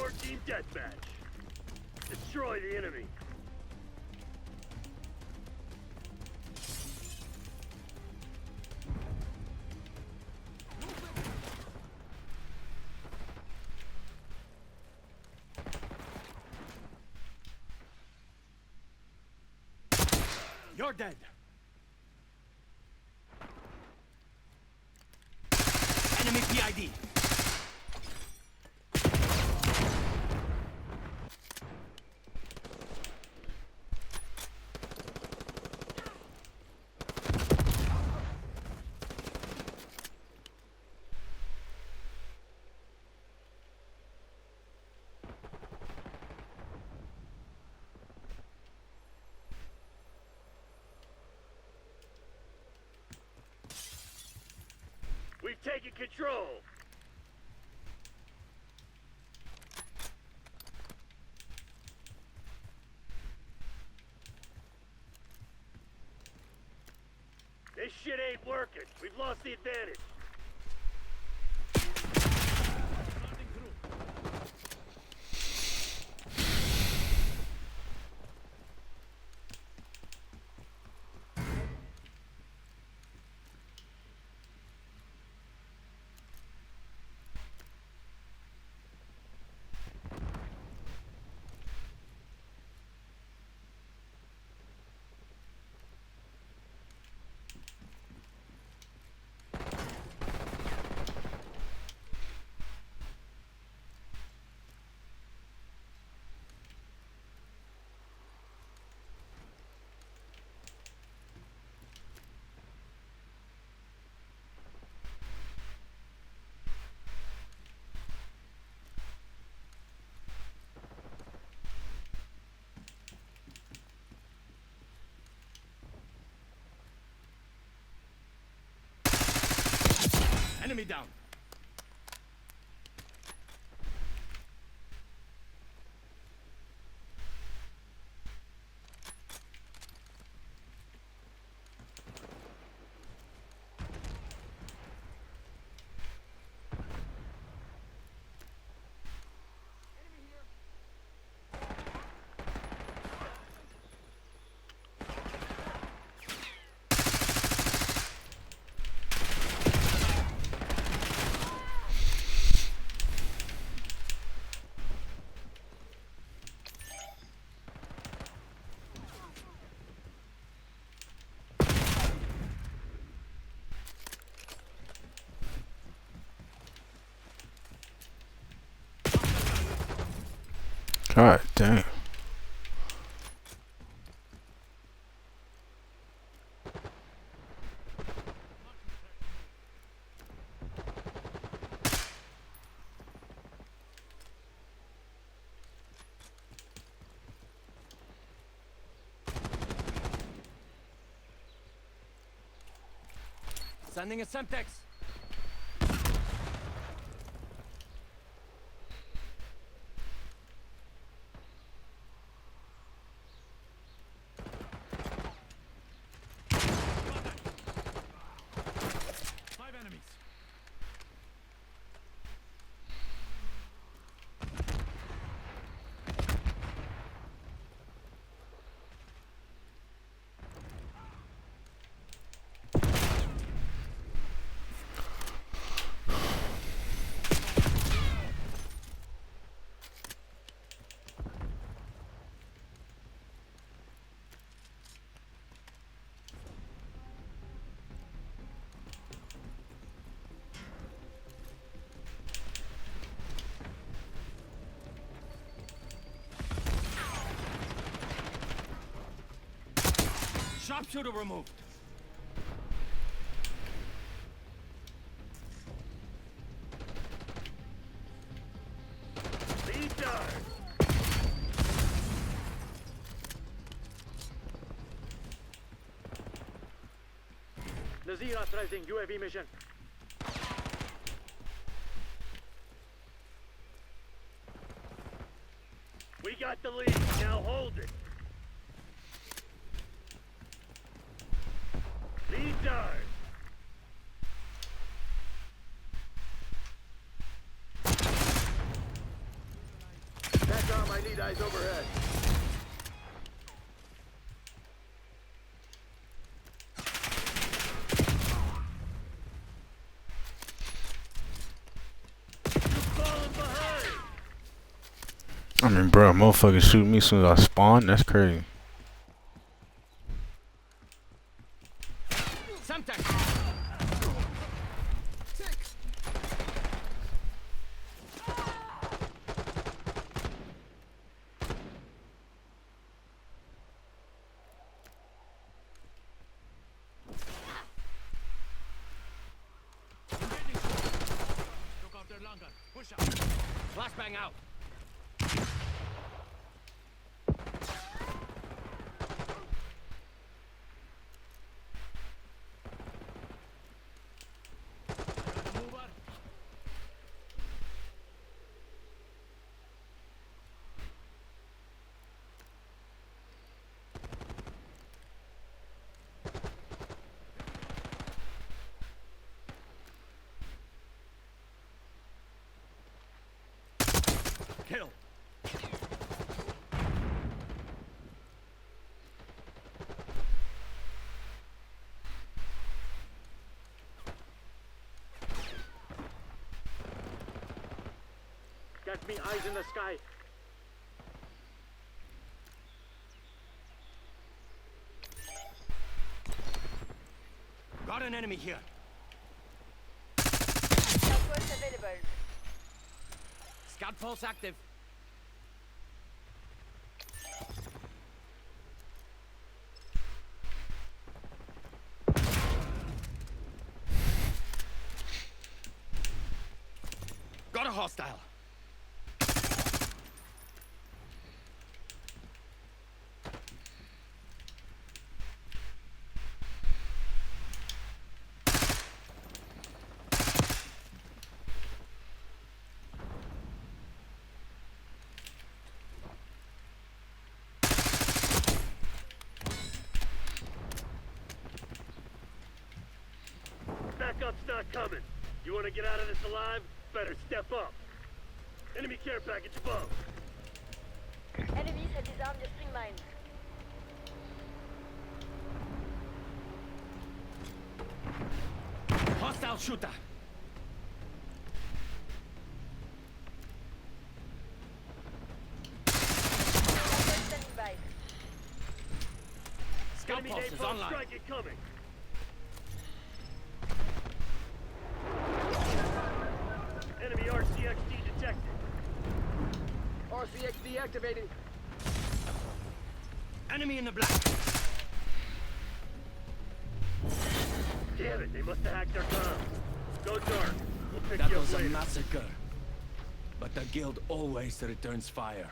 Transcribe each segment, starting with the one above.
4-team deathmatch. Destroy the enemy. You're dead. Enemy PID. We've taken control. This shit ain't working. We've lost the advantage. Enemy down. God damn. Sending a Semtex. Five enemies. Sharpshooter removed. Lead guard. Nazir authorizing UAV mission. We got the lead. Now hold it. Lead guard. Eyes overhead. I mean, bro, motherfuckers shoot me as soon as I spawn. That's crazy. Sometimes. Look after longer. Push up. Flashbang out. Kill. Got me eyes in the sky. Got an enemy here. Southwest available. Scout pulse active. Got a hostile. Backup's not coming. You want to get out of this alive? Better step up. Enemy care package above. Enemies have disarmed the string mine. Hostile shooter. Standing by. Scout Enemy pulse is napalm online. strike incoming. Enemy RCXD detected. RCX deactivating. Enemy in the black. Damn it, they must have hacked their comms. Go dark. We'll pick That you was up a later. massacre. But the guild always returns fire.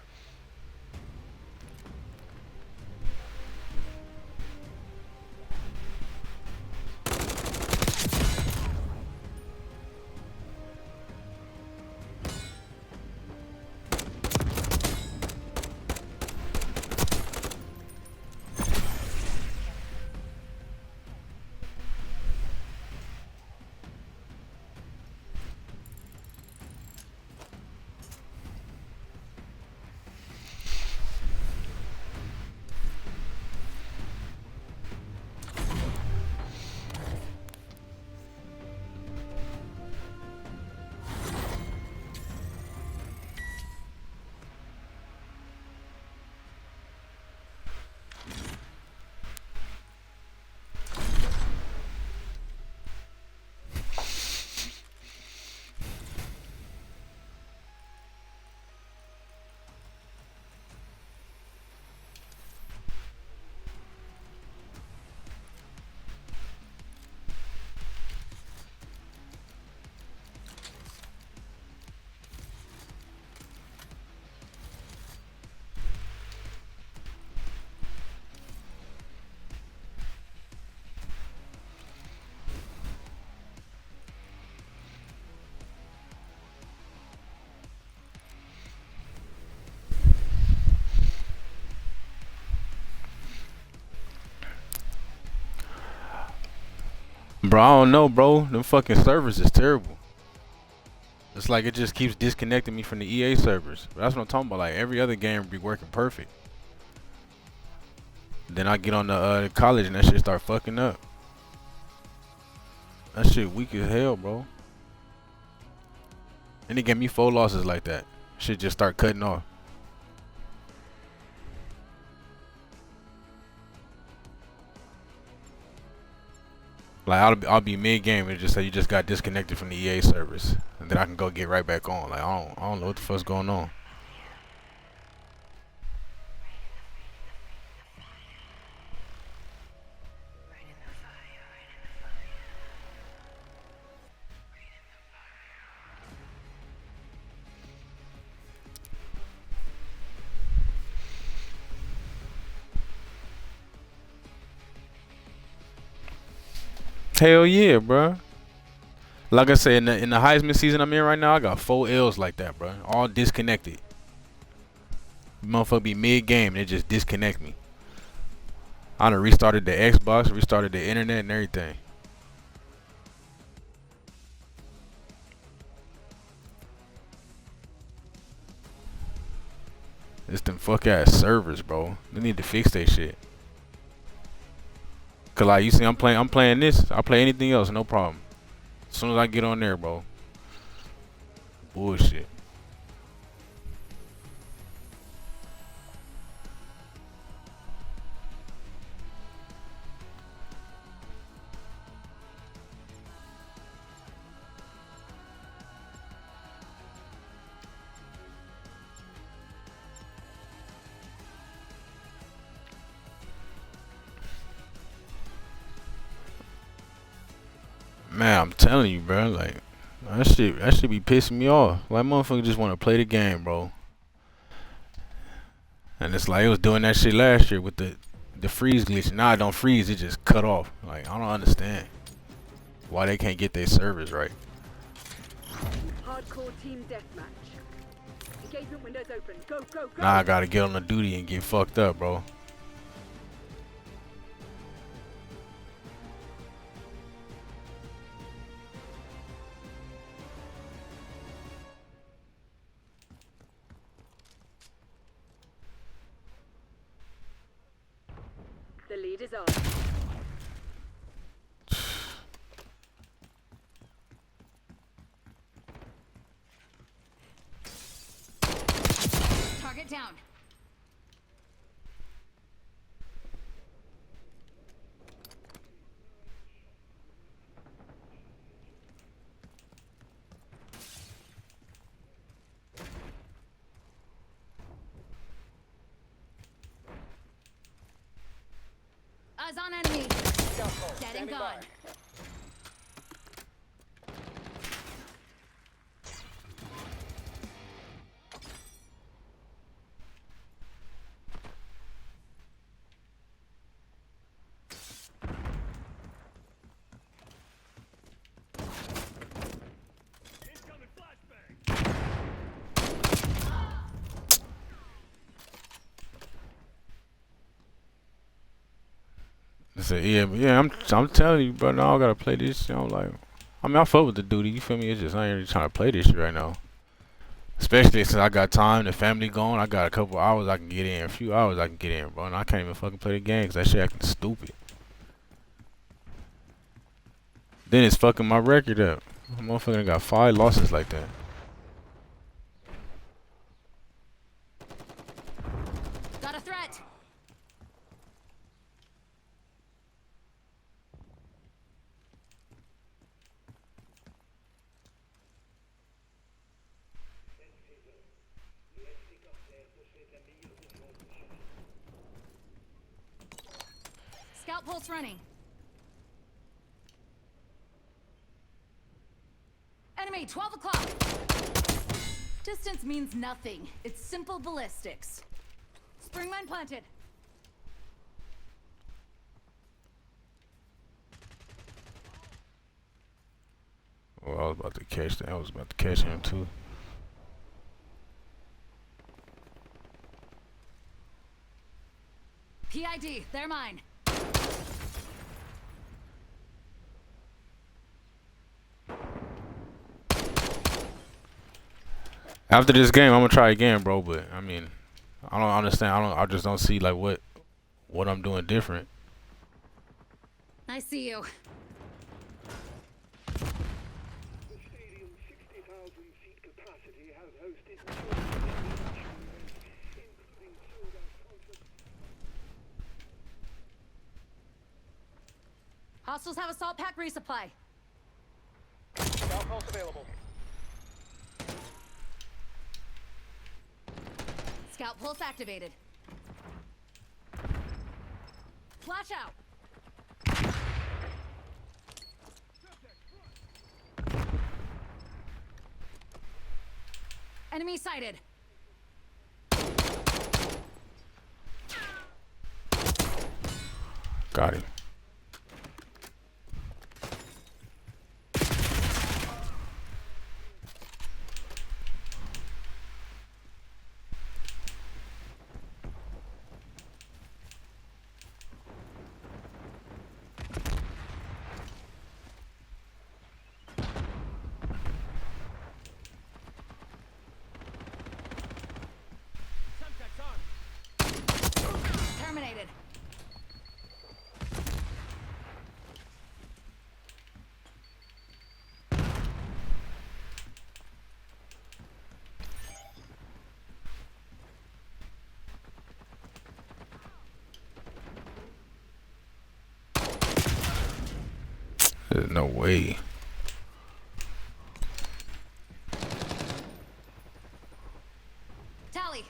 Bro, I don't know, bro. Them fucking servers is terrible. It's like it just keeps disconnecting me from the EA servers. But that's what I'm talking about. Like every other game be working perfect. Then I get on the college and that shit start fucking up. That shit weak as hell, bro. And it gave me 4 losses like that. Shit just start cutting off. Like I'll be mid game and just say you just got disconnected from the EA service, and then I can go get right back on. Like I don't know what the fuck's going on. Hell yeah, bro. Like I said, in the Heisman season I'm in right now, I got 4 L's like that, bro. All disconnected. Motherfucker be mid game and it just disconnect me. I done restarted the Xbox, restarted the internet and everything. It's them fuck ass servers, bro. They need to fix that shit. Cause like you see, I'm playing this. I play anything else, no problem. As soon as I get on there, bro. Bullshit. Man, I'm telling you, bro. Like that shit be pissing me off. Like motherfucker just want to play the game, bro. And it's like it was doing that shit last year with the freeze glitch. Now it don't freeze, it just cut off. Like I don't understand why they can't get their servers right. Hardcore team deathmatch. Engagement windows open. Go, go, go. Now I gotta get on the duty and get fucked up, bro. The lead is on. Target down. Eyes on enemy. Dead and gone. Incoming flashbang. I said, yeah, I'm telling you, bro. Now I gotta play this. You know, like, I mean, I fuck with the duty. You feel me? It's just I ain't really trying to play this shit right now. Especially since I got time, the family going. I got a couple hours I can get in, a few hours I can get in, bro. And I can't even fucking play the game because that shit acting stupid. Then it's fucking my record up. Motherfucker got 5 losses like that. Got a threat. Scout pulse running. Enemy, 12 o'clock. Distance means nothing. It's simple ballistics. Spring mine planted. Well, I was about to catch that. I was about to catch him too. PID, they're mine. After this game, I'm gonna try again, bro. But I mean, I don't understand. I just don't see like what I'm doing different. I see you. The stadium's 60,000-seat capacity has hosted numerous international events, including sold-out concerts. Hostiles have assault pack resupply. Scout pulse available. Scout pulse activated. Flash out. Enemy sighted. Got him. Terminated. There's no way. Tally.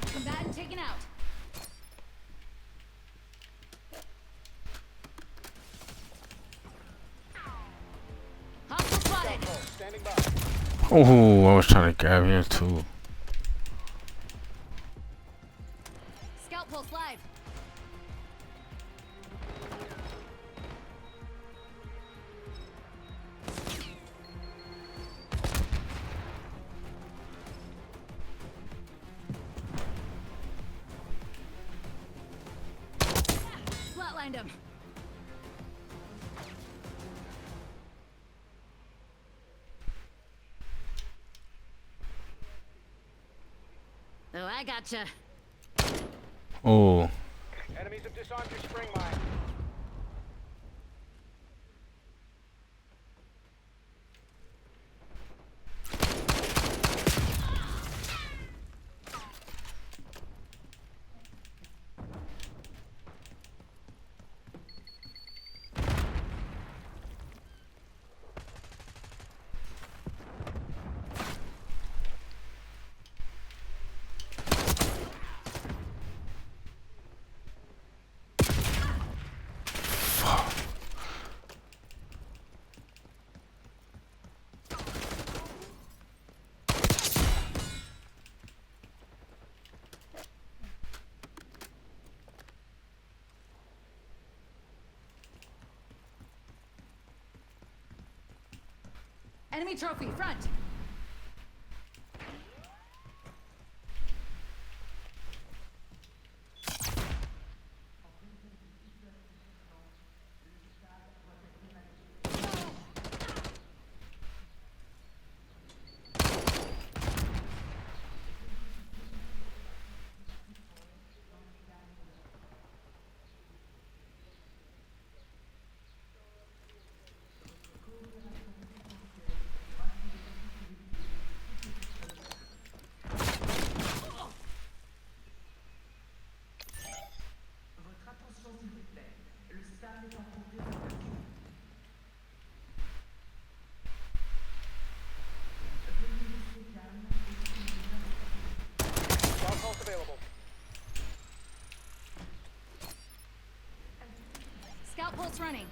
Combatant taken out. Hostile spotted. Standing by. Oh, I was trying to grab him too. Scout pulse live. Flatlined him. Oh, I gotcha. Oh, Enemies have disarmed your spring mine. Enemy trophy, front. Scout pulse available. Scout pulse running.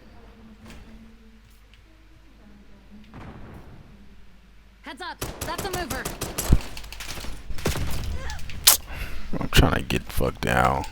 Heads up, that's a mover. I'm trying to get fucked down.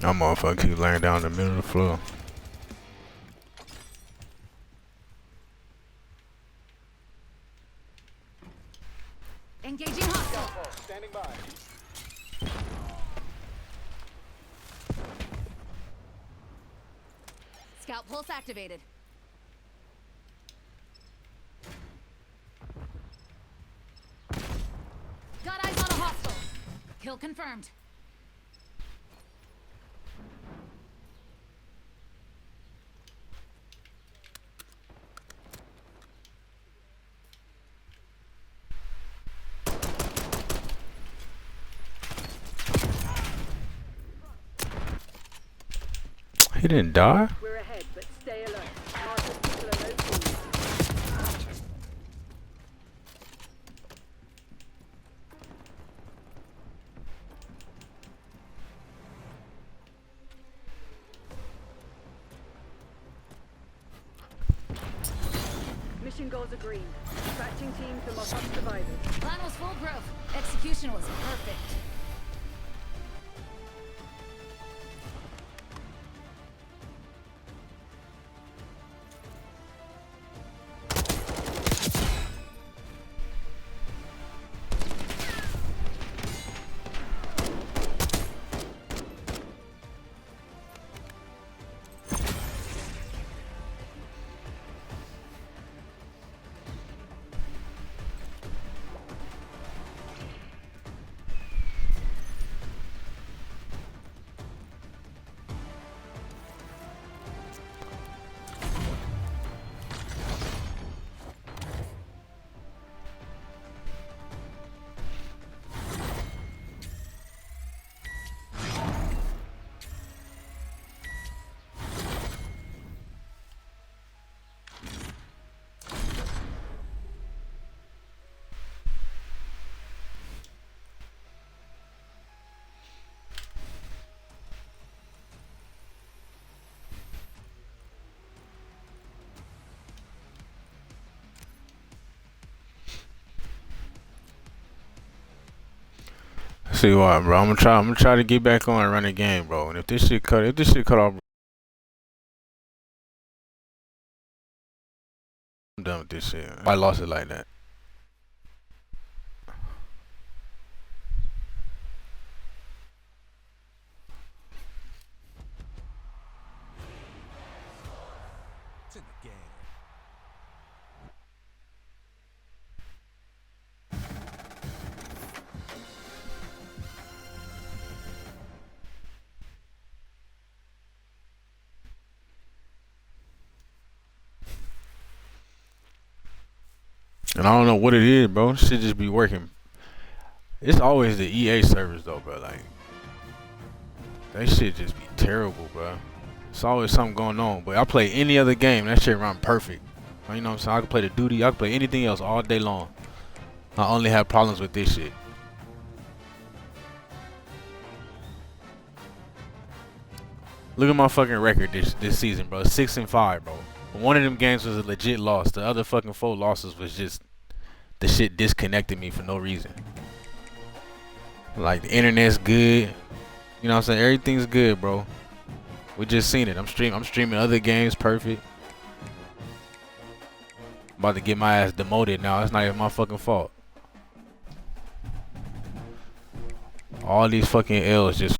That motherfucker keep laying down in the middle of the floor. Engaging hostile. Standing by. Scout pulse activated. Got eyes on a hostile. Kill confirmed. He didn't die? We're ahead, but stay alert. Marshal people are low key. Mission goals are green. Dispatching teams and mop up survivors. Plan was foolproof. Execution was perfect. See what, bro? I'm gonna try to get back on and run the game, bro. And if this shit cut off, I'm done with this shit. I lost it like that. It's in the game. And I don't know what it is, bro. Shit just be working. It's always the EA servers though, bro. Like that shit just be terrible, bro. It's always something going on. But I play any other game, that shit run perfect. You know what I'm saying? I can play the duty, I can play anything else all day long. I only have problems with this shit. Look at my fucking record this season, bro. 6-5, bro. One of them games was a legit loss. The other fucking 4 losses was just the shit disconnected me for no reason. Like the internet's good. You know what I'm saying? Everything's good, bro. We just seen it. I'm streaming other games perfect. About to get my ass demoted now. It's not even my fucking fault. All these fucking L's just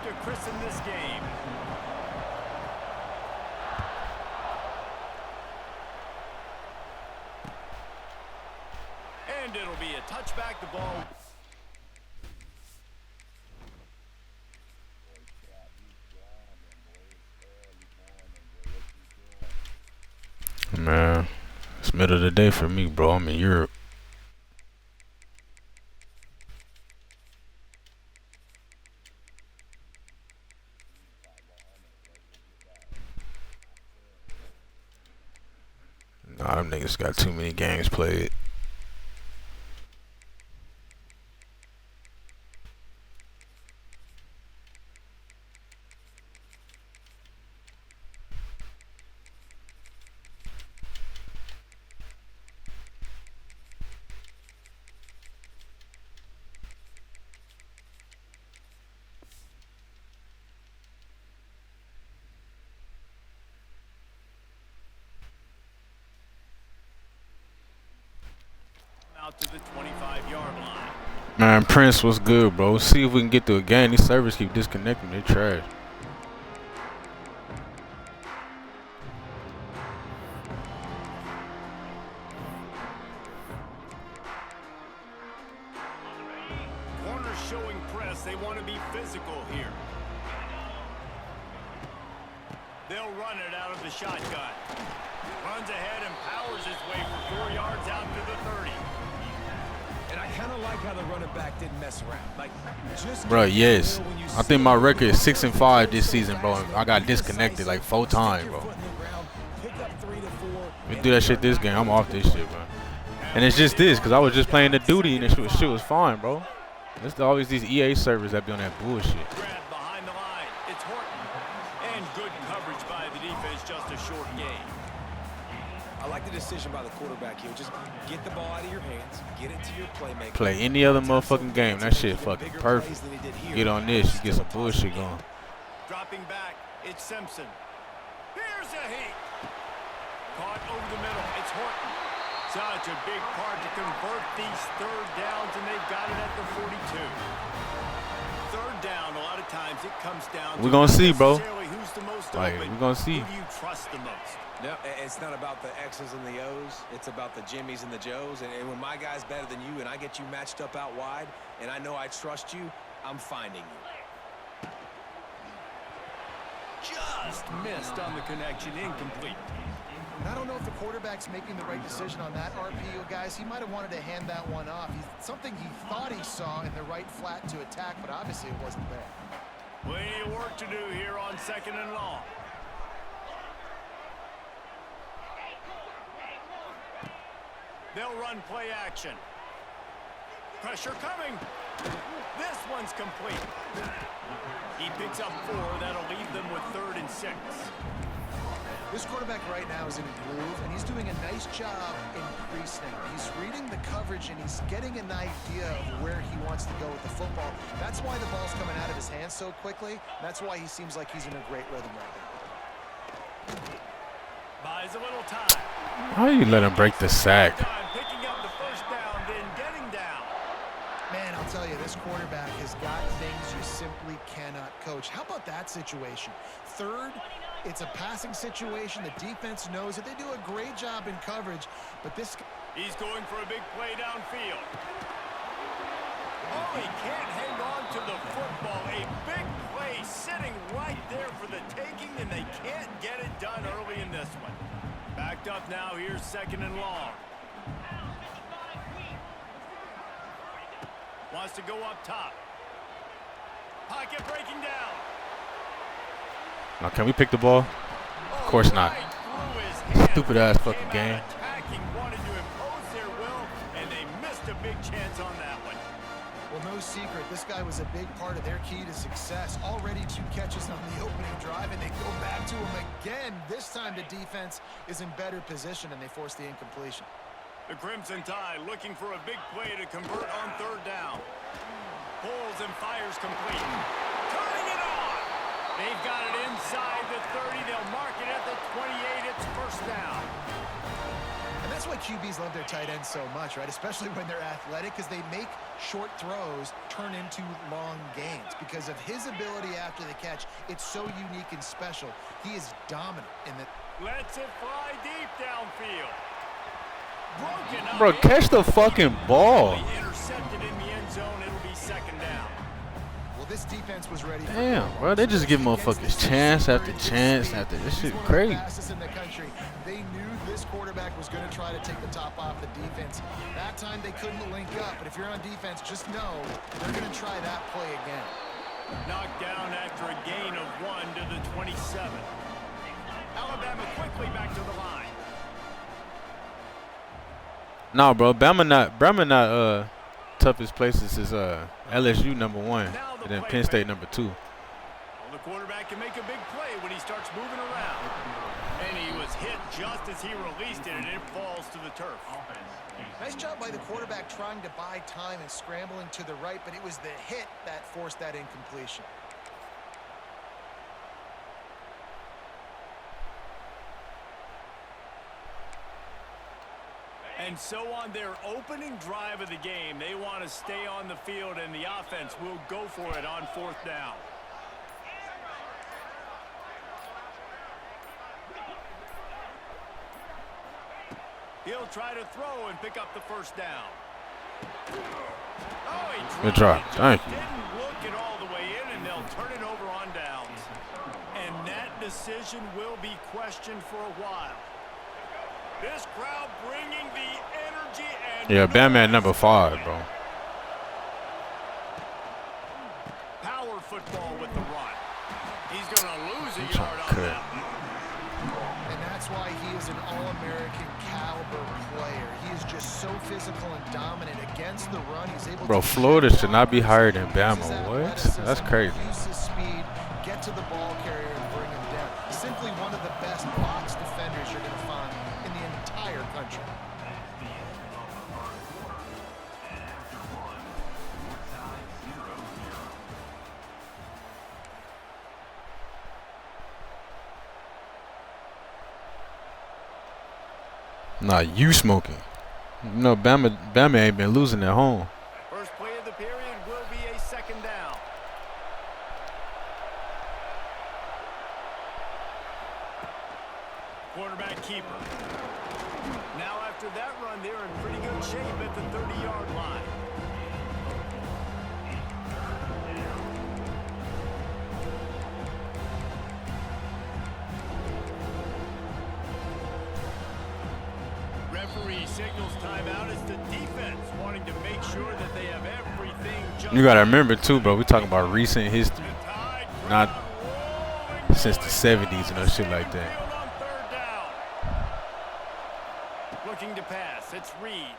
to christen this game. And it'll be a touchback. The ball. Man, it's middle of the day for me, bro. I'm in Europe. Nah, them niggas got too many games played. Out to the 25-yard line. Man, Prince, what's good, bro? See if we can get through a game. These servers keep disconnecting. They're trash. Corners showing press. They want to be physical here. They'll run it out of the shotgun. Runs ahead and powers his way for 4 yards out to the 30. And I kind of like how the running back didn't mess around. Like, just Bro, yes. I think my record is 6-5 this season, bro. I got disconnected like 4 times, bro. We do that shit this game. I'm off this shit, bro. And it's just this, because I was just playing the duty and the shit was fine, bro. There's always these EA servers that be on that bullshit. Grab behind the line. It's Horton. And good coverage by the defense, just a short game. I like the decision by the quarterback here. Just get the ball out of your hands, get it to your playmaker. Play any other motherfucking game. That shit fucking perfect. Get on this, you get some bullshit going. Dropping back, it's Simpson. Here's a heat. Caught over the middle. It's Horton. Such a big part to convert these third downs, and they've got it at the 42. Third down, a lot of times it comes down. We're gonna see, bro. Who's the most Like, open. we're gonna see. Who do you trust the most? No, it's not about the X's and the O's. It's about the Jimmies and the Joes. And when my guy's better than you and I get you matched up out wide and I know I trust you, I'm finding you. Just missed on the connection, incomplete. I don't know if the quarterback's making the right decision on that RPO, guys. He might have wanted to hand that one off. Something he thought he saw in the right flat to attack, but obviously it wasn't there. Plenty of work to do here on 2nd and long. They'll run play action. Pressure coming. This one's complete. He picks up 4. That'll leave them with 3rd and 6. This quarterback right now is in a groove, and he's doing a nice job increasing. He's reading the coverage, and he's getting an idea of where he wants to go with the football. That's why the ball's coming out of his hands so quickly. That's why he seems like he's in a great rhythm right now. Buys a little time. How you let him break the sack? Picking up the first down, then getting down. Man, I'll tell you, this quarterback has got things you simply cannot coach. How about that situation? Third, it's a passing situation. The defense knows it. They do a great job in coverage, but this... He's going for a big play downfield. Oh, he can't hang on to the football. A big play sitting right there for the taking, and they can't get it done early in this one. Backed up now. Here's 2nd and long. Wants to go up top. Pocket breaking down. Now, can we pick the ball? Of course not. Stupid ass fucking game. Wanted to impose their will, and they missed a big chance on that one. Well, no secret, this guy was a big part of their key to success. Already 2 catches on the opening drive, and they go back to him again. This time the defense is in better position, and they force the incompletion. The Crimson Tide looking for a big play to convert on 3rd down. Pulls and fires complete. Turning it on! They've got it inside the 30. They'll mark it at the 28. It's 1st down. And That's why QBs love their tight ends so much, right? Especially when they're athletic, because they make short throws turn into long gains. Because of his ability after the catch, it's so unique and special. He is dominant in the... Lets it fly deep downfield. Broken up. Bro, catch the fucking ball. Intercepted in the end zone. It'll be second down. Well, this defense was ready. Damn, bro, they just give motherfuckers chance after chance after. This shit crazy. In the country. They knew this quarterback was going to try to take the top off the defense. That time they couldn't link up, but if you're on defense, just know they're going to try that play again. Knocked down after a gain of 1 to the 27. Alabama quickly back to the line. No, bro, Bama not toughest places is LSU #1 and then Penn State #2. Well, the quarterback can make a big play when he starts moving around. And he was hit just as he released it, and it falls to the turf. Nice job by the quarterback trying to buy time and scrambling to the right, but it was the hit that forced that incompletion. And so on their opening drive of the game, they want to stay on the field, and the offense will go for it on 4th down. He'll try to throw and pick up the first down. Oh, he Good try. Thank you. Didn't look it all the way in, and they'll turn it over on downs. And that decision will be questioned for a while. This crowd bringing the energy and... Yeah, Bama at #5, bro. Power football with the run. He's going to lose a yard on cut. that. And that's why he is an All-American caliber player. He is just so physical and dominant against the run. He's able Bro, to Florida should not be higher than Bama. use his What? athleticism, That's crazy. Use his speed, get to the ball carrier, and bring him down. Simply one of the best box defenders you're going to find in the entire country. Nah, you smoking. You know, Bama ain't been losing at home. First play of the period will be a second down. Quarterback keeper. Now after that run, they're in pretty good shape at the 30-yard line. Referee signals timeout as the defense wanting to make sure that they have everything just You gotta remember too, bro. We talking about recent history, The tide not rolling since the '70s and no shit like that. field on 3rd down. Looking to pass. It's Reed.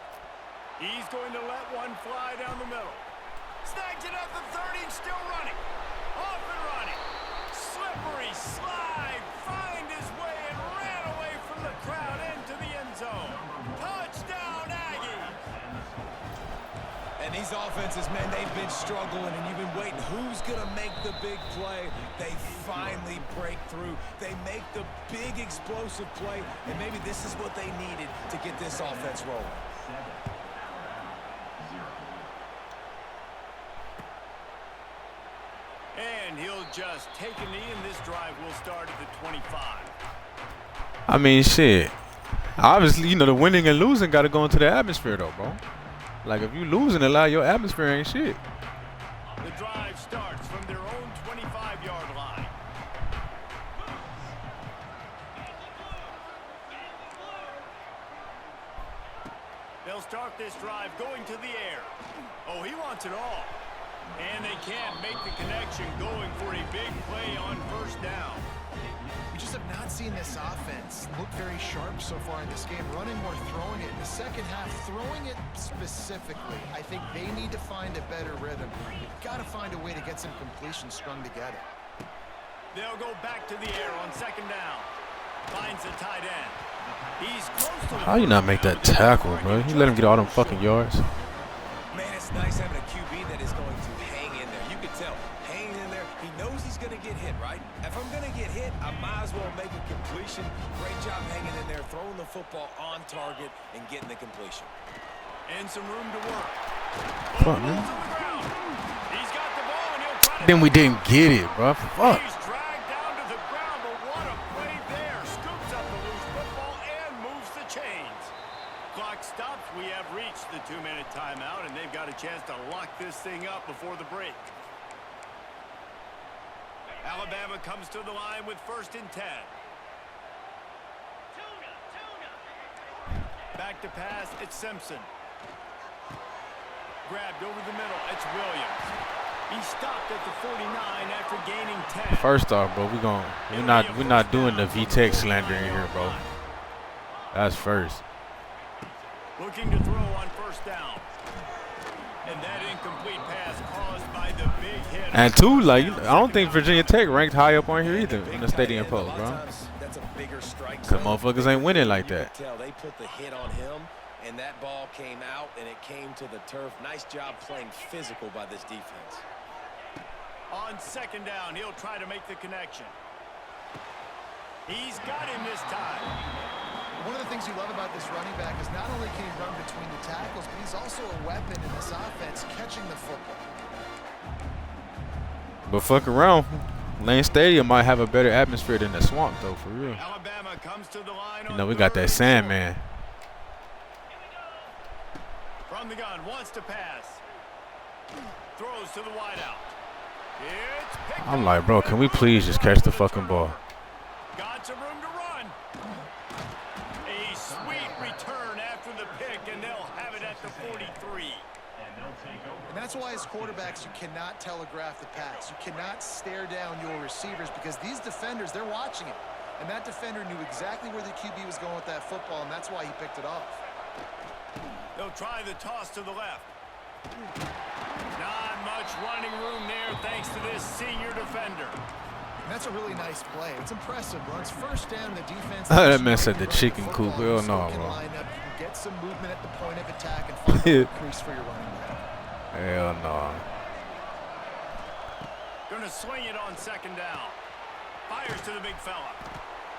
He's going to let one fly down the middle. Snags it at the 30, still running. Off and running. Slippery slide. Find his way and ran away from the crowd into the end zone. Touchdown, Aggies. And these offenses, man, they've been struggling, and you've been waiting. Who's going to make the big play? They finally break through. They make the big explosive play, and maybe this is what they needed to get this offense rolling. And he'll just take a knee, and this drive will start at the 25. I mean, shit. Obviously, you know, the winning and losing got to go into the atmosphere, though, bro. Like, if you losing a lot, your atmosphere ain't shit. The drive starts from their own 25-yard line. They'll start this drive going to the air. Oh, he wants it all. And they can't make the connection, going for a big play on 1st down. We just have not seen this offense look very sharp so far in this game. Running more, throwing it. In the second half, throwing it specifically. I think they need to find a better rhythm. You've got to find a way to get some completions strung together. They'll go back to the air on 2nd down. Finds the tight end. He's close to the How you not make that tackle, bro? You let him get all them fucking yards. Man, it's nice having a QB that is going to hang in there. You could tell hanging in there. He knows he's going to get hit, right? If I'm going to get hit, I might as well make a completion. Great job hanging in there, throwing the football on target and getting the completion. And some room to work. Fuck, man. He's got the ball, and he'll try to... Then we didn't get it, bro. Fuck. He's dragged down to the ground, but what a play there. Scoops up the loose football and moves the chains. Clock stops. We have reached the 2-minute timeout, and they've got a chance to lock this thing up before the break. Alabama comes to the line with 1st and 10. Back to pass, it's Simpson. Grabbed over the middle, it's Williams. He stopped at the 49 after gaining 10. First off, bro, we're not doing the VTech slander in here, bro. That's first. Looking to throw on 1st down. And that incomplete pass caused by the big hit. And two, like, I don't think Virginia Tech ranked high up on here either in the stadium post, bro. That's a bigger strike. Cause motherfuckers ain't winning like that. They put the hit on him, and that ball came out, and it came to the turf. Nice job playing physical by this defense. On 2nd down, he'll try to make the connection. He's got him this time. One of the things you love about this running back is not only can he run between the tackles, but he's also a weapon in this offense, catching the football. But fuck around. Lane Stadium might have a better atmosphere than the Swamp, though, for real. Alabama comes to the line. You know, we got that Sandman. From the gun, wants to pass. Throws to the wideout. It's picked I'm like, bro, can we please just catch the fucking ball? got some room to run. A sweet return after the pick, and they'll have it at the 43. And that's why as quarterbacks, you cannot telegraph the pass. You cannot stare down your receivers because these defenders, they're watching it. And that defender knew exactly where the QB was going with that football, and that's why he picked it off. They'll try the toss to the left. Not much running room there thanks to this senior defender. And that's a really nice play. It's impressive, bro. It's 1st down, the defense. That man said the chicken coop. Hell no, bro. Line up. You can get some movement at the point of attack and find a crease for your running back. Hell no. Gonna swing it on 2nd down. Fires to the big fella.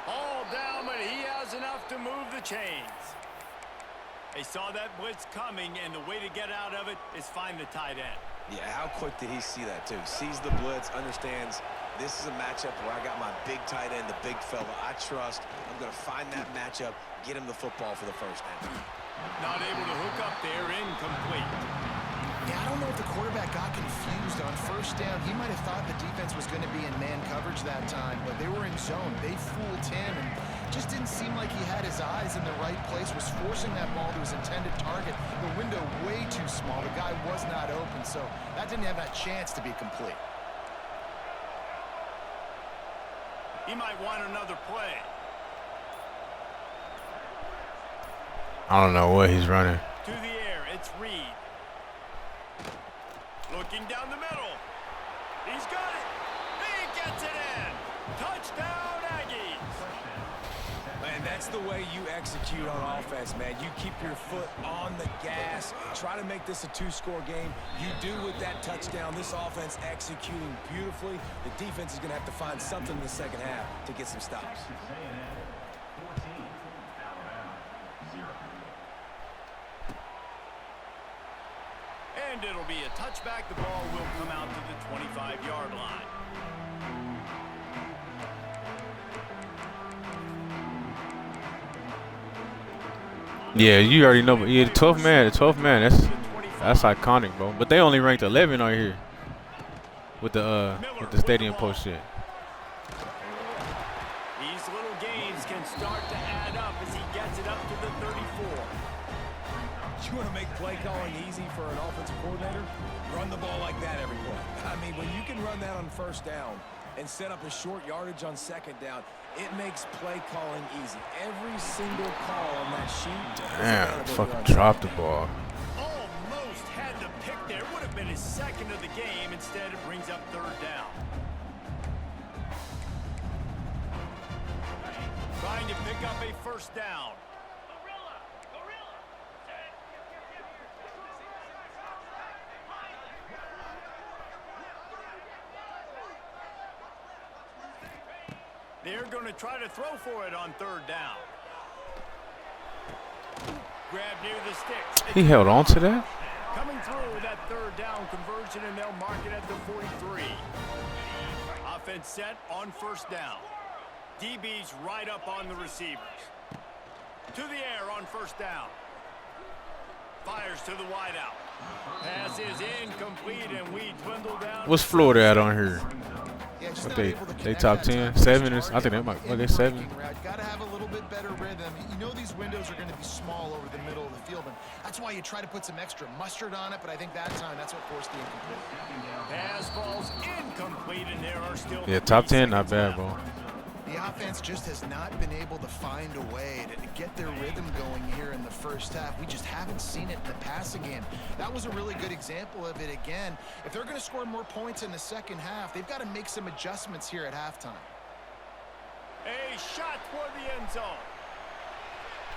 All down, but he has enough to move the chains. They saw that blitz coming, and the way to get out of it is find the tight end. Yeah, how quick did he see that, too? Sees the blitz, understands this is a matchup where I got my big tight end, the big fella I trust. I'm going to find that matchup, get him the football for the 1st down. Not able to hook up there, incomplete. Yeah, I don't know if the quarterback got confused on 1st down. He might have thought the defense was going to be in man coverage that time, but they were in zone. They fooled him and just didn't seem like he had his eyes in the right place, was forcing that ball to his intended target. The window way too small. The guy was not open, so that didn't have that chance to be complete. He might want another play. I don't know what he's running. To the air, it's Reed. Looking down the middle. He's got it. He gets it in. Touchdown, Aggies. Man, that's the way you execute on offense, man. You keep your foot on the gas. Try to make this a 2-score game. You do with that touchdown. This offense executing beautifully. The defense is going to have to find something in the 2nd half to get some stops. And it'll be a touchback. The ball will come out to the 25-yard line. Yeah, you already know. But yeah, the 12th man. That's iconic, bro. But they only ranked 11 on here with the stadium post shit. These little gains can start to add up as he gets it up to the 34. You want to make play calling easy for an offensive coordinator? Run the ball like that every play. I mean, when you can run that on 1st down and set up a short yardage on 2nd down, it makes play calling easy. Every single call on that sheet. Damn, fucking dropped the ball. Almost had the pick there. Would have been his 2nd of the game. Instead, it brings up 3rd down. Trying to pick up a 1st down. They're going to try to throw for it on third down. Grab near the sticks. He held on to that? Coming through with that third down conversion, and they'll mark it at the 43. Offense set on first down. DB's right up on the receivers. To the air on first down. Fires to the wideout. Pass is incomplete, and we dwindle down. What's Florida at on here? Yeah, just What not able to they connect top that 10? time. 7 is, I think they might, they 7. Got to have a little bit better rhythm. You know these windows are going to be small over the middle of the field, and that's why you try to put some extra mustard on it, but I think that time that's what forced the incomplete. Pass falls incomplete, and there are still Yeah, top 3 10, not seconds bad, bro. left. The offense just has not been able to find a way to get their rhythm going here in the first half. We just haven't seen it in the passing game. That was a really good example of it again. If they're going to score more points in the second half, they've got to make some adjustments here at halftime. A shot toward the end zone.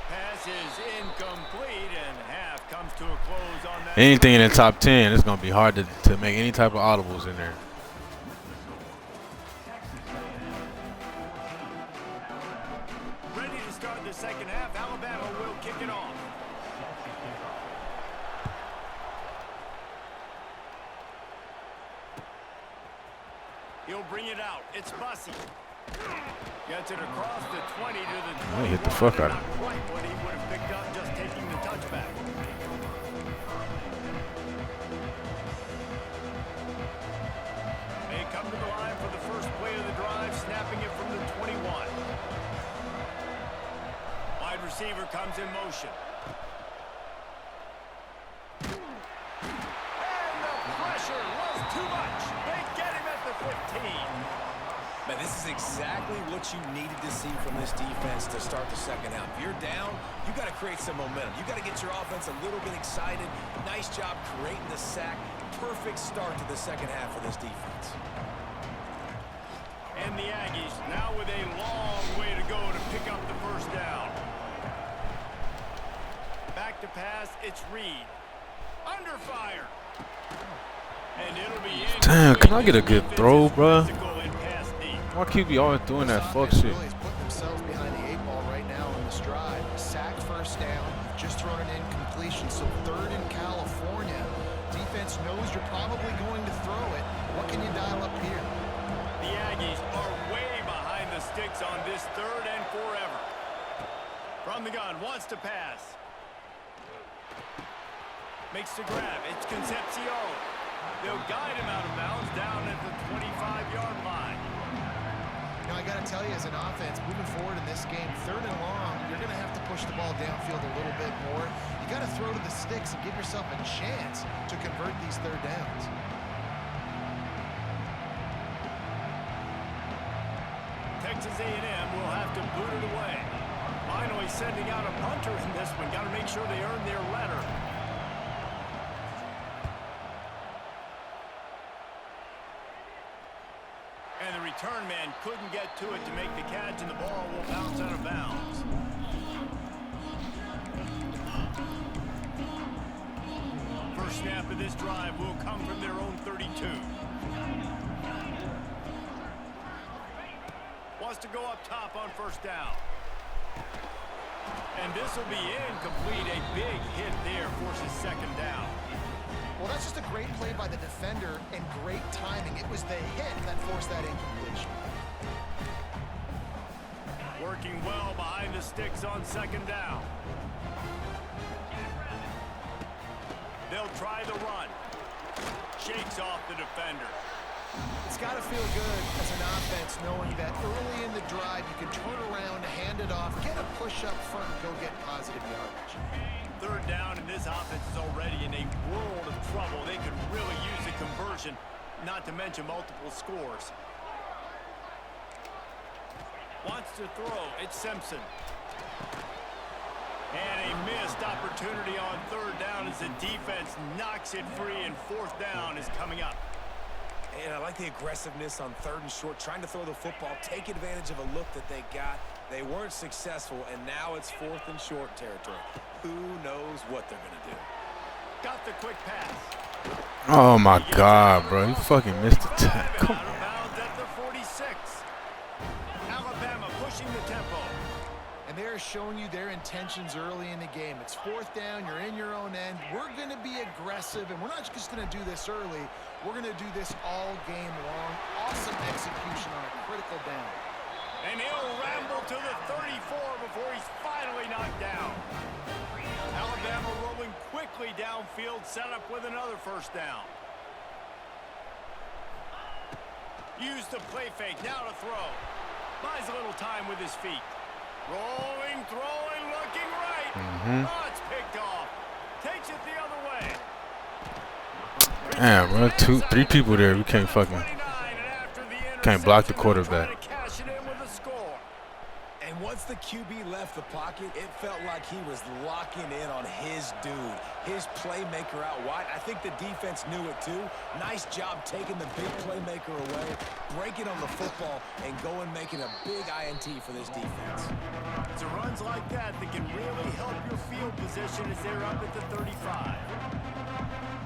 Pass is incomplete, and half comes to a close on that. Anything in the top 10, it's going to be hard to make any type of audibles in there. Ready to start the second half. Alabama will kick it off. He'll bring it out. It's Bussey. Gets it across the 20 to the 21. He hit the fuck out of Not quite what he would have picked up just taking the touchback. They come to the line for the first play of the drive, snapping it from the 21. Wide receiver comes in motion. And the pressure was too much. They get him at the 15. Man, this is exactly what you needed to see from this defense to start the second half. If you're down, you got to create some momentum. You got to get your offense a little bit excited. Nice job creating the sack. Perfect start to the second half for this defense. And the Aggies now with a long way to go to pick up the first down. Back to pass, it's Reed. Under fire. And it'll be in. Damn, can I get a good throw, bruh? Physical and pass deep. Why QB always doing that fuck This shit? really is putting themselves behind the 8 ball right now on this drive. Sack first down. You've just thrown an incompletion, so third in California. Defense knows you're probably going to throw it. What can you dial up here? The Aggies are way behind the sticks on this third and forever. From the gun, wants to pass. Makes the grab. It's Concepcion. They'll guide him out of bounds down at the 25-yard line. Now, I got to tell you, as an offense, moving forward in this game, third and long, you're going to have to push the ball downfield a little bit more. You got to throw to the sticks and give yourself a chance to convert these third downs. Texas A&M will have to boot it away. Finally sending out a punter in this one. Got to make sure they earn their letter. And the return man couldn't get to it to make the catch, and the ball will bounce out of bounds. First snap of this drive will come from their own 32. Wants to go up top on first down. And this will be incomplete. A big hit there forces second down. Well, that's just a great play by the defender and great timing. It was the hit that forced that incompletion. Working well behind the sticks on second down. They'll try the run. Shakes off the defender. It's got to feel good as an offense knowing that early in the drive you can turn around, hand it off, get a push up front, and go get positive yardage. Third down, and this offense is already in a world of trouble. They could really use a conversion, not to mention multiple scores. Wants to throw. It's Simpson. And a missed opportunity on third down as the defense knocks it free, and fourth down is coming up. And I like the aggressiveness on third and short, trying to throw the football, take advantage of a look that they got. They weren't successful, and now it's fourth and short territory. Who knows what they're going to do? Got the quick pass. Oh my god, bro. You fucking missed the tackle. Come Out of on. bounds at the 46. Alabama And they are showing you their intentions early in the game. It's 4th down, you're in your own end. We're going to be aggressive, and we're not just going to do this early. We're going to do this all game long. Awesome execution on a critical down. And he'll ramble to the 34 before he's finally knocked down. Alabama rolling quickly downfield, set up with another 1st down. Use the play fake, now to throw. Buys a little time with his feet. Rolling, throwing, looking right. Oh, it's picked off. Takes it the other way. Damn, bro, 3 people there. We can't fucking block the quarterback. And once the QB left the pocket, it felt like he was locking in on his dude, his playmaker out wide. I think the defense knew it too. Nice job taking the big playmaker away, breaking on the football, and going making a big INT for this defense. It's runs like that that can really help your field position as they're up at the 35.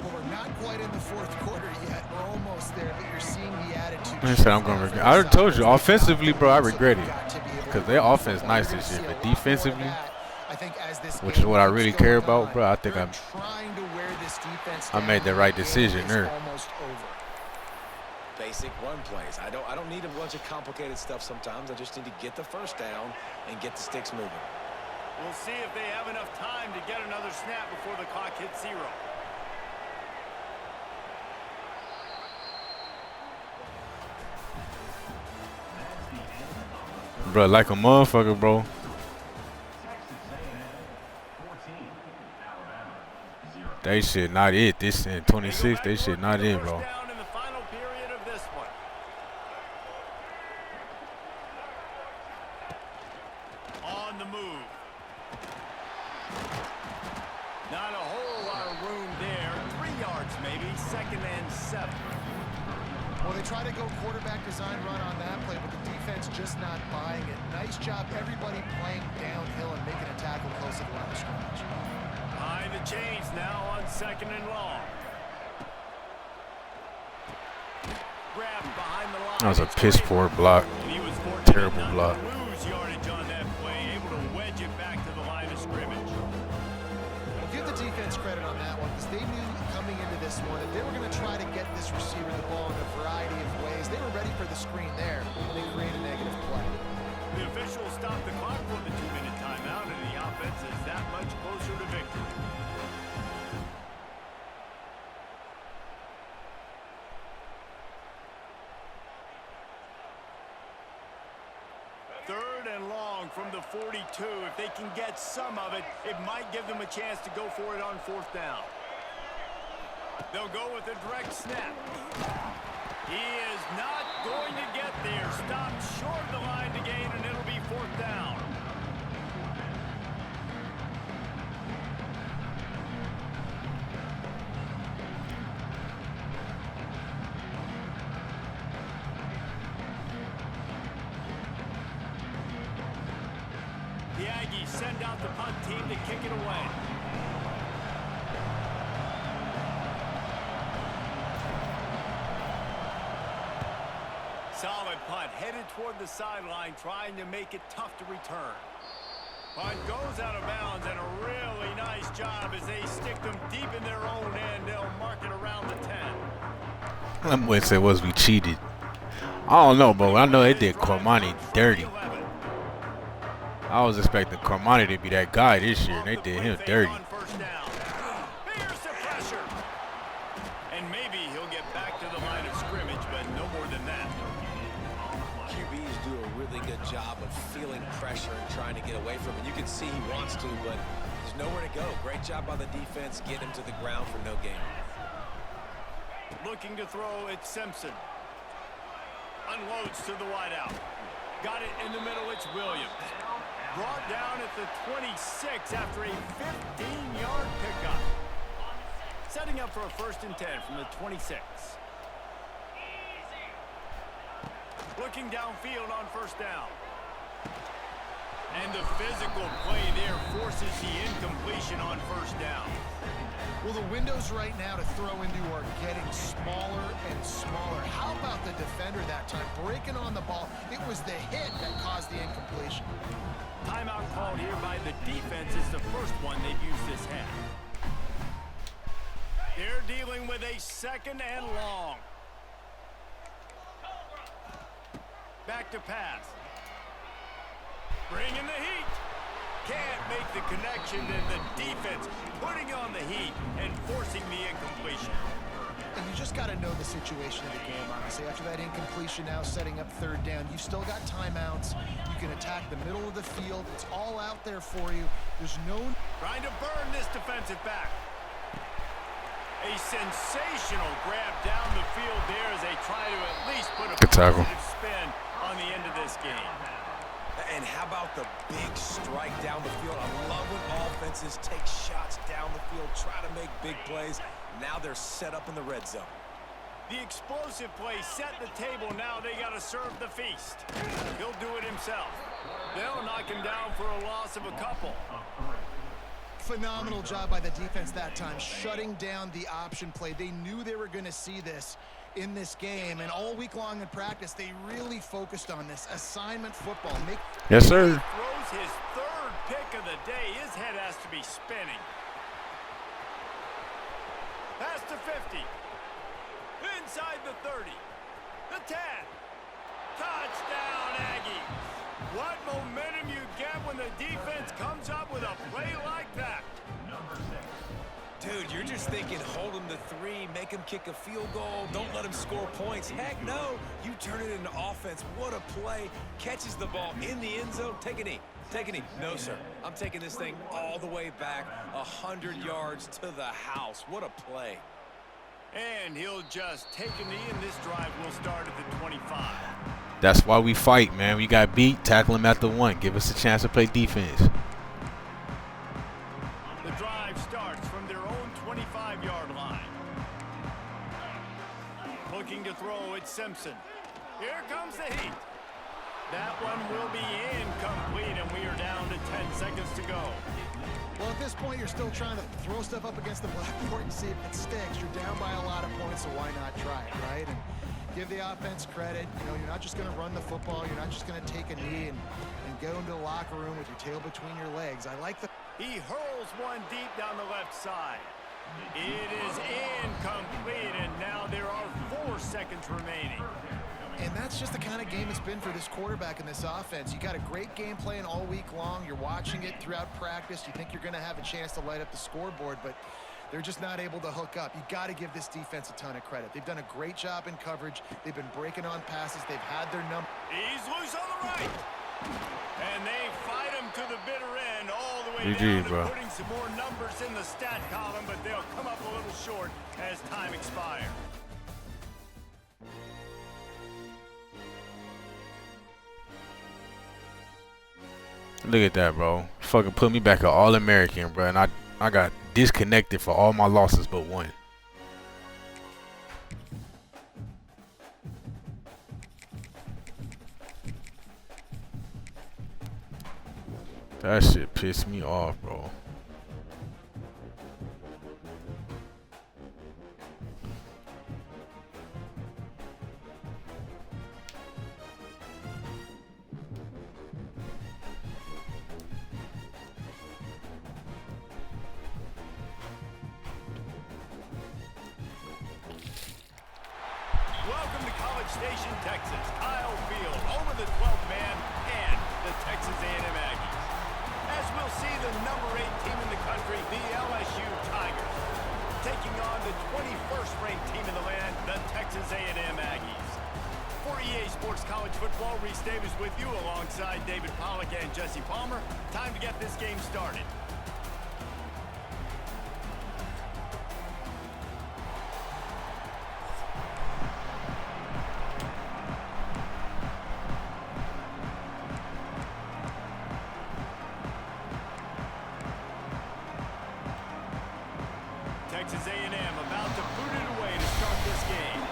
Well, we're not quite in the 4th quarter yet. We're almost there, but you're seeing the attitude. I said I'm gonna regret. I already told you, offensively, bro, I regret it because their offense nice this year, but defensively, which is what I really care about, bro. I think I made the right decision there. Basic run plays. I don't need a bunch of complicated stuff sometimes. I just need to get the 1st down and get the sticks moving. We'll see if they have enough time to get another snap before the clock hits 0. Bro, like a motherfucker, bro. They shit not it. This in 26, they shit not it, bro. On the move. Not a whole lot of room there. 3 yards maybe. 2nd and 7. Well, they try to go quarterback design run on that play, but the defense just not buying it. Nice job, everybody playing downhill and making a tackle close to the line of scrimmage. Behind the chains now on 2nd and long. Grabbed behind the line. That was a piss poor block. Terrible block. Lose yardage on that play, able to wedge it back to the line of scrimmage. Well, give the defense credit on that one because they knew coming into this one that they were going to try to get this receiver the ball in a variety of ways. They were ready for the screen there, and they create a negative play. The officials stopped the clock for the 2-minute timeout, and the offense is that much closer to victory. Third and long from the 42. If they can get some of it, it might give them a chance to go for it on 4th down. They'll go with a direct snap. He is not going to get there. Stopped short of the line to gain, and it'll be 4th down. The Aggies send out the punt team to kick it away. Solid punt, headed toward the sideline, trying to make it tough to return. Punt goes out of bounds, and a really nice job as they stick them deep in their own end. They'll mark it around the 10. That boy said was we cheated. I don't know, bro. I know they did Cormani dirty. I was expecting Cormani to be that guy this year, and they did him dirty. Here's the pressure. And maybe he'll get back to the line of scrimmage, but no more than that. QBs do a really good job of feeling pressure and trying to get away from it. You can see he wants to, but there's nowhere to go. Great job by the defense, get him to the ground for no gain. Looking to throw, it's Simpson. Unloads to the wideout. Got it in the middle, it's Williams. Brought down at the 26 after a 15-yard pickup. Setting up for a 1st and 10 from the 26. Looking downfield on 1st down. And the physical play there forces the incompletion on 1st down. Well, the windows right now to throw into are getting smaller and smaller. How about the defense? defender that time, breaking on the ball. It was the hit that caused the incompletion. Timeout called here by the defense. It's the first one they've used this half. They're dealing with a second and long. Back to pass. Bringing the heat. Can't make the connection, and the defense putting on the heat and forcing the incompletion. And you just got to know the situation of the game, honestly. After that incompletion, now setting up third down, you've still got timeouts. You can attack the middle of the field. It's all out there for you. There's no... Trying to burn this defensive back. A sensational grab down the field there as they try to at least put a positive spin on the end of this game. And how about the big strike down the field? I love when offenses take shots down the field, try to make big plays. Now they're set up in the red zone. The explosive play set the table. Now they got to serve the feast. He'll do it himself. They'll knock him down for a loss of a couple. Phenomenal job by the defense that time, shutting down the option play. They knew they were going to see this in this game, and all week long in practice, they really focused on this assignment football. Yes, sir. He throws his third pick of the day. His head has to be spinning. Pass to 50. Inside the 30. The 10. Touchdown, Aggies. What momentum you get when the defense comes up with a play like that. Dude, you're just thinking, hold him to 3, make him kick a field goal, don't let him score points. Heck no, you turn it into offense. What a play. Catches the ball in the end zone. Take a knee. Take a knee. No, sir. I'm taking this thing all the way back 100 yards to the house. What a play. And he'll just take a knee, and this drive will start at the 25. That's why we fight, man. We got beat, tackle him at the 1. Give us a chance to play defense. The drive starts from their own 25-yard line. Looking to throw, it's Simpson. Here comes the heat. That one will be incomplete, and we are down to 10 seconds to go. Well, at this point, you're still trying to throw stuff up against the blackboard and see if it sticks. You're down by a lot of points, so why not try it, right? And give the offense credit. You know, you're not just going to run the football. You're not just going to take a knee and go into the locker room with your tail between your legs. I like the... He hurls one deep down the left side. It is incomplete, and now there are 4 seconds remaining. And that's just the kind of game it's been for this quarterback and this offense. You got a great game plan all week long. You're watching it throughout practice. You think you're going to have a chance to light up the scoreboard, but they're just not able to hook up. You got to give this defense a ton of credit. They've done a great job in coverage. They've been breaking on passes. They've had their number. He's loose on the right. And they fight him to the bitter end all the way GG, down to bro. putting some more numbers in the stat column, but they'll come up a little short as time expires. Look at that, bro. Fucking put me back at All-American, bro. And I got disconnected for all my losses but 1. That shit pissed me off, bro. Welcome to College Station, Texas. Kyle Field, home of the 12th man and the Texas A&M Aggies. As we'll see, the number 8 team in the country, the LSU Tigers, taking on the 21st ranked team in the land, the Texas A&M Aggies. For EA Sports College Football, Reese Davis with you alongside David Pollack and Jesse Palmer. Time to get this game started. Texas A&M about to boot it away to start this game.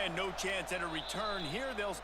And no chance at a return here. They'll...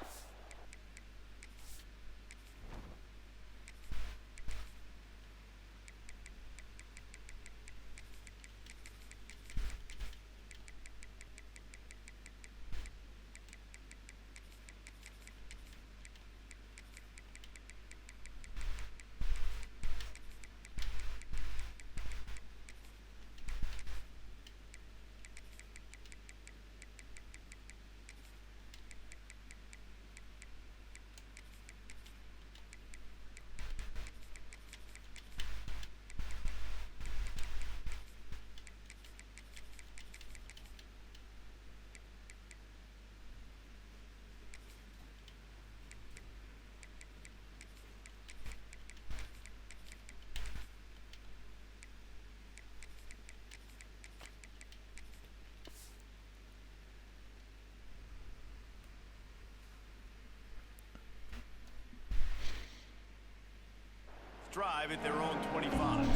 drive at their own 25.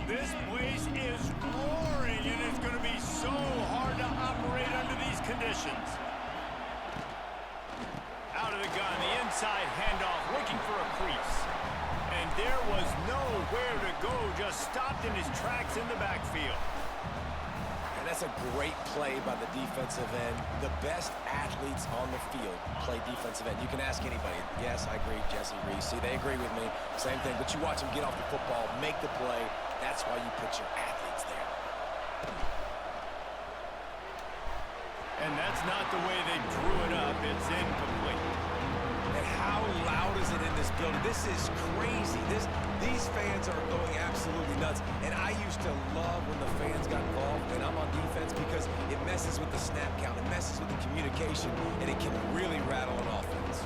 This place is roaring, and it's going to be so hard to operate under these conditions. Out of the gun, the inside handoff, looking for a crease. And there was nowhere to go, just stopped in his tracks in the backfield. And that's a great play by the defensive end. The best athletes on the field play defensive end. You can ask anybody. Yes, I agree, Jesse Reese. See, they agree with me. Same thing. But you watch them get off the football, make the play. That's why you put your athletes there. And that's not the way they drew it up. It's incomplete. And how loud is it in this building? This is crazy. These fans are going absolutely nuts. And I used to love when the fans got involved, and I'm on defense, because it messes with the snap count, it messes with the communication, and it can really rattle an offense.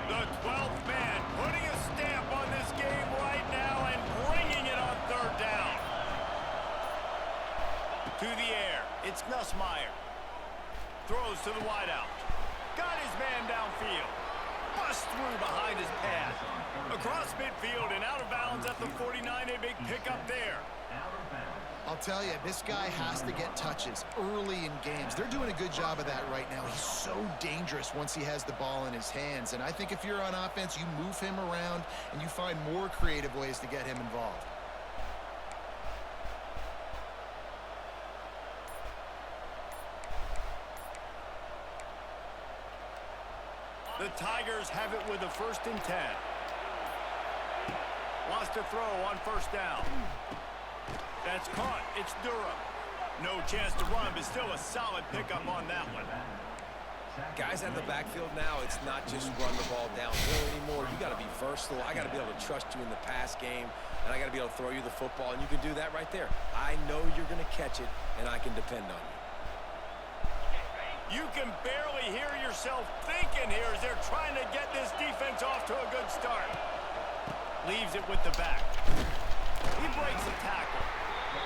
The 12th man putting a stamp on this game right now and bringing it on third down. To the air, it's Nussmeier. Throws to the wideout. Got his man downfield. Bust through behind his pad. Across midfield and out of bounds at the 49, a big pickup there. I'll tell you, this guy has to get touches early in games. They're doing a good job of that right now. He's so dangerous once he has the ball in his hands. And I think if you're on offense, you move him around and you find more creative ways to get him involved. The Tigers have it with a 1st and 10. Wants to throw on 1st down. That's caught. It's Durham. No chance to run, but still a solid pickup on that one. Guys out of the backfield now, it's not just run the ball downhill anymore. You got to be versatile. I got to be able to trust you in the pass game, and I got to be able to throw you the football, and you can do that right there. I know you're going to catch it, and I can depend on you. You can barely hear yourself thinking here as they're trying to get this defense off to a good start. Leaves it with the back. He breaks a tackle.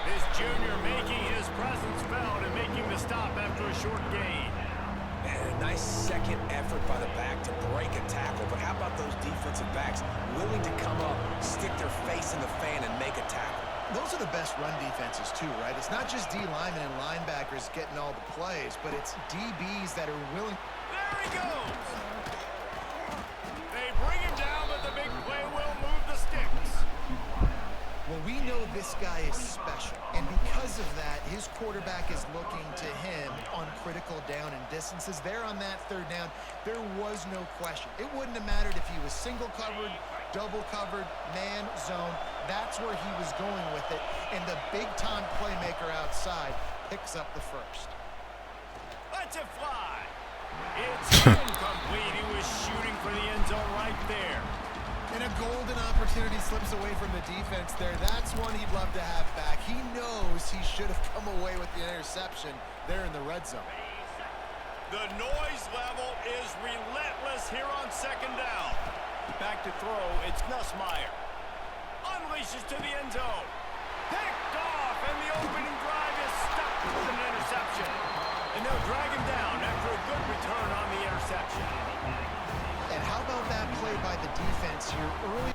This junior making his presence felt and making the stop after a short gain. Man, a nice second effort by the back to break a tackle. But how about those defensive backs willing to come up, stick their face in the fan, and make a tackle? Those are the best run defenses too, right? It's not just D linemen and linebackers getting all the plays, but it's DBs that are willing. There he goes. They bring him down, but the big play will move the sticks. Well, we know this guy is special, and because of that, his quarterback is looking to him on critical down and distances. There on that 3rd down, there was no question. It wouldn't have mattered if he was single covered, double covered, man, zone. That's where he was going with it, and the big-time playmaker outside picks up the 1st. Lets it fly. It's incomplete. He was shooting for the end zone right there. And a golden opportunity slips away from the defense there. That's one he'd love to have back. He knows he should have come away with the interception there in the red zone. The noise level is relentless here on 2nd down. Back to throw, it's Nussmeier. Unleashes to the end zone. Picked off, and the opening drive is stopped with an interception. And they'll drag him down after a good return on the interception. And how about that play by the defense here early?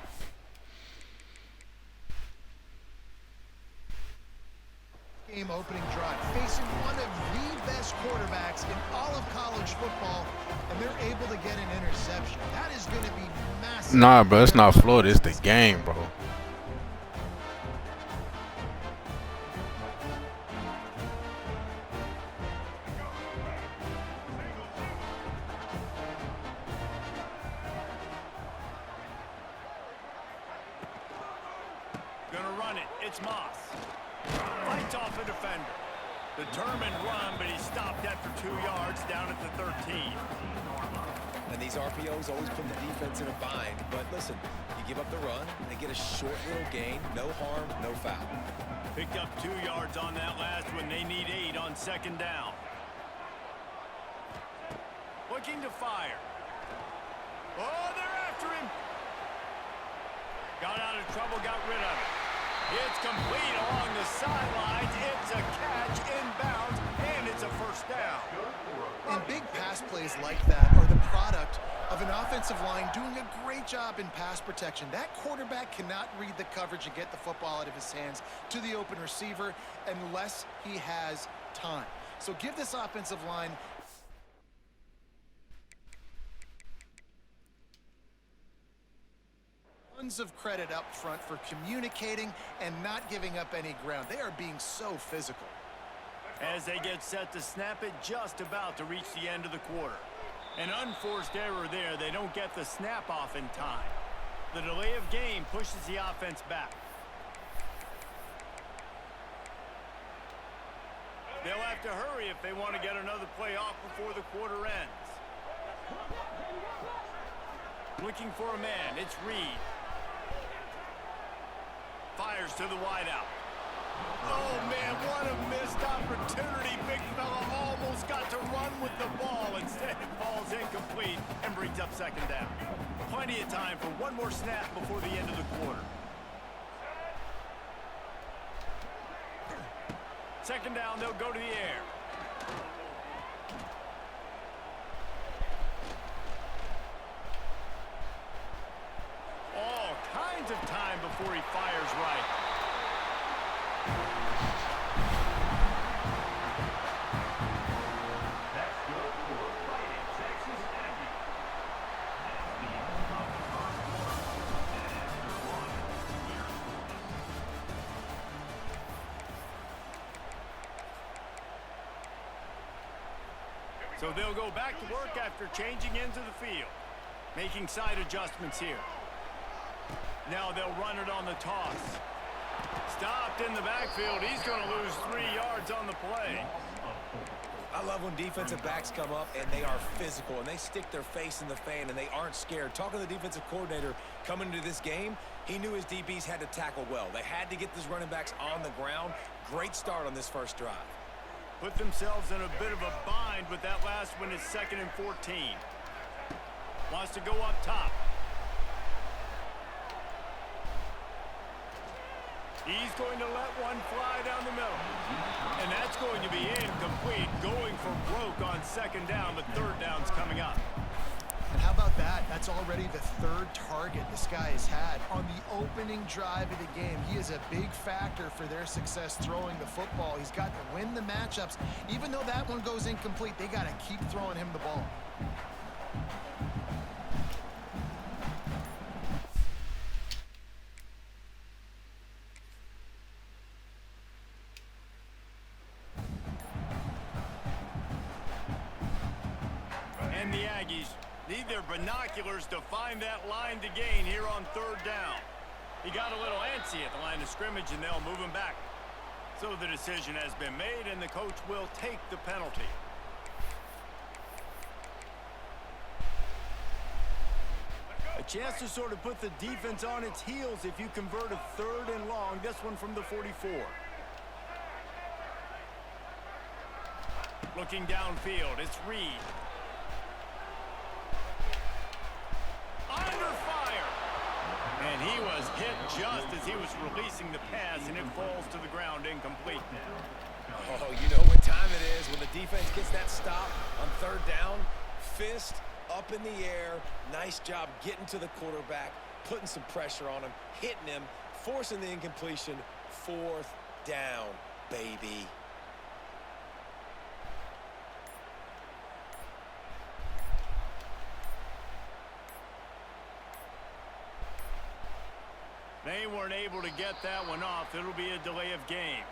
Game opening drive, facing one of the best quarterbacks in all of college football, and they're able to get an interception. That is going to be massive. Nah, bro, it's not Florida. It's the game, bro. Gonna run it. It's Moss. Fights off a defender. Determined run, but he stopped after 2 yards down at the 13. And these RPOs always put the defense in a bind. But listen, you give up the run, they get a short little gain, no harm, no foul. Picked up 2 yards on that last one. They need 8 on second down. Looking to fire. Oh, they're after him. Got out of trouble, got rid of it. It's complete along the sidelines. It's a catch inbounds, and it's a first down. And big pass plays like that are the product of an offensive line doing a great job in pass protection. That quarterback cannot read the coverage and get the football out of his hands to the open receiver unless he has time. So give this offensive line tons of credit up front for communicating and not giving up any ground. They are being so physical. As they get set to snap it, just about to reach the end of the quarter. An unforced error there. They don't get the snap off in time. The delay of game pushes the offense back. They'll have to hurry if they want to get another play off before the quarter ends. Looking for a man. It's Reed. Fires to the wideout. Oh, man, what a missed opportunity. Big fella almost got to run with the ball. Instead, it falls incomplete and brings up second down. Plenty of time for one more snap before the end of the quarter. Second down, they'll go to the air. All kinds of time before he fires right. So they'll go back to work after changing into the field. Making side adjustments here. Now they'll run it on the toss. Stopped in the backfield. He's going to lose 3 yards on the play. I love when defensive backs come up and they are physical and they stick their face in the fan and they aren't scared. Talking to the defensive coordinator coming into this game, he knew his DBs had to tackle well. They had to get these running backs on the ground. Great start on this first drive. Put themselves in a bit of a bind with that last one. Is 2nd and 14. Wants to go up top. He's going to let one fly down the middle. And that's going to be incomplete. Going for broke on second down. The third down's coming up. And how about that? That's already the 3rd target this guy has had on the opening drive of the game. He is a big factor for their success throwing the football. He's got to win the matchups. Even though that one goes incomplete, they got to keep throwing him the ball. And the Aggies need their binoculars to find that line to gain here on 3rd down. He got a little antsy at the line of scrimmage, and they'll move him back. So the decision has been made, and the coach will take the penalty. A chance to sort of put the defense on its heels if you convert a 3rd and long. This one from the 44. Looking downfield, it's Reed. Under fire. And he was hit just as he was releasing the pass, and it falls to the ground incomplete. Oh, you know what time it is when the defense gets that stop on 3rd down. Fist up in the air. Nice job getting to the quarterback, putting some pressure on him, hitting him, forcing the incompletion. 4th down, baby. They weren't able to get that one off. It'll be a delay of game.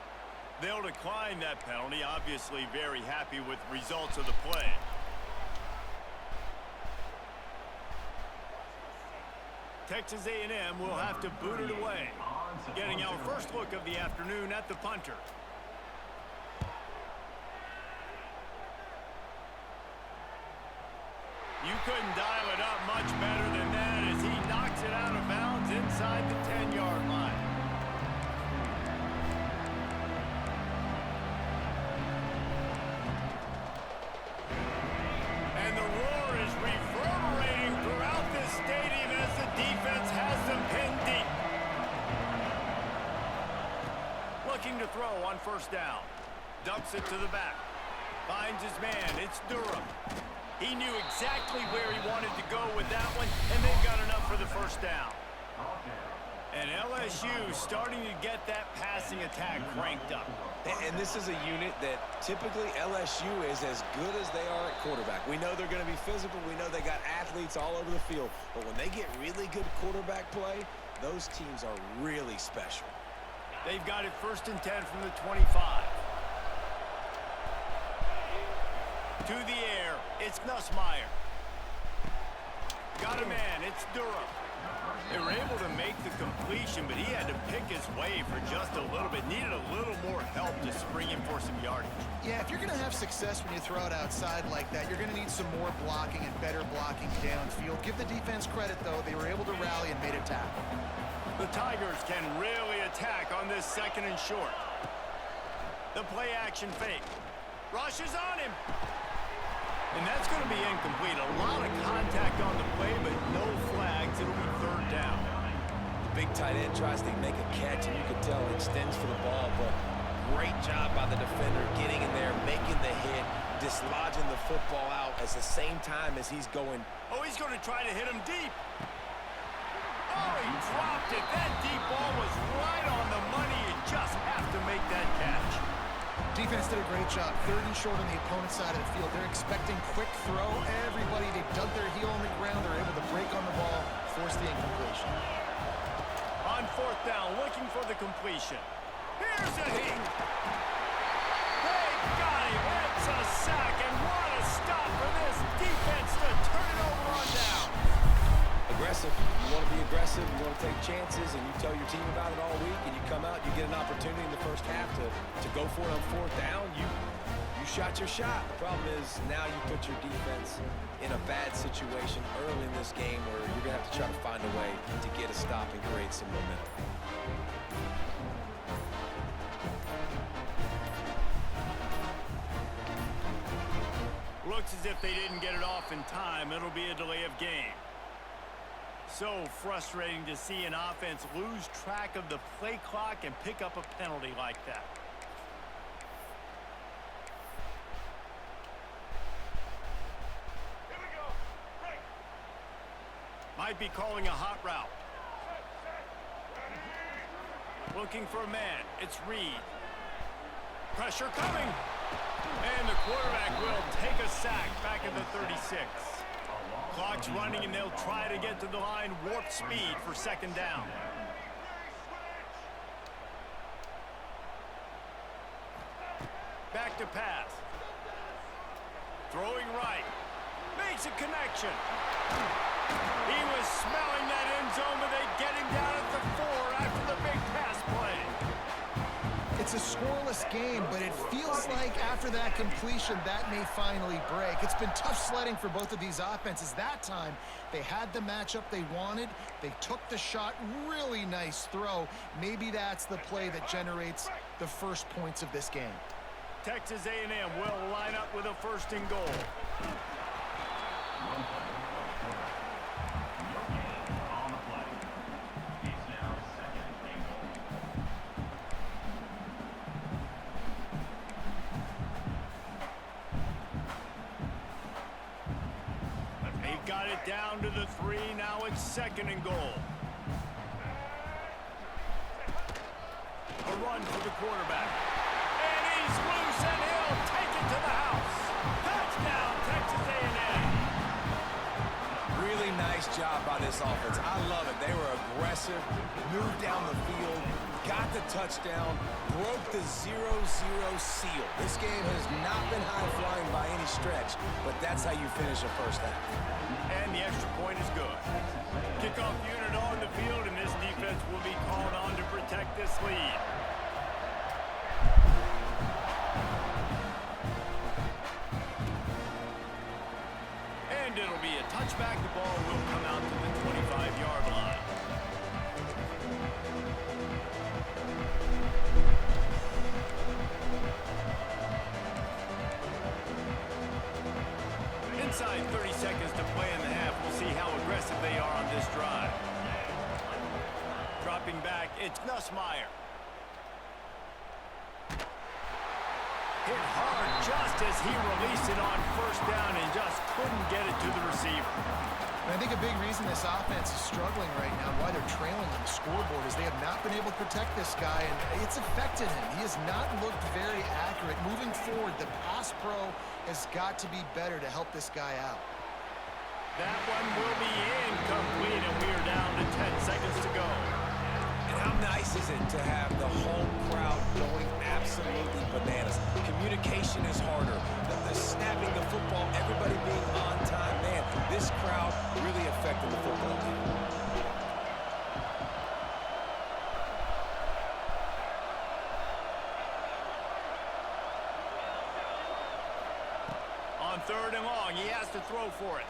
They'll decline that penalty. Obviously very happy with results of the play. Texas A&M will have to boot it away. Getting our first look of the afternoon at the punter. You couldn't dial it up much better than that as he knocks it out of bounds inside the 10-yard line. first down. Dumps it to the back. Finds his man. It's Durham. He knew exactly where he wanted to go with that one, and they've got enough for the first down. And LSU starting to get that passing attack cranked up. And this is a unit that typically LSU is as good as they are at quarterback. We know they're going to be physical. We know they got athletes all over the field. But when they get really good quarterback play, those teams are really special. They've got it 1st and 10 from the 25. To the air, it's Nussmeier. Got a man, it's Durham. They were able to make the completion, but he had to pick his way for just a little bit. Needed a little more help to spring him for some yardage. Yeah, if you're going to have success when you throw it outside like that, you're going to need some more blocking and better blocking downfield. Give the defense credit, though. They were able to rally and made a tackle. The Tigers can really attack on this 2nd and short. The play action fake. Rush is on him. And that's going to be incomplete. A lot of contact on the play, but no flags. It'll be 3rd down. The big tight end tries to make a catch, and you can tell it extends for the ball, but great job by the defender getting in there, making the hit, dislodging the football out at the same time as he's going. Oh, he's going to try to hit him deep. Oh, he dropped it. That deep ball was right on the money. You just have to make that catch. Defense did a great job. 3rd and short on the opponent's side of the field. They're expecting quick throw. Everybody, they dug their heel on the ground. They're able to break on the ball, force the incompletion. On 4th down, looking for the completion. Here's a hit. They got him. It's a sack, and what a stop for this defense to turn it over on down. Aggressive. You want to be aggressive. You want to take chances, and you tell your team about it all week, and you come out, you get an opportunity in the first half to go for it on 4th down. You shot your shot. The problem is now you put your defense in a bad situation early in this game where you're going to have to try to find a way to get a stop and create some momentum. Looks as if they didn't get it off in time. It'll be a delay of game. So frustrating to see an offense lose track of the play clock and pick up a penalty like that. Here we go. Break. Might be calling a hot route. Looking for a man. It's Reed. Pressure coming. And the quarterback will take a sack back at the 36. Clock's running, and they'll try to get to the line warp speed for 2nd down. Back to pass. Throwing right. Makes a connection. He was smelling that end zone, but they get him down at the 4 after the big pass play. It's a scoreless game, but it feels like after that completion, that may finally break. It's been tough sledding for both of these offenses. That time, they had the matchup they wanted. They took the shot. Really nice throw. Maybe that's the play that generates the first points of this game. Texas A&M will line up with a 1st and goal. Got it down to the 3. Now it's 2nd and goal. A run for the quarterback. And he's loose, and he'll take it to the house. Touchdown, Texas A&M. Really nice job by this offense. I love it. They were aggressive, moved down the field, got the touchdown, broke the 0-0 seal. This game has not been high-flying by any stretch, but that's how you finish a first half. And the extra point is good. Kickoff unit on the field, and this defense will be called on to protect this lead. And it'll be a touchback. The ball will come out to the 25-yard line. Inside 30 seconds to play in the half. We'll see how aggressive they are on this drive. Dropping back, it's Nussmeier. Hit hard just as he released it on first down and just couldn't get it to the receiver. And I think a big reason this offense is struggling right now, why they're trailing on the scoreboard, is they have not been able to protect this guy, and it's affected him. He has not looked very accurate. Moving forward, the pass pro has got to be better to help this guy out. That one will be incomplete, and we are down to 10 seconds to go. And how nice is it to have the home crowd going absolutely bananas? Communication is harder. The snapping the football, everybody being on time. Man, this crowd really affecting the football team. On third and long, he has to throw for it.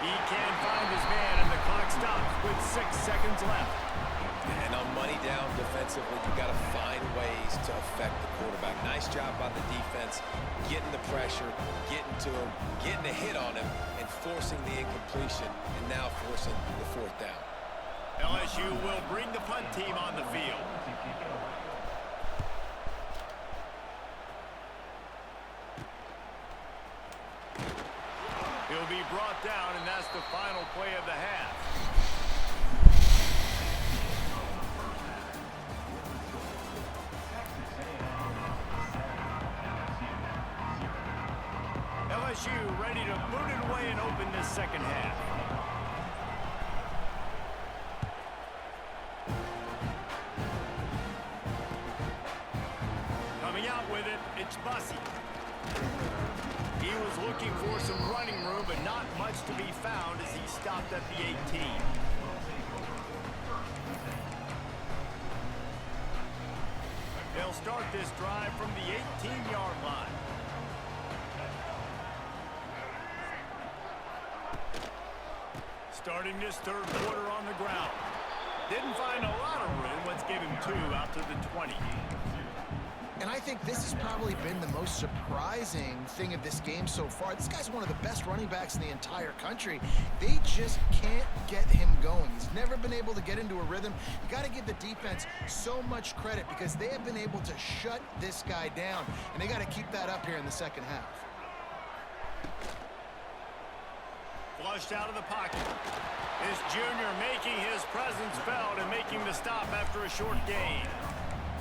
He can't find his man, and the clock stops with 6 seconds left. And on money down defensively, you've got to find ways to affect the quarterback. Nice job by the defense, getting the pressure, getting to him, getting a hit on him, and forcing the incompletion, and now forcing the fourth down. LSU will bring the punt team on the field. He'll be brought down, and that's the final play of the half. LSU ready to boot it away and open this second half. Coming out with it, it's Bussey. He was looking for some running room, but not much to be found as he stopped at the 18. They'll start this drive from the 18-yard line. Starting this third quarter on the ground. Didn't find a lot of room. Let's give him 2 out to the 20. And I think this has probably been the most surprising thing of this game so far. This guy's one of the best running backs in the entire country. They just can't get him going. He's never been able to get into a rhythm. You got to give the defense so much credit because they have been able to shut this guy down. And they got to keep that up here in the second half. Flushed out of the pocket. This junior making his presence felt and making the stop after a short gain.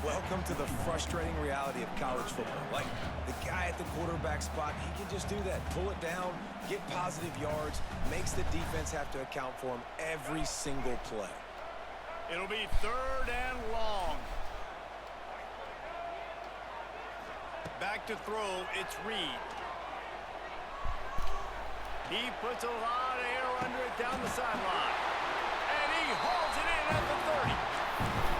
Welcome to the frustrating reality of college football. Like, the guy at the quarterback spot, he can just do that. Pull it down, get positive yards, makes the defense have to account for him every single play. It'll be third and long. Back to throw, it's Reed. He puts a lot of air under it down the sideline. And he hauls it in at the 30.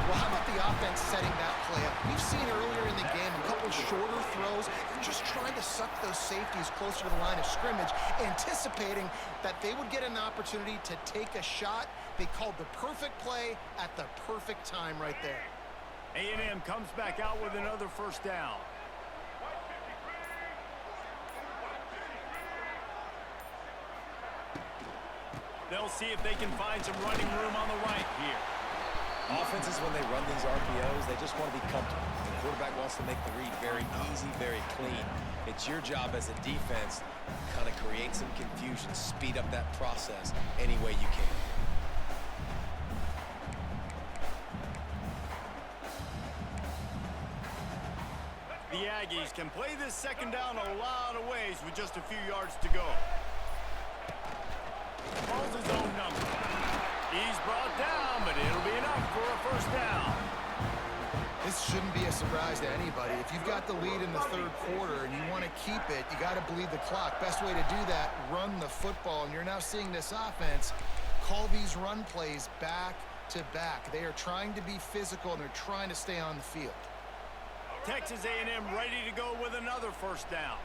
Well, how about the offense setting that play up? We've seen earlier in the game a couple shorter throws. They're just trying to suck those safeties closer to the line of scrimmage, anticipating that they would get an opportunity to take a shot. They called the perfect play at the perfect time right there. A&M comes back out with another first down. They'll see if they can find some running room on the right here. Offenses, when they run these RPOs, they just want to be comfortable. The quarterback wants to make the read very easy, very clean. It's your job as a defense to kind of create some confusion, speed up that process any way you can. The Aggies can play this second down a lot of ways with just a few yards to go. Calls his own number. He's brought down, but it'll be enough for a first down. This shouldn't be a surprise to anybody. If you've got the lead in the third quarter and you want to keep it, you got to bleed the clock. Best way to do that, run the football. And you're now seeing this offense call these run plays back to back. They are trying to be physical, and they're trying to stay on the field. Texas A&M ready to go with another first down.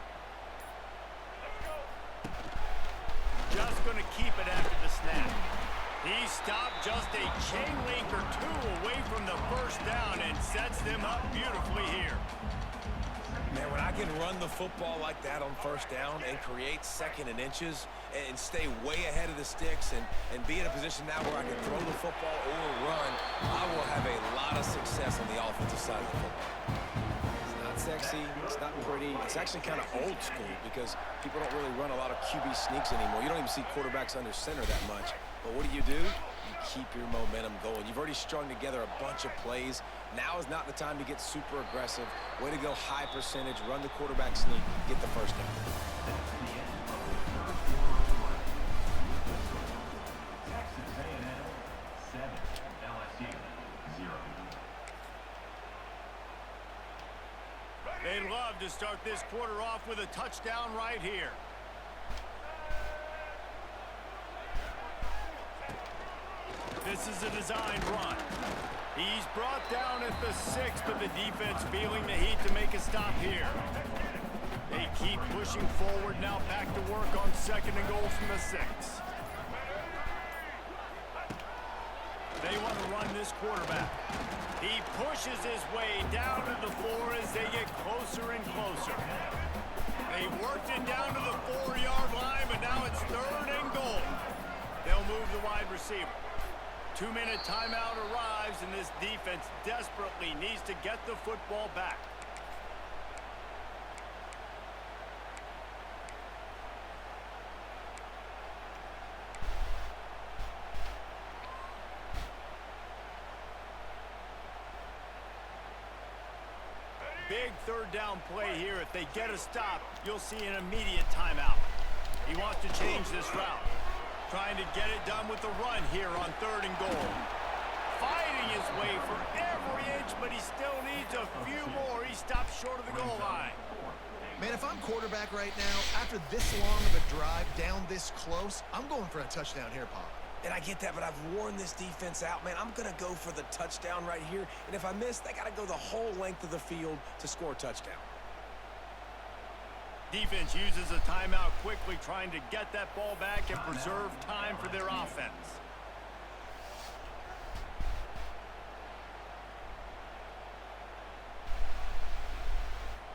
Just going to keep it after the snap. He stopped just a chain link or 2 away from the first down and sets them up beautifully here. Man, when I can run the football like that on first down and create second and inches and stay way ahead of the sticks and be in a position now where I can throw the football or run, I will have a lot of success on the offensive side of the football. He's not sexy, it's not pretty. It's actually kind of old school because people don't really run a lot of QB sneaks anymore. You don't even see quarterbacks under center that much. But what do? You keep your momentum going. You've already strung together a bunch of plays. Now is not the time to get super aggressive. Way to go high percentage, run the quarterback sneak, get the first down. They'd love to start this quarter off with a touchdown right here. This is a designed run. He's brought down at the 6, but the defense feeling the heat to make a stop here. They keep pushing forward, now back to work on 2nd and goal from the 6. They want to run this quarterback. He pushes his way down to the 4 as they get closer and closer. They worked it down to the 4-yard line, but now it's 3rd and goal. They'll move the wide receiver. 2-minute timeout arrives, and this defense desperately needs to get the football back. Big 3rd down play here. If they get a stop, you'll see an immediate timeout. He wants to change this route. Trying to get it done with the run here on 3rd and goal. Fighting his way for every inch, but he still needs a few more. He stops short of the goal line. Man, if I'm quarterback right now, after this long of a drive down this close, I'm going for a touchdown here, Pop. And I get that, but I've worn this defense out, man. I'm going to go for the touchdown right here. And if I miss, they got to go the whole length of the field to score a touchdown. Defense uses a timeout quickly, trying to get that ball back and preserve time for their offense.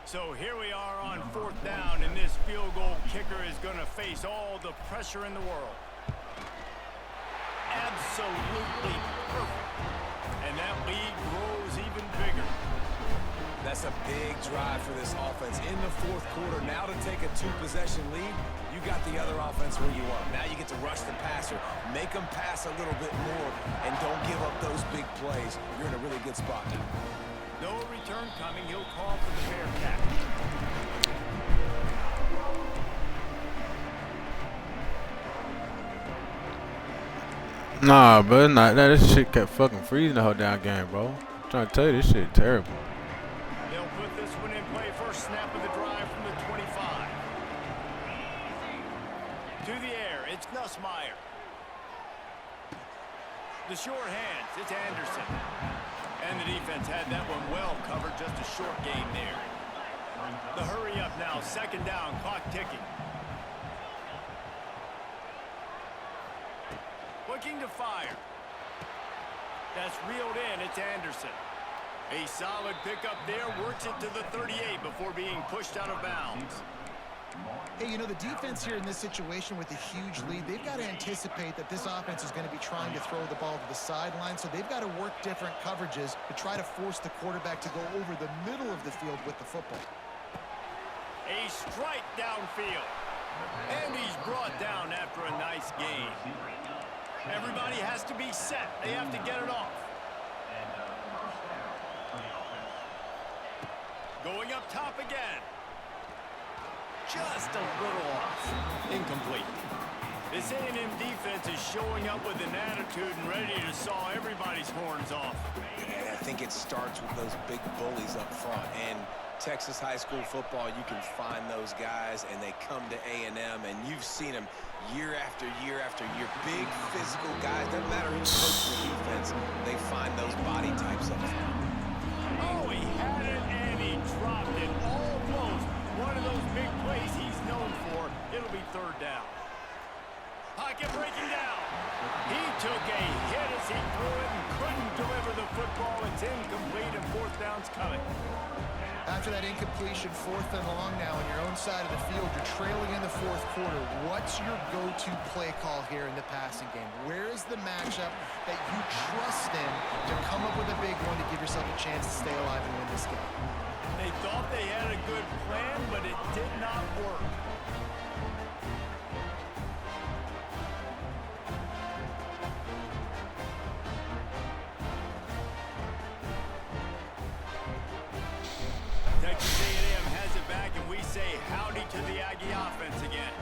So here we are on 4th down, and this field goal kicker is going to face all the pressure in the world. Absolutely perfect. And that lead grows even bigger. That's a big drive for this offense in the 4th quarter. Now to take a 2-possession lead, you got the other offense where you want. Now you get to rush the passer, make them pass a little bit more, and don't give up those big plays. You're in a really good spot now. No return coming. He'll call for the Bearcat. Nah, bro, not that. This shit kept fucking freezing the whole damn game, bro. I'm trying to tell you, this shit terrible. They'll put this one in play. First snap of the drive from the 25. To the air, it's Nussmeier. The short hands, it's Anderson. And the defense had that one well covered, just a short game there. The hurry up now, 2nd down, clock ticking. Looking to fire. That's reeled in, it's Anderson. A solid pickup there, works it to the 38 before being pushed out of bounds. Hey, you know, the defense here in this situation with a huge lead, they've got to anticipate that this offense is going to be trying to throw the ball to the sideline, so they've got to work different coverages to try to force the quarterback to go over the middle of the field with the football. A strike downfield. And he's brought down after a nice gain. Everybody has to be set. They have to get it off. Going up top again. Just a little off. Incomplete. This A&M defense is showing up with an attitude and ready to saw everybody's horns off. And I think it starts with those big bullies up front. And Texas high school football, you can find those guys, and they come to A&M, and you've seen them year after year after year. Big physical guys. Doesn't matter who's coaching the defense. They find those body types up front. Oh, he had it, and he dropped it. Almost one of those big plays he's known for. It'll be 3rd down. Pocket breaking down. He took a hit as he threw it and couldn't deliver the football. It's incomplete, and 4th down's coming. After that incompletion, 4th and long now on your own side of the field, you're trailing in the 4th quarter. What's your go-to play call here in the passing game? Where is the matchup that you trust in to come up with a big one to give yourself a chance to stay alive and win this game? They thought they had a good plan, but it did not work. Texas A&M has it back, and we say howdy to the Aggie offense again.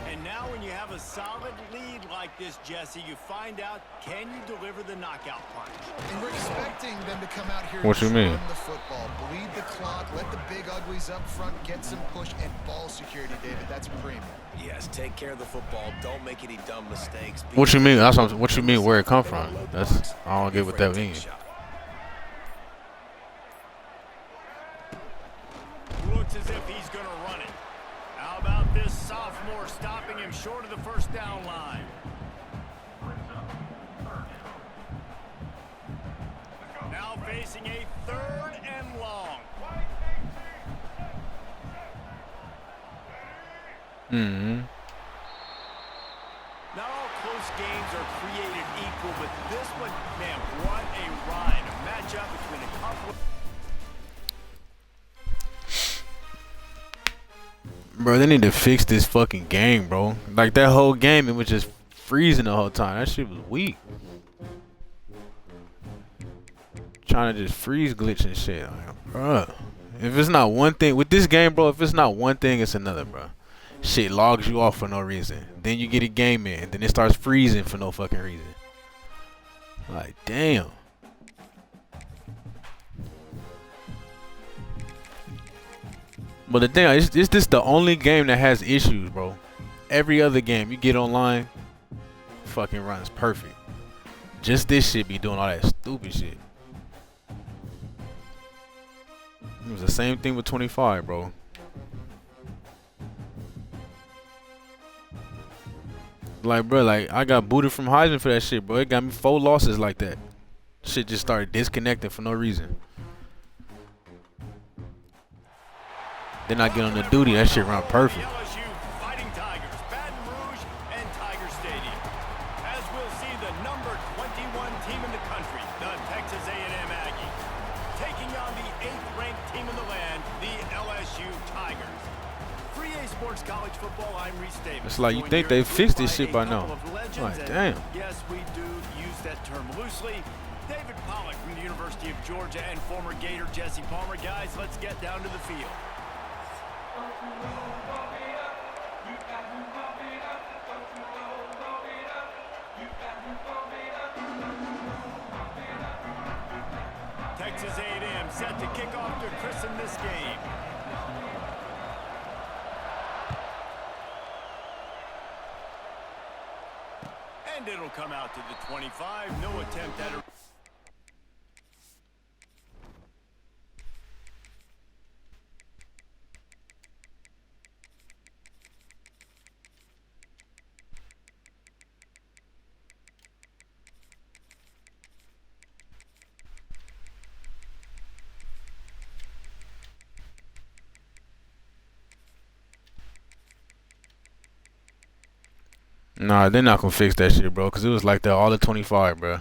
And now when you have a solid lead like this, Jesse, you find out, can you deliver the knockout punch? And we're expecting them to come out here What you and mean? run the football, bleed the clock, let the big uglies up front, get some push, and ball security, David. That's premium. Yes, take care of the football. Don't make any dumb mistakes. What you mean? That's what you mean. Where it come from? That's I don't get what that means. Looks as if he's going to run it. How about this sophomore stopping him short of the first down line? Now facing a 3rd and long. Not all close games are created equal, but this one, man, what a ride. A matchup between a couple of... Bro, they need to fix this fucking game, bro. Like that whole game, it was just freezing the whole time. That shit was weak. Trying to just freeze glitch and shit. Like, bro, if it's not one thing with this game, bro, if it's not one thing, it's another, bro. Shit logs you off for no reason. Then you get a game in, and then it starts freezing for no fucking reason. Like, damn. But the thing is, this the only game that has issues, bro. Every other game you get online, fucking runs perfect. Just this shit be doing all that stupid shit. It was the same thing with 25, bro. Like, bro, like I got booted from Heisman for that shit, bro. It got me 4 losses like that. Shit just started disconnecting for no reason. Then I get on the duty, that shit run perfect. LSU Fighting Tigers, Baton Rouge, and Tiger Stadium. As we'll see, the number 21 team in the country, the Texas A&M Aggies, taking on the 8th-ranked team in the land, the LSU Tigers. Free esports college football, I'm Reese Davis. It's like you think they fixed this shit by now. Like, damn. Yes, we do use that term loosely. David Pollack from the University of Georgia and former Gator Jesse Palmer. Guys, let's get down to the field. Texas A&M set to kick off to christen this game. And it'll come out to the 25. No attempt at a... Nah, they're not gonna fix that shit, bro. Cause it was like that all the 25, bro.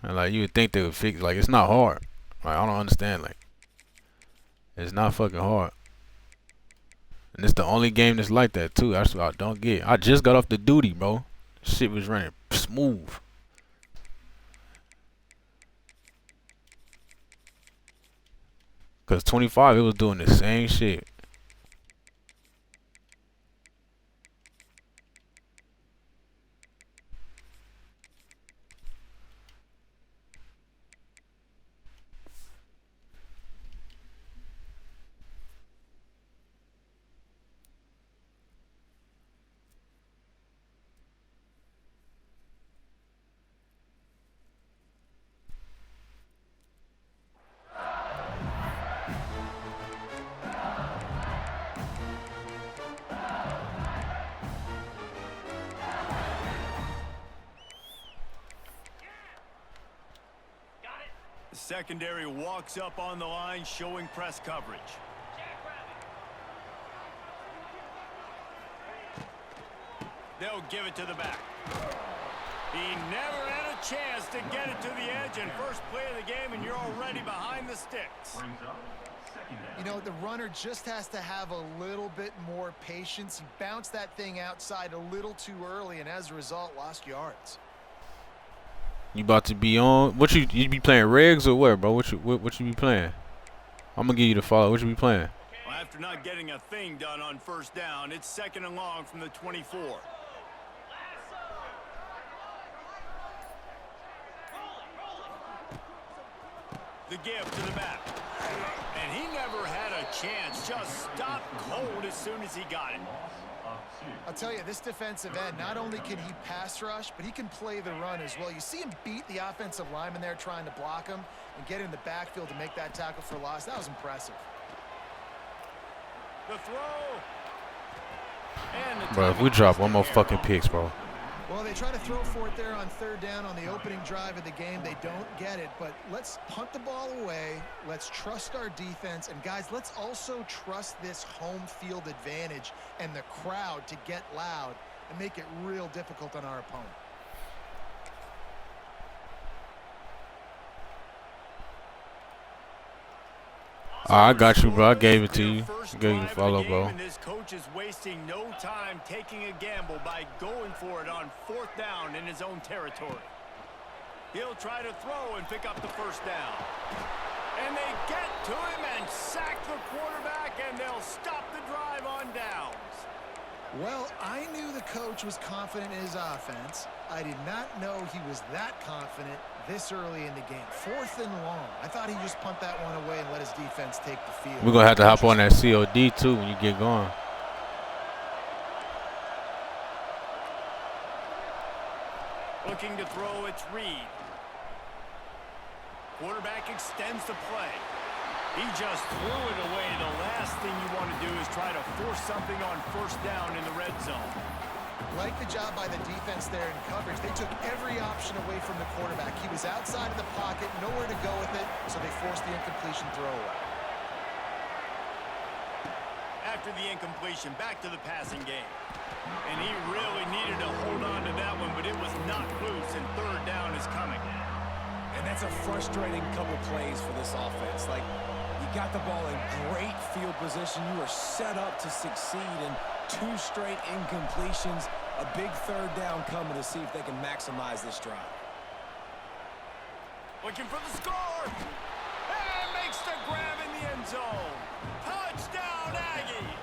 And like you would think they would fix. Like it's not hard. Like I don't understand. Like it's not fucking hard. And it's the only game that's like that too. That's what I don't get. I just got off the duty, bro. Shit was running smooth. Cause 25, it was doing the same shit. The secondary walks up on the line, showing press coverage. They'll give it to the back. He never had a chance to get it to the edge, and first play of the game, and you're already behind the sticks. You know, the runner just has to have a little bit more patience. He bounced that thing outside a little too early, and as a result, lost yards. You about to be on? What you be playing regs or what, bro? What you be playing? I'm gonna give you the follow. What you be playing? Well, after not getting a thing done on first down, it's 2nd and long from the 24. The give to the back. And he never had a chance. Just stopped cold as soon as he got it. I'll tell you, this defensive end, not only can he pass rush, but he can play the run as well. You see him beat the offensive lineman there trying to block him and get in the backfield to make that tackle for loss. That was impressive. The throw. And the Bro, if we drop one more fucking picks, bro. Well, they try to throw for it there on 3rd down on the opening drive of the game. They don't get it, but let's punt the ball away. Let's trust our defense. And, guys, let's also trust this home field advantage and the crowd to get loud and make it real difficult on our opponent. I got you, bro. I gave it to you. Gave you the follow, bro. And this coach is wasting no time taking a gamble by going for it on 4th down in his own territory. He'll try to throw and pick up the first down. And they get to him and sack the quarterback, and they'll stop the drive on downs. Well, I knew the coach was confident in his offense. I did not know he was that confident this early in the game. 4th and long. I thought he'd just punt that one away and let his defense take the field. We're going to have to hop on that COD, too, when you get going. Looking to throw, it's Reed. Quarterback extends the play. He just threw it away. The last thing you want to do is try to force something on 1st down in the red zone. Like the job by the defense there in coverage. They took every option away from the quarterback. He was outside of the pocket, nowhere to go with it, so they forced the incompletion throw away. After the incompletion, back to the passing game. And he really needed to hold on to that one, but it was not loose, and 3rd down is coming. And that's a frustrating couple plays for this offense. Like, you got the ball in great field position. You are set up to succeed, and 2 straight incompletions. A big 3rd down coming to see if they can maximize this drive. Looking for the score. And makes the grab in the end zone. Touchdown, Aggies.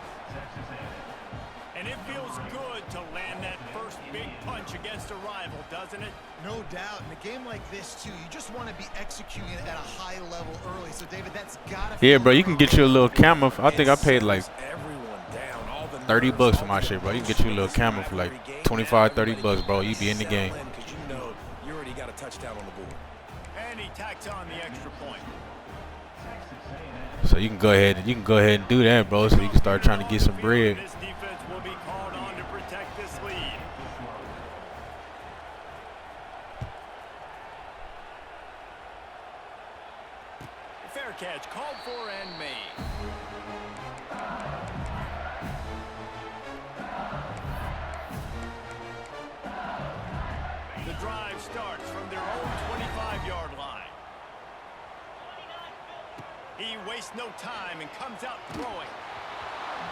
And it feels good to land that first big punch against a rival, doesn't it? No doubt. In a game like this, too, you just want to be executing at a high level early. So, David, that's got to... Yeah, bro, you can get you a little camera. I think I paid like 30 bucks for my shit, bro. You can get you a little camera for like 25, 30 bucks, bro. You be in the game. Because you know you already got a touchdown on the board. And he tacks on the extra point. So you can go ahead and do that, bro, so you can start trying to get some bread. This defense will be called on to protect this lead. Fair catch called for and made. The drive starts from their own 25-yard line. He wastes no time and comes out throwing.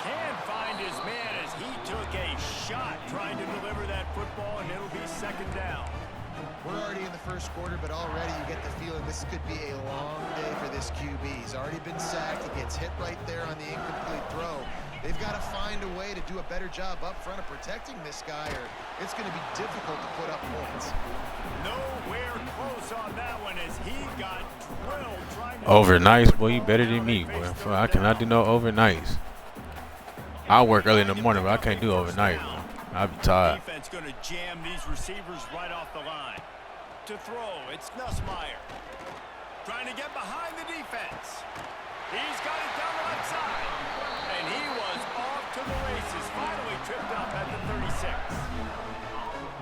Can't find his man as he took a shot trying to deliver that football, and it'll be 2nd down. We're already in the 1st quarter, but already you get the feeling this could be a long day for this QB. He's already been sacked. He gets hit right there on the incomplete throw. They've got to find a way to do a better job up front of protecting this guy, or it's going to be difficult to put up points. Nowhere close on that one as he got drilled trying to... Overnights, boy, you better than me, boy. I cannot do no overnights. I work early in the morning, but I can't do overnight, bro. I'll be tired. Defense going to jam these receivers right off the line. To throw, it's Nussmeier. Trying to get behind the defense. He's got it down the right side. And he was off to the races. Finally tripped up at the 36.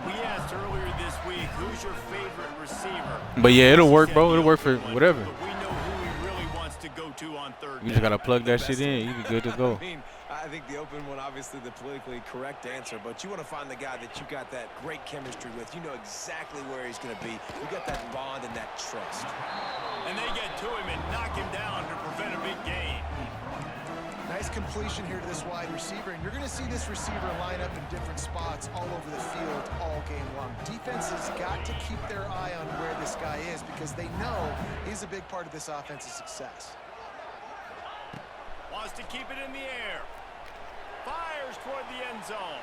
We asked earlier this week, who's your favorite receiver? But yeah, it'll work, bro. It'll work for whatever. But we know who he really wants to go to on 3rd down. You just gotta plug that shit in. You be good to go. I mean, I think the open one, obviously the politically correct answer, but you want to find the guy that you got that great chemistry with. You know exactly where he's going to be. You got that bond and that trust. And they get to him and knock him down to prevent a big gain. Nice completion here to this wide receiver, and you're going to see this receiver line up in different spots all over the field all game long. Defense has got to keep their eye on where this guy is because they know he's a big part of this offense's success. Wants to keep it in the air. Fires toward the end zone.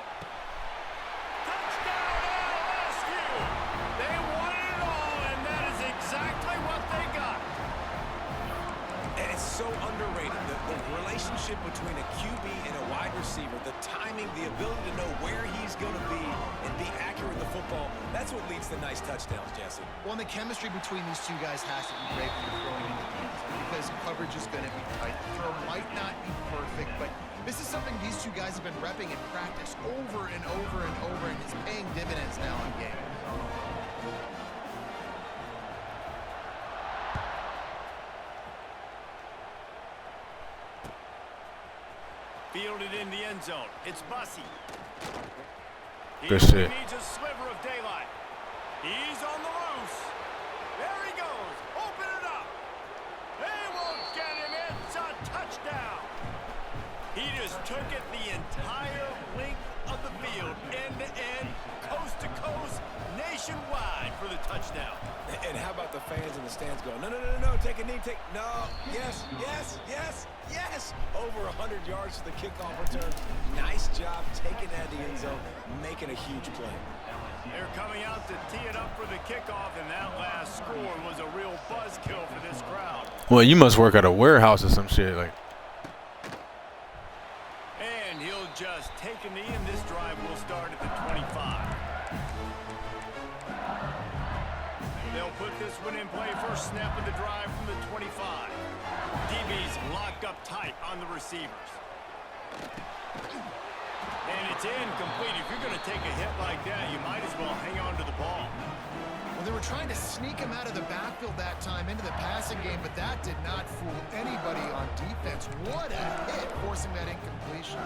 Touchdown LSU! They won it all, and that is exactly what they got. And it's so underrated. The relationship between a QB and a wide receiver, the timing, the ability to know where he's going to be and be accurate with the football, that's what leads to nice touchdowns, Jesse. Well, and the chemistry between these two guys has to be great when you're throwing into the end zone because coverage is going to be tight. The throw might not be perfect, but this is something these two guys have been repping in practice over and over and over, and it's paying dividends now in game. Fielded in the end zone. It's Bussy. Good He shit. needs a sliver of daylight. He's on the loose. There he goes. Open it up. They won't get him. It's a touchdown. He just took it the entire length of the field, end to end, coast to coast, nationwide for the touchdown. And how about the fans in the stands going, no, no, no, no, no, take a knee, no, yes, yes, yes, yes. Over 100 yards for the kickoff return. Nice job taking that to the end zone, making a huge play. They're coming out to tee it up for the kickoff, and that last score was a real buzzkill for this crowd. Well, you must work at a warehouse or some shit. Like, And he'll just take a knee, and this drive will start at the 25. They'll put this one in play. First snap of the drive from the 25. DB's locked up tight on the receivers. And it's incomplete. If you're going to take a hit like that, you might as well hang on to the ball. Well, they were trying to sneak him out of the backfield that time into the passing game, but that did not fool anybody on defense. What a hit, forcing that incompletion.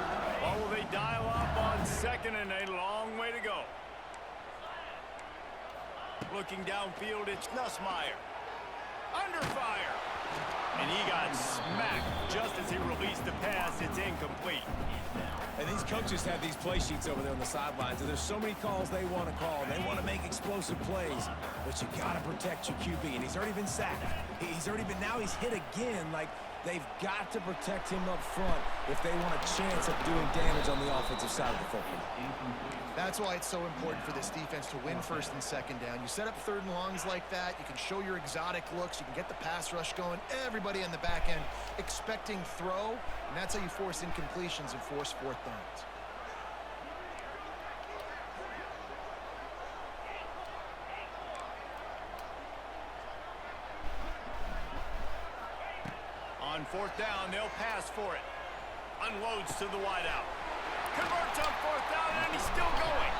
Or will they dial up on second and a long way to go? Looking downfield, it's Nussmeier. Under fire. And he got smacked just as he released the pass. It's incomplete. And these coaches have these play sheets over there on the sidelines, and there's so many calls they want to call. They want to make explosive plays, but you got to protect your QB, and he's already been sacked. Now he's hit again. Like, they've got to protect him up front if they want a chance of doing damage on the offensive side of the football. That's why it's so important for this defense to win first and second down. You set up third and longs like that, you can show your exotic looks, you can get the pass rush going, everybody on the back end expecting throw, and that's how you force incompletions and force fourth downs. On fourth down, they'll pass for it. Unloads to the wideout. Converts on fourth down, and he's still going.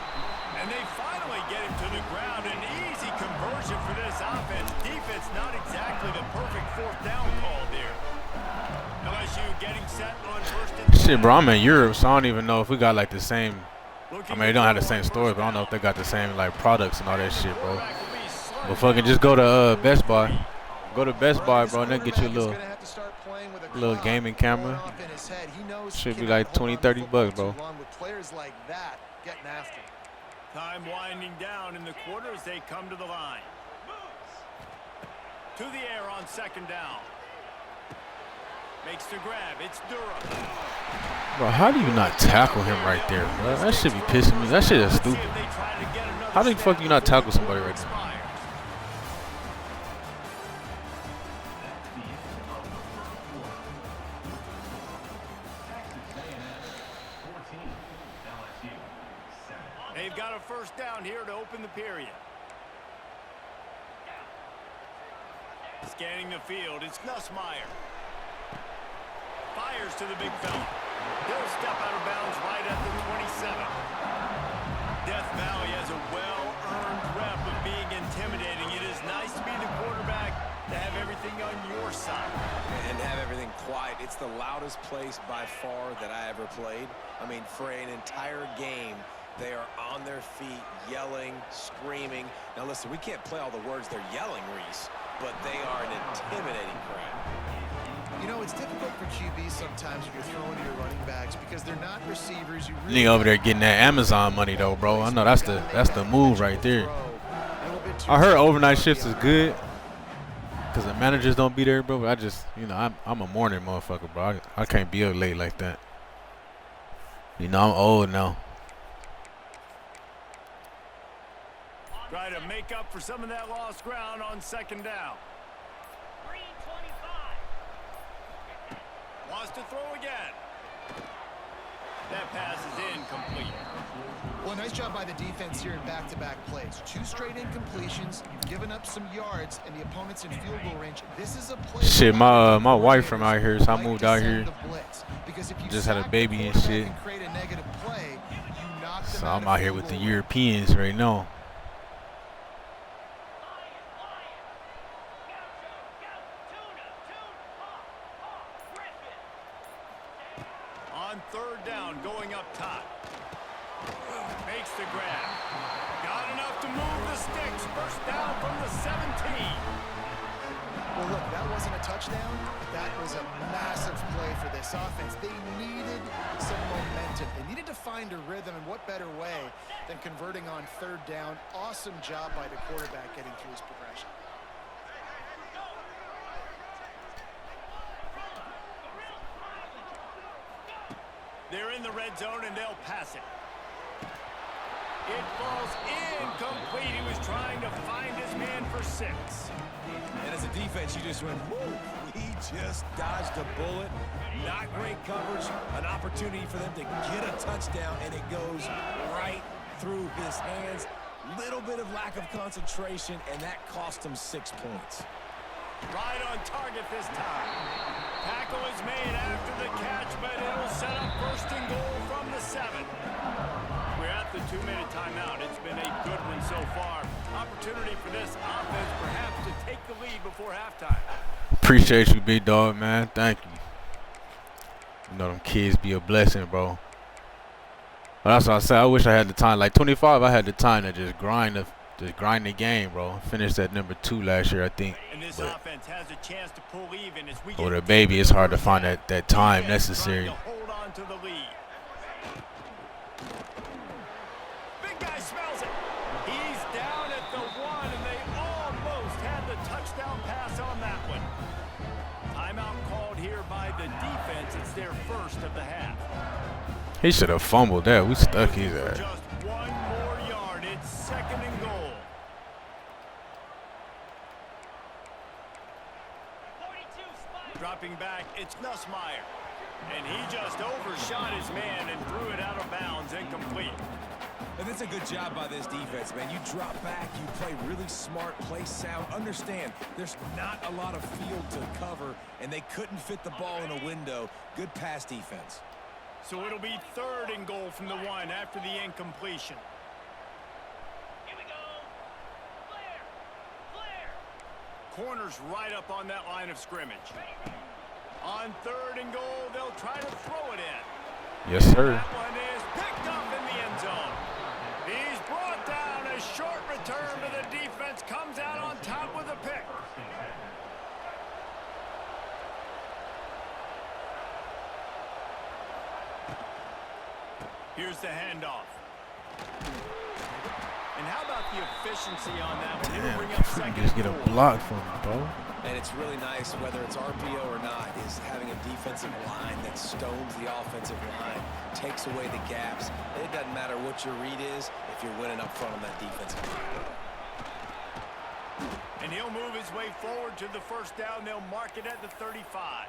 And they finally get him to the ground. An easy conversion for this offense. Defense not exactly the perfect fourth down call there. LSU getting set on first and 10. shit, bro, I'm in Europe, so I don't even know if we got like the same. I mean, they don't have the same stores, but I don't know if they got the same like products and all that shit, bro. But fucking just go to Best Buy. Go to Best Buy, bro, and then get you a little gaming camera. Should be like 20, 30 bucks, bro. Time winding down in the quarter as they come to the line. To the air on second down. Makes the grab. It's Durham. Bro, how do you not tackle him right there, bro? That should be pissing me. That shit is stupid. How the fuck you not tackle somebody right there? They've got a first down here to open the period. Scanning the field, it's Nussmeier. Fires to the big fella. He'll step out of bounds right at the 27. Death Valley has a well-earned rep of being intimidating. It is nice to be the quarterback, to have everything on your side. And to have everything quiet. it's the loudest place by far that I ever played. I mean, for an entire game, they are on their feet, yelling, screaming. Now, listen, we can't play all the words they're yelling, Reese, but they are an intimidating crowd. You know, it's difficult for QBs sometimes when you're throwing to your running backs because they're not receivers. You really Nigga over there getting that Amazon money though, bro. I know that's the move right there. I heard overnight shifts is good because the managers don't be there, bro. But I just, you know, I'm a morning motherfucker, bro. I can't be up late like that. You know, I'm old now. Try to make up for some of that lost ground on second down. Wants to throw again. That pass is incomplete. Well, nice job by the defense here in back-to-back plays. 2 straight incompletions. You've given up some yards, and the opponent's in field goal range. This is a play. Shit, my wife from out here, so I moved out here. Because if you Just had a baby and shit. and create a negative play, you knock them So out I'm of out here field with the goal. Europeans right now. On third down, going up top. Makes the grab. Got enough to move the sticks. First down from the 17. Well, look, that wasn't a touchdown. That was a massive play for this offense. They needed some momentum. They needed to find a rhythm, and what better way than converting on third down. Awesome job by the quarterback getting through his progression. They're in the red zone, and they'll pass it. It falls incomplete. He was trying to find his man for 6. And as a defense, you just went, whoo, he just dodged a bullet. Not great coverage, an opportunity for them to get a touchdown, and it goes right through his hands. Little bit of lack of concentration, and that cost him 6 points. Right on target this time. Tackle is made after the catch, but it'll set up first and goal from the 7. We're at the 2-minute timeout. It's been a good one so far. Opportunity for this offense perhaps to take the lead before halftime. Appreciate you, big dog, man. Thank you. You know them kids be a blessing, bro. But that's what I said. I wish I had the time. Like 25, I had the time to just grind the game, bro. Finished at number 2 last year, I think. And this But offense has a chance to pull even as we with get a baby, it's hard to find that time necessary. trying to hold on to the lead. Big guy smells it. He's down at the 1, and they almost had the touchdown pass on that one. Timeout called here by the defense. It's their first of the half. He should have fumbled that. We stuck his For ass. just 1 more yard. It's second and goal. Dropping back, it's Nussmeier. And he just overshot his man and threw it out of bounds, incomplete. And that's a good job by this defense, man. You drop back, you play really smart, play sound. Understand, there's not a lot of field to cover, and they couldn't fit the ball in a window. Good pass defense. So it'll be third and goal from the 1 after the incompletion. Here we go. Flare. Corner's right up on that line of scrimmage. On third and goal, they'll try to throw it in. Yes, sir. That one is picked up in the end zone. He's brought down. A short return to the defense comes out on top with a pick. Here's the handoff. And how about the efficiency on that one? It'll Damn, bring up if we second can just get a and 4. block from him, bro. And it's really nice, whether it's RPO or not, is having a defensive line that stones the offensive line, takes away the gaps. It doesn't matter what your read is if you're winning up front on that defensive line. And he'll move his way forward to the first down. They'll mark it at the 35.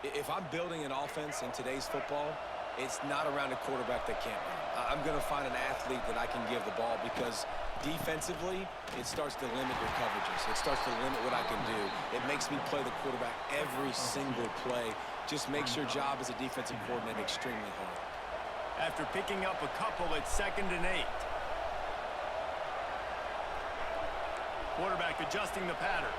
If I'm building an offense in today's football, it's not around a quarterback that can't run. I'm going to find an athlete that I can give the ball because defensively, it starts to limit your coverages. It starts to limit what I can do. It makes me play the quarterback every single play. Just makes your job as a defensive coordinator extremely hard. After picking up a couple, it's 2nd and 8. Quarterback adjusting the pattern.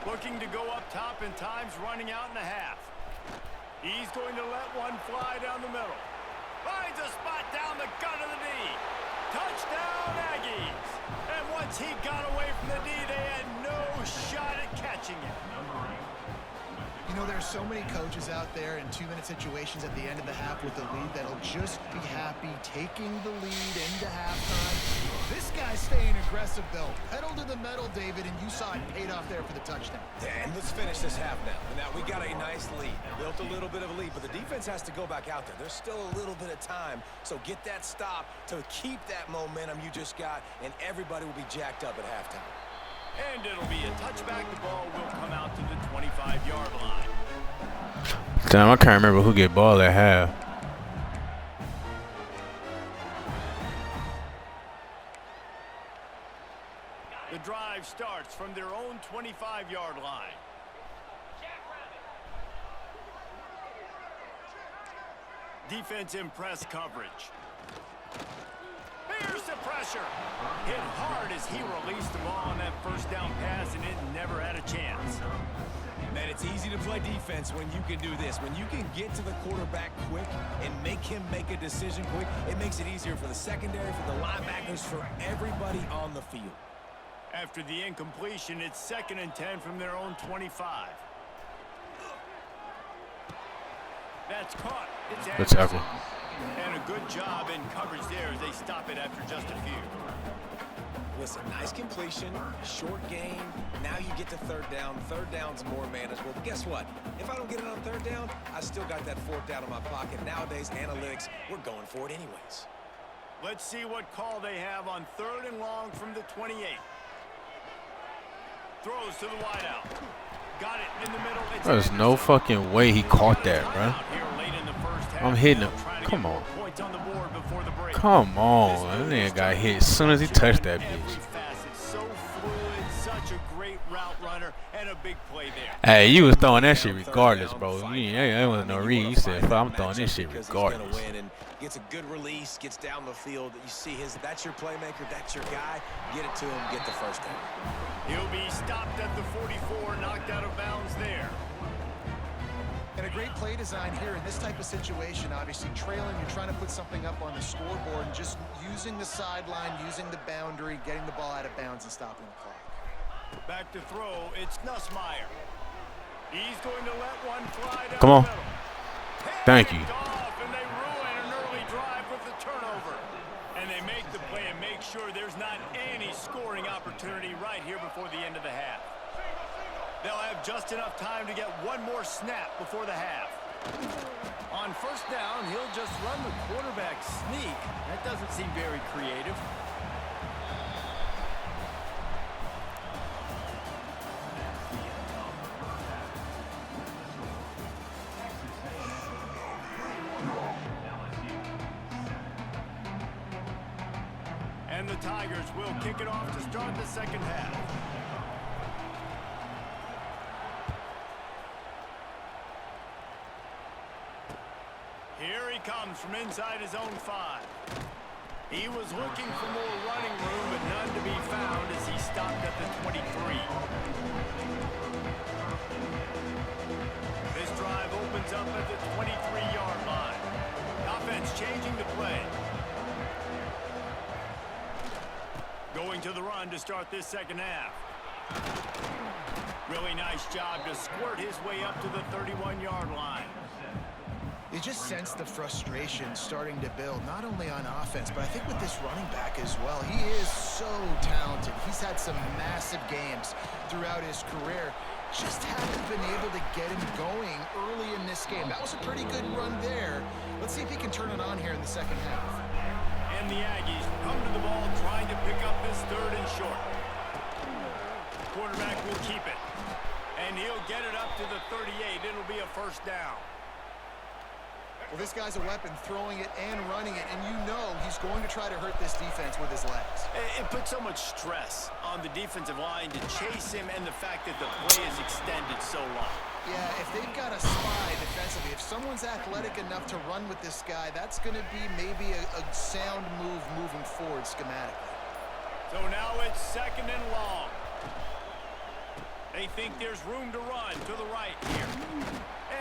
Looking to go up top, and time's running out in the half. He's going to let one fly down the middle. Finds a spot down the gut of the knee. Touchdown, Aggies. And once he got away from the knee, they had no shot at catching it. You know, there's so many coaches out there in 2-minute situations at the end of the half with the lead that'll just be happy taking the lead into halftime. This guy's staying aggressive, though. Pedal to the metal, David, and you saw it paid off there for the touchdown. And let's finish this half now. Now, we got a nice lead. Built a little bit of a lead, but the defense has to go back out there. There's still a little bit of time, so get that stop to keep that momentum you just got, and everybody will be jacked up at halftime. And it'll be a touchback. The ball will come out to the 25-yard line. Damn, I can't remember who get ball at half. The drive starts from their own 25-yard line. Defense in press coverage. Here's the pressure. Hit hard as he released the ball on that first down pass, and it never had a chance. Man, it's easy to play defense when you can do this. When you can get to the quarterback quick and make him make a decision quick, it makes it easier for the secondary, for the linebackers, for everybody on the field. After the incompletion, it's 2nd and 10 from their own 25. That's caught. It's Tackle. And a good job in coverage there as they stop it after just a few. Listen, nice completion, short game. Now you get to third down. Third down's more manageable. But guess what? If I don't get it on third down, I still got that 4th down in my pocket. Nowadays, analytics, we're going for it anyways. Let's see what call they have on 3rd and long from the 28. Throws to the wideout. Got it in the middle. There's no fucking way he caught that, bro. I'm hitting him. Come on. Come on. That nigga got hit as soon as he touched that bitch. So fluid, such a great route runner, and a big play there. Hey, you was throwing that shit regardless, bro. There wasn't no read. You said, I'm throwing this shit regardless. Gets a good release, gets down the field. You see that's your playmaker, that's your guy. Get it to him, get the first down. He'll be stopped at the 44, knocked out of bounds there. And a great play design here in this type of situation. Obviously trailing, you're trying to put something up on the scoreboard, and just using the sideline, using the boundary, getting the ball out of bounds and stopping the clock. Back to throw, it's Nussmeier. He's going to let one fly down Come on. the middle. Thank you. And they ruin an early drive with the turnover. And they make the play and make sure there's not any scoring opportunity right here before the end of the half. They'll have just enough time to get one more snap before the half. On 1st down, he'll just run the quarterback sneak. That doesn't seem very creative. And the Tigers will kick it off to start the 2nd half. Here he comes from inside his own 5. He was looking for more running room, but none to be found as he stopped at the 23. This drive opens up at the 23-yard line. Offense changing the play. Going to the run to start this 2nd half. Really nice job to squirt his way up to the 31-yard line. You just sense the frustration starting to build, not only on offense, but I think with this running back as well. He is so talented. He's had some massive games throughout his career. Just haven't been able to get him going early in this game. That was a pretty good run there. Let's see if he can turn it on here in the 2nd half. And the Aggies come to the ball trying to pick up this 3rd and short. The quarterback will keep it. And he'll get it up to the 38. It'll be a 1st down. Well, this guy's a weapon, throwing it and running it, and you know he's going to try to hurt this defense with his legs. It puts so much stress on the defensive line to chase him, and the fact that the play is extended so long. Yeah, if they've got a spy defensively, if someone's athletic enough to run with this guy, that's going to be maybe a sound move moving forward schematically. So now it's 2nd and long. They They think there's room to run to the right here.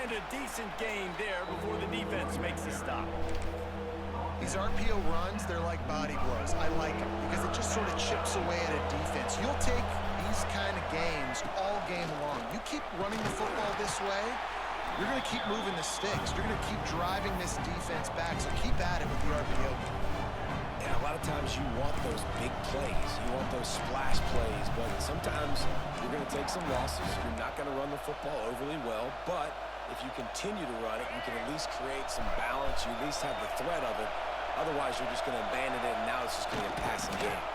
And a decent gain there before the defense makes the stop. These RPO runs, they're like body blows. I like them because it just sort of chips away at a defense. You'll take these kind of games all game long. You keep running the football this way, you're going to keep moving the sticks. You're going to keep driving this defense back, so keep at it with the RPO. Yeah, a lot of times you want those big plays. You want those splash plays, but sometimes you're going to take some losses. You're not going to run the football overly well, but if you continue to run it, you can at least create some balance. You at least have the threat of it. Otherwise, you're just going to abandon it, and now it's just going to be a passing game.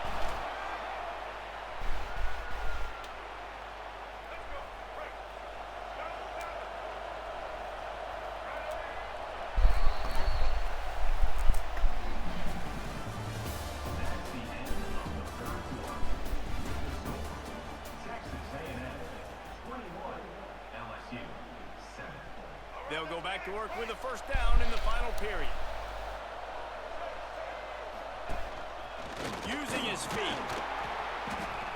They'll go back to work with a first down in the final period. Using his feet.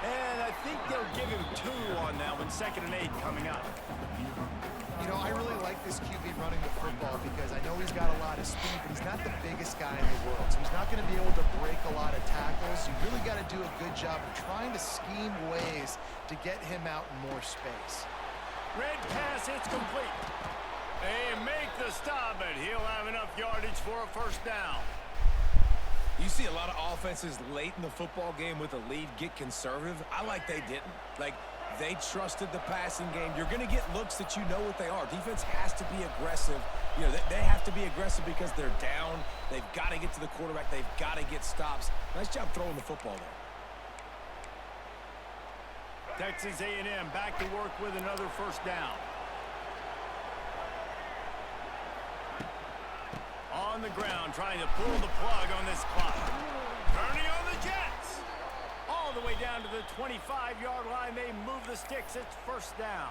And I think they'll give him 2 on that one. 2nd and 8 coming up. You know, I really like this QB running the football because I know he's got a lot of speed, but he's not the biggest guy in the world. So he's not going to be able to break a lot of tackles. You really got to do a good job of trying to scheme ways to get him out in more space. Red pass, it's complete. They make the stop, but he'll have enough yardage for a first down. You see a lot of offenses late in the football game with a lead get conservative. I like they didn't. Like, they trusted the passing game. You're going to get looks that you know what they are. Defense has to be aggressive. You know, they have to be aggressive because they're down. They've got to get to the quarterback. They've got to get stops. Nice job throwing the football there. Texas A&M back to work with another first down. On the ground, trying to pull the plug on this clock. Turning on the Jets. All the way down to the 25-yard line. They move the sticks. It's first down.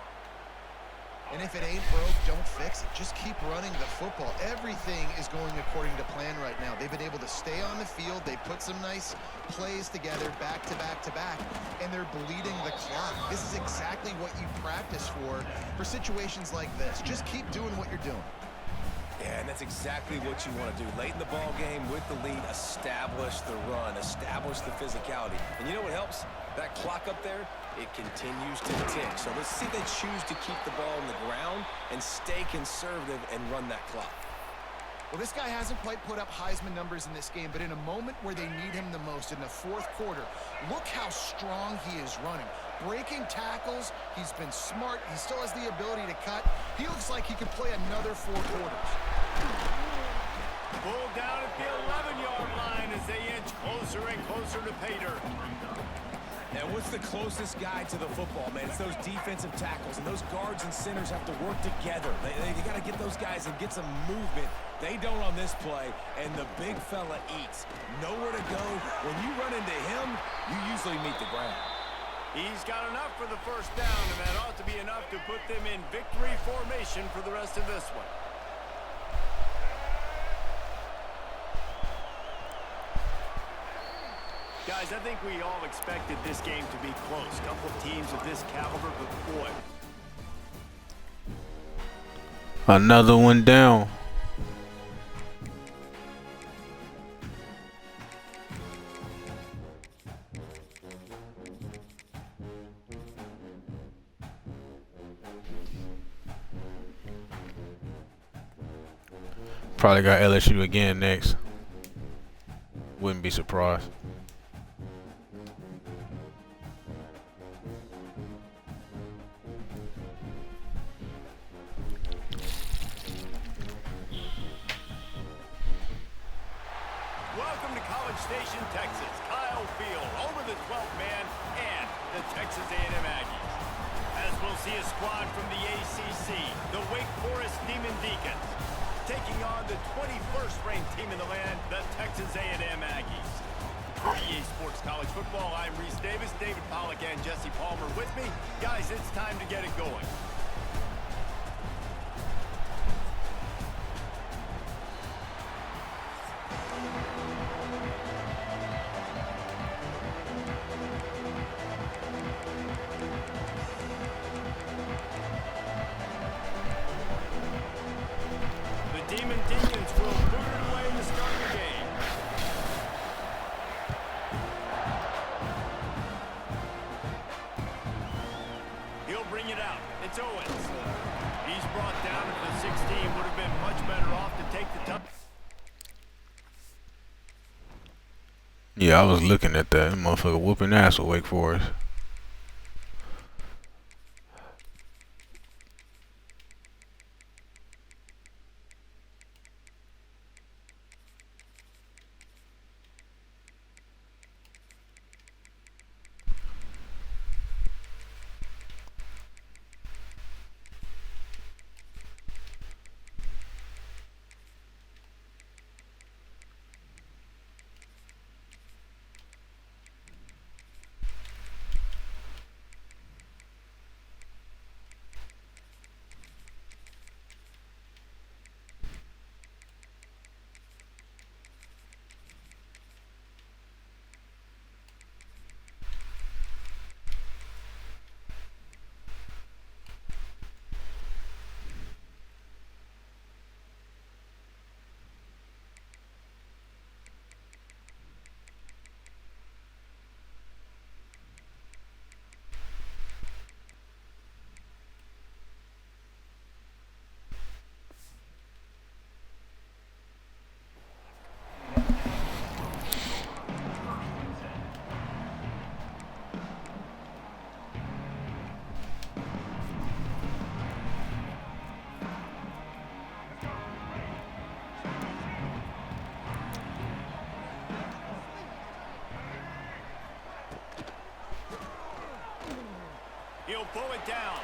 And if it ain't broke, don't fix it. Just keep running the football. Everything is going according to plan right now. They've been able to stay on the field. They put some nice plays together back to back to back, and they're bleeding the clock. This is exactly what you practice for situations like this. Just keep doing what you're doing. Yeah, and that's exactly what you want to do. Late in the ball game with the lead, establish the run, establish the physicality. And you know what helps? That clock up there, it continues to tick. So let's see if they choose to keep the ball on the ground and stay conservative and run that clock. Well, this guy hasn't quite put up Heisman numbers in this game, but in a moment where they need him the most, in the fourth quarter, look how strong he is running. Breaking tackles, he's been smart, he still has the ability to cut. He looks like he could play another 4 quarters. Pulled down at the 11-yard line as they inch closer and closer to pay dirt. And what's the closest guy to the football, man? It's those defensive tackles, and those guards and centers have to work together. They got to get those guys and get some movement. They don't on this play, and the big fella eats. Nowhere to go. When you run into him, you usually meet the ground. He's got enough for the first down, and that ought to be enough to put them in victory formation for the rest of this one. Guys, I think we all expected this game to be close. Couple of teams of this caliber, but boy. Another one down. Probably got LSU again next. Wouldn't be surprised. Welcome to College Station, Texas. Kyle Field over the 12th man and the Texas A&M Aggies. As we'll see a squad from the ACC, the Wake Forest Demon Deacons, taking on the 21st ranked team in the land, the Texas A&M Aggies. For EA Sports College Football, I'm Reese Davis, David Pollack, and Jesse Palmer with me. Guys, it's time to get it going. bring it out. It's Owens. He's brought down at the 16. Would have been much better off to take the touch. Yeah, I was looking at that motherfucker whooping ass with Wake Forest. He'll pull it down.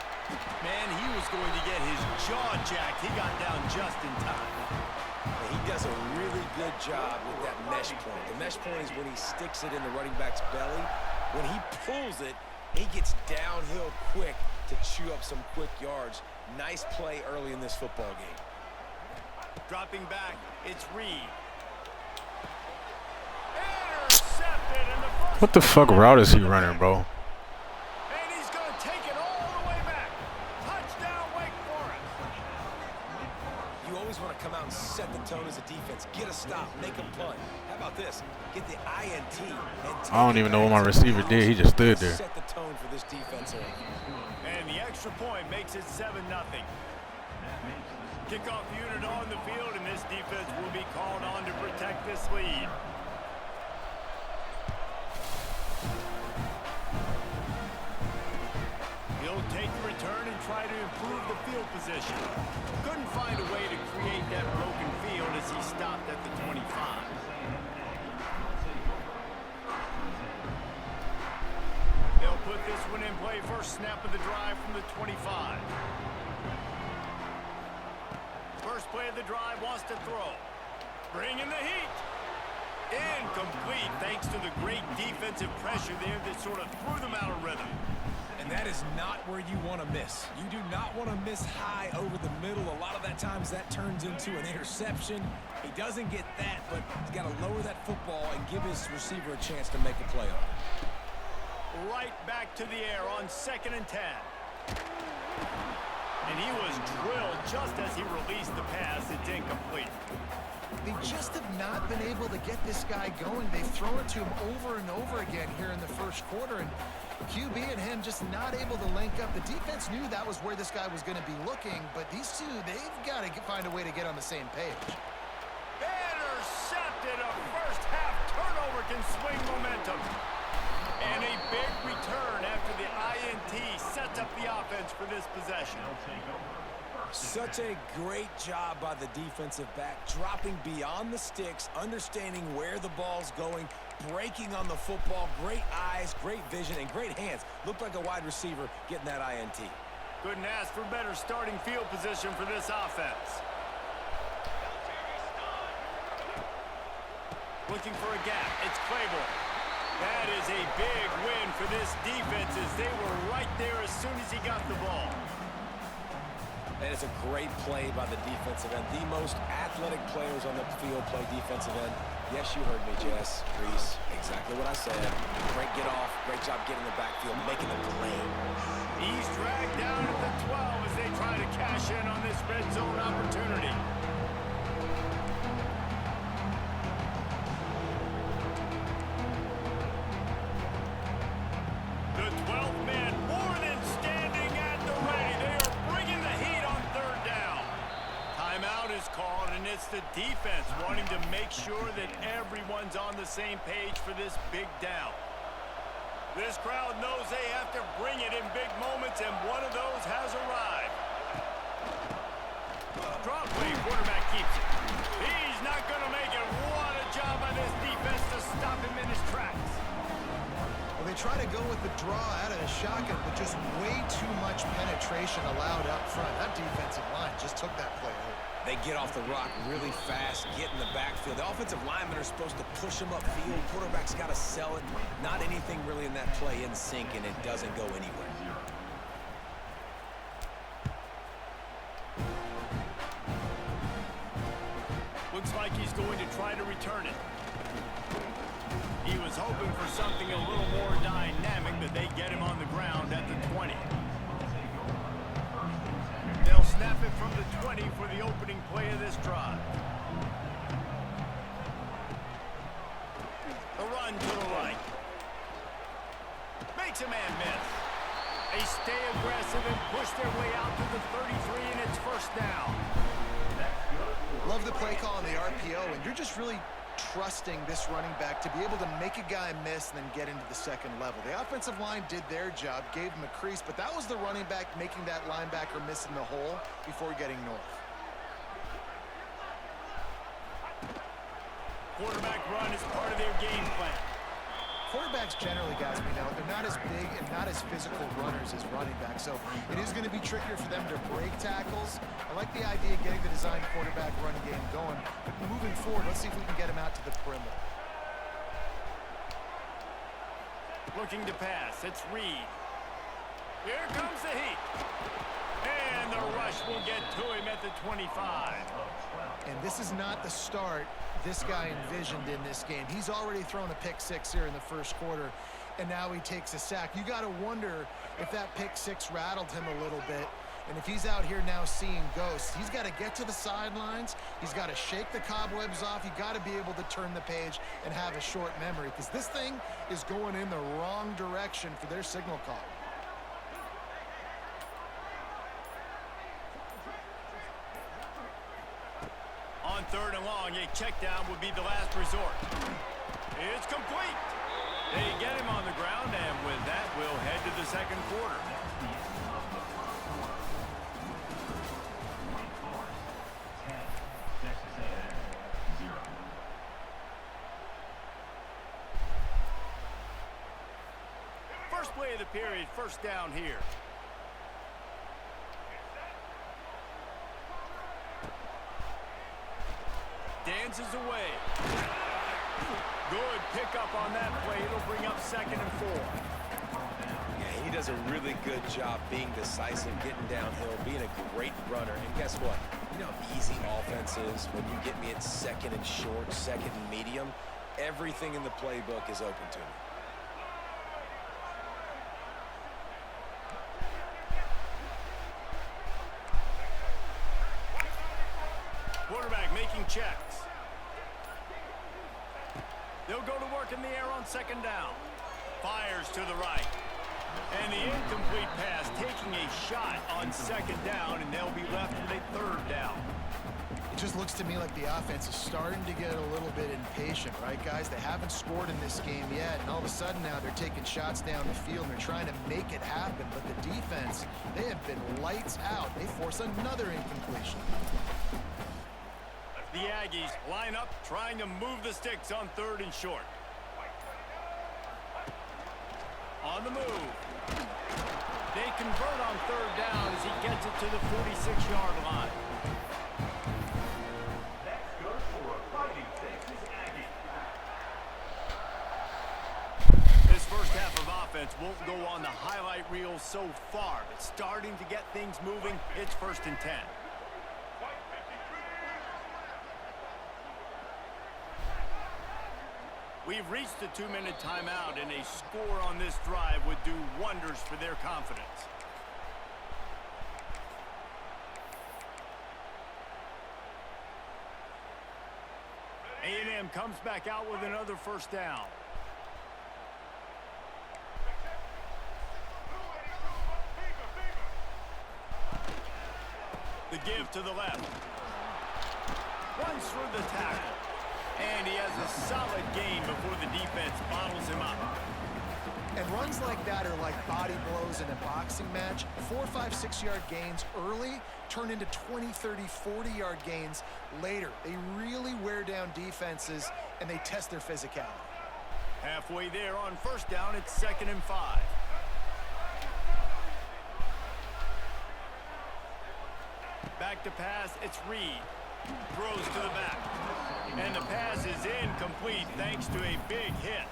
Man, he was going to get his jaw jacked. He got down just in time. And he does a really good job with that mesh point. The mesh point is when he sticks it in the running back's belly. When he pulls it, he gets downhill quick to chew up some quick yards. Nice play early in this football game. Dropping back, it's Reed. Intercepted in the first. What the fuck route is he running, bro? And he's going to take it all the way back. Touchdown, Wake Forest. You always want to come out and set the tone as a defense. Get a stop, make a punt. How about this? Get the INT. And I don't even know what my receiver did. He just stood there. Set the tone for this defense. And the extra point makes it 7-0. Kickoff unit on the field, and this defense will be called on to protect this lead. He'll take the return and try to improve the field position. Couldn't find a way to create that broken field as he stopped at the 25. They'll put this one in play. First snap of the drive from the 25. First play of the drive, wants to throw. Bring in the heat. Incomplete thanks to the great defensive pressure there that sort of threw them out of rhythm. And that is not where you want to miss. You do not want to miss high over the middle. A lot of that times that turns into an interception. He doesn't get that, but he's got to lower that football and give his receiver a chance to make a play on it. Right back to the air on 2nd and 10. And he was drilled just as he released the pass. It's incomplete. They just have not been able to get this guy going. They've thrown it to him over and over again here in the first quarter, and QB and him just not able to link up. The defense knew that was where this guy was going to be looking, but these two, they've got to find a way to get on the same page. Intercepted. A first half turnover can swing momentum. And a big return after the INT sets up the offense for this possession. Such a great job by the defensive back, dropping beyond the sticks, understanding where the ball's going, breaking on the football. Great eyes, great vision, and great hands. Looked like a wide receiver getting that INT. Couldn't ask for better starting field position for this offense. Looking for a gap. It's Claiborne. That is a big win for this defense as they were right there as soon as he got the ball. And it's a great play by the defensive end. The most athletic players on the field play defensive end. Yes, you heard me, Jess, Reese. Exactly what I said. Great get off. Great job getting the backfield, making the play. He's dragged down at the 12 as they try to cash in on this red zone opportunity. The 12th man more than standing at the defense wanting to make sure that everyone's on the same page for this big down. This crowd knows they have to bring it in big moments, and one of those has arrived. Draw play, quarterback keeps it. He's not going to make it. What a job by this defense to stop him in his tracks. Well, they try to go with the draw out of the shotgun, but just way too much penetration allowed up front. That defensive line just took that play over. They get off the rock really fast, get in the backfield. The offensive linemen are supposed to push them upfield. Quarterback's got to sell it. Not anything really in that play in sync, and it doesn't go anywhere. Looks like he's going to try to return it. He was hoping for something a little more dynamic, but they get him on the ground at the 20. They'll snap it from the 20 for the opening play of this drive. The run to the right. Makes a man miss. They stay aggressive and push their way out to the 33, and it's first down. Love the play call on the RPO, and you're just really trusting this running back to be able to make a guy miss and then get into the second level. The offensive line did their job, gave him a crease, but that was the running back making that linebacker miss in the hole before getting north. Quarterback run is part of their game plan. Quarterbacks generally, guys, we know, they're not as big and not as physical runners as running backs, so it is going to be trickier for them to break tackles. I like the idea of getting the design quarterback running game going, but moving forward, let's see if we can get him out to the perimeter. Looking to pass, it's Reed. Here comes the heat. And the rush will get to him at the 25. And this is not the start this guy envisioned in this game. He's already thrown a pick six here in the first quarter, and now he takes a sack. You got to wonder if that pick six rattled him a little bit, and if he's out here now seeing ghosts. He's got to get to the sidelines. He's got to shake the cobwebs off. You got to be able to turn the page and have a short memory, because this thing is going in the wrong direction for their signal call. On third and long, a check down would be the last resort. It's complete. They get him on the ground, and with that, we'll head to the second quarter. First play of the period, first down here. Dances away. Good pickup on that play. It'll bring up second and 4. Yeah, he does a really good job being decisive, getting downhill, being a great runner. And guess what? You know how easy offense is when you get me at second and short, second and medium. Everything in the playbook is open to me. Quarterback making checks. They'll go to work in the air on second down. Fires to the right. And the incomplete pass taking a shot on second down, and they'll be left with a third down. It just looks to me like the offense is starting to get a little bit impatient, right, guys? They haven't scored in this game yet, and all of a sudden now they're taking shots down the field, and they're trying to make it happen. But the defense, they have been lights out. They force another incompletion. The Aggies line up, trying to move the sticks on third and short. On the move. They convert on third down as he gets it to the 46-yard line. That's good for a fighting Texas Aggie. This first half of offense won't go on the highlight reel so far, but starting to get things moving. It's first and 10. We've reached a 2-minute timeout, and a score on this drive would do wonders for their confidence. A&M comes back out with another first down. The give to the left. runs through the tackle. And he has a solid gain before the defense bottles him up. And runs like that are like body blows in a boxing match. 4, 5, 6-yard gains early turn into 20, 30, 40-yard gains later. They really wear down defenses, and they test their physicality. Halfway there on first down, it's 2nd and 5. Back to pass, it's Reed. Throws to the back. And the pass is incomplete thanks to a big hit.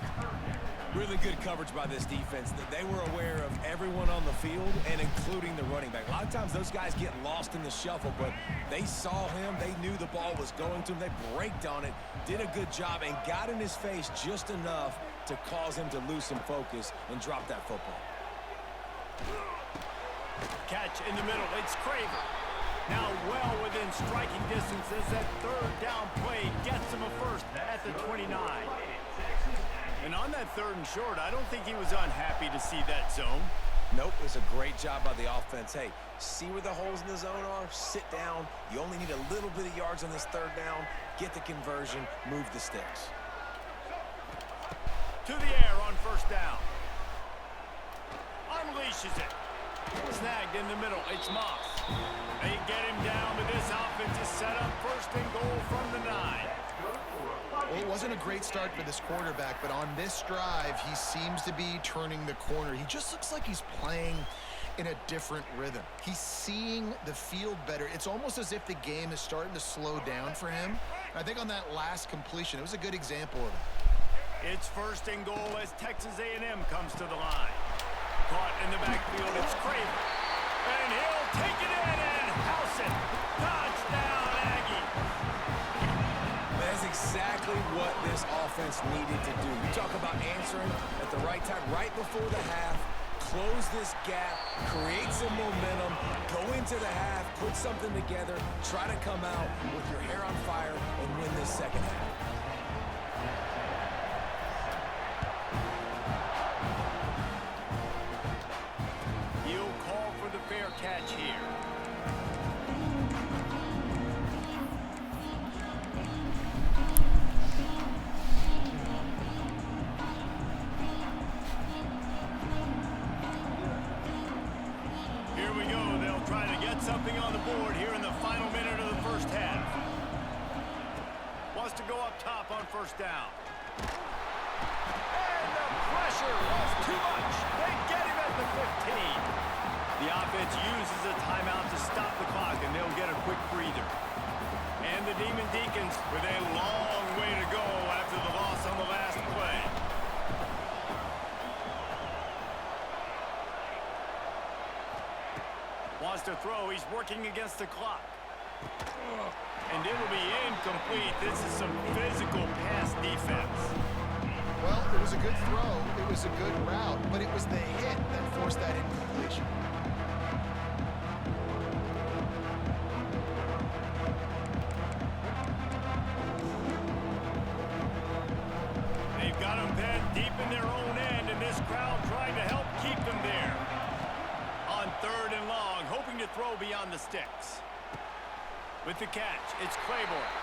Really good coverage by this defense. They were aware of everyone on the field and including the running back. A lot of times those guys get lost in the shuffle, but they saw him. They knew the ball was going to him. They braked on it, did a good job, and got in his face just enough to cause him to lose some focus and drop that football. Catch in the middle. It's Craver. Now well within striking distance as that 3rd down play gets him a first at the 29. And on that 3rd and short, I don't think he was unhappy to see that zone. Nope, it was a great job by the offense. Hey, see where the holes in the zone are? Sit down. You only need a little bit of yards on this 3rd down. Get the conversion. Move the sticks. To the air on first down. Unleashes it. Snagged in the middle. It's Moss. They get him down, but this offense is set up 1st and goal from the 9. Well, it wasn't a great start for this quarterback, but on this drive, he seems to be turning the corner. He just looks like he's playing in a different rhythm. He's seeing the field better. It's almost as if the game is starting to slow down for him. I think on that last completion, it was a good example of it. It's 1st and goal as Texas A&M comes to the line. Caught in the backfield, it's Craven. And he'll take it in and house it. Touchdown, Aggie. That's exactly what this offense needed to do. You talk about answering at the right time, right before the half, close this gap, create some momentum, go into the half, put something together, try to come out with your hair on fire and win this 2nd half. He'll call for the fair catch here. Here we go. They'll try to get something on the board here in the final minute of the 1st half. Wants to go up top on first down. And the pressure was too much. They get him at the 15. The offense uses a timeout to stop the clock, and they'll get a quick breather. And the Demon Deacons with a long way to go after the loss on the last play. Wants to throw. He's working against the clock. And it'll be incomplete. This is some physical pass defense. Well, it was a good throw. It was a good route, but it was the hit that forced that incompletion. They've got them pinned deep in their own end, and this crowd trying to help keep them there. On 3rd and long, hoping to throw beyond the sticks. With the catch, it's Claiborne.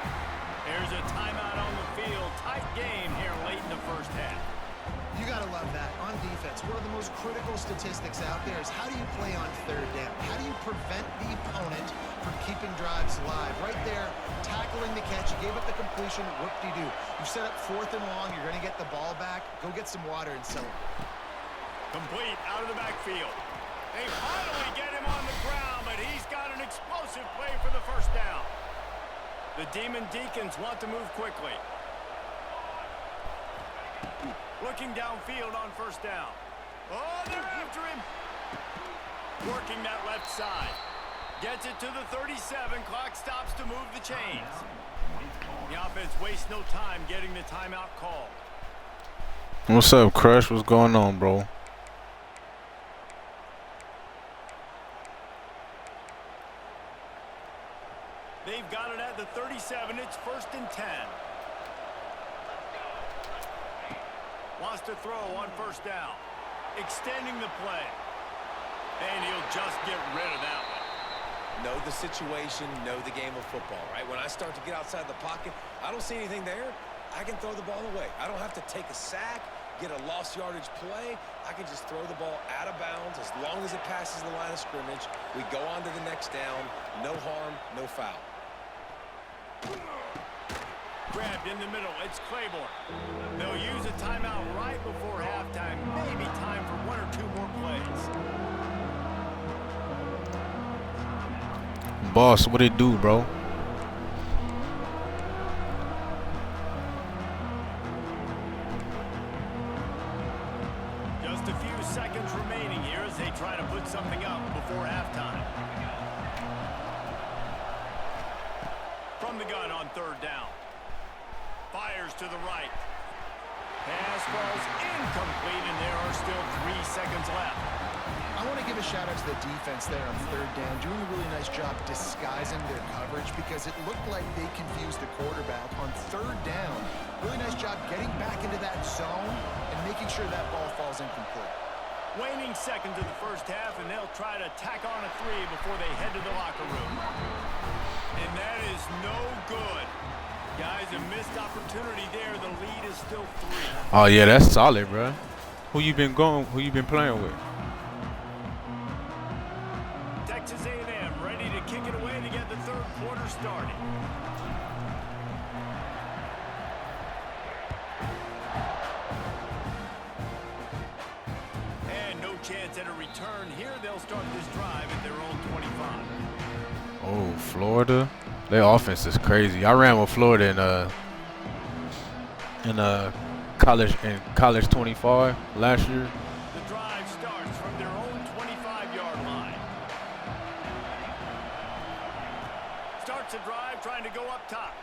There's a timeout on the field. Tight game here late in the 1st half. You got to love that. On defense, one of the most critical statistics out there is how do you play on 3rd down? How do you prevent the opponent from keeping drives alive? Right there, tackling the catch. You gave up the completion. Whoop-de-doo. You set up 4th and long. You're going to get the ball back. Go get some water and celebrate. Complete out of the backfield. They finally get him on the ground, but he's got an explosive play for the 1st down. The Demon Deacons want to move quickly. Looking downfield on 1st down. Oh, they're after him. Working that left side. Gets it to the 37. Clock stops to move the chains. The offense wastes no time getting the timeout call. What's up, Crush? What's going on, bro? They've got it at the 37. It's 1st and 10. Wants to throw on 1st down. Extending the play. And he'll just get rid of that one. know the situation, know the game of football, right? When I start to get outside the pocket, I don't see anything there, I can throw the ball away. I don't have to take a sack, get a lost yardage play. I can just throw the ball out of bounds as long as it passes the line of scrimmage. We go on to the next down. No harm, no foul. Grabbed in the middle. It's Claiborne. They'll use a timeout right before halftime. Maybe time for 1 or 2 more plays. Boss, what it do, bro? Just a few seconds remaining here as they try to put something up before halftime. From the gun on 3rd down. Fires to the right. Pass falls incomplete, and there are still 3 seconds left. I want to give a shout out to the defense there on 3rd down, doing a really nice job disguising their coverage because it looked like they confused the quarterback on 3rd down. Really nice job getting back into that zone and making sure that ball falls incomplete. Waning seconds of the first half, and they'll try to tack on a 3 before they head to the locker room. And that is no good. Guys, a missed opportunity there. The lead is still 3. Oh yeah, that's solid, bro. Who you been playing with? Texas A&M ready to kick it away to get the 3rd quarter started. And no chance at a return here. They'll start this drive at their own 25. Oh, Florida. Their offense is crazy. I ran with Florida in college 25 last year. The drive starts from their own 25-yard line. Starts a drive trying to go up top.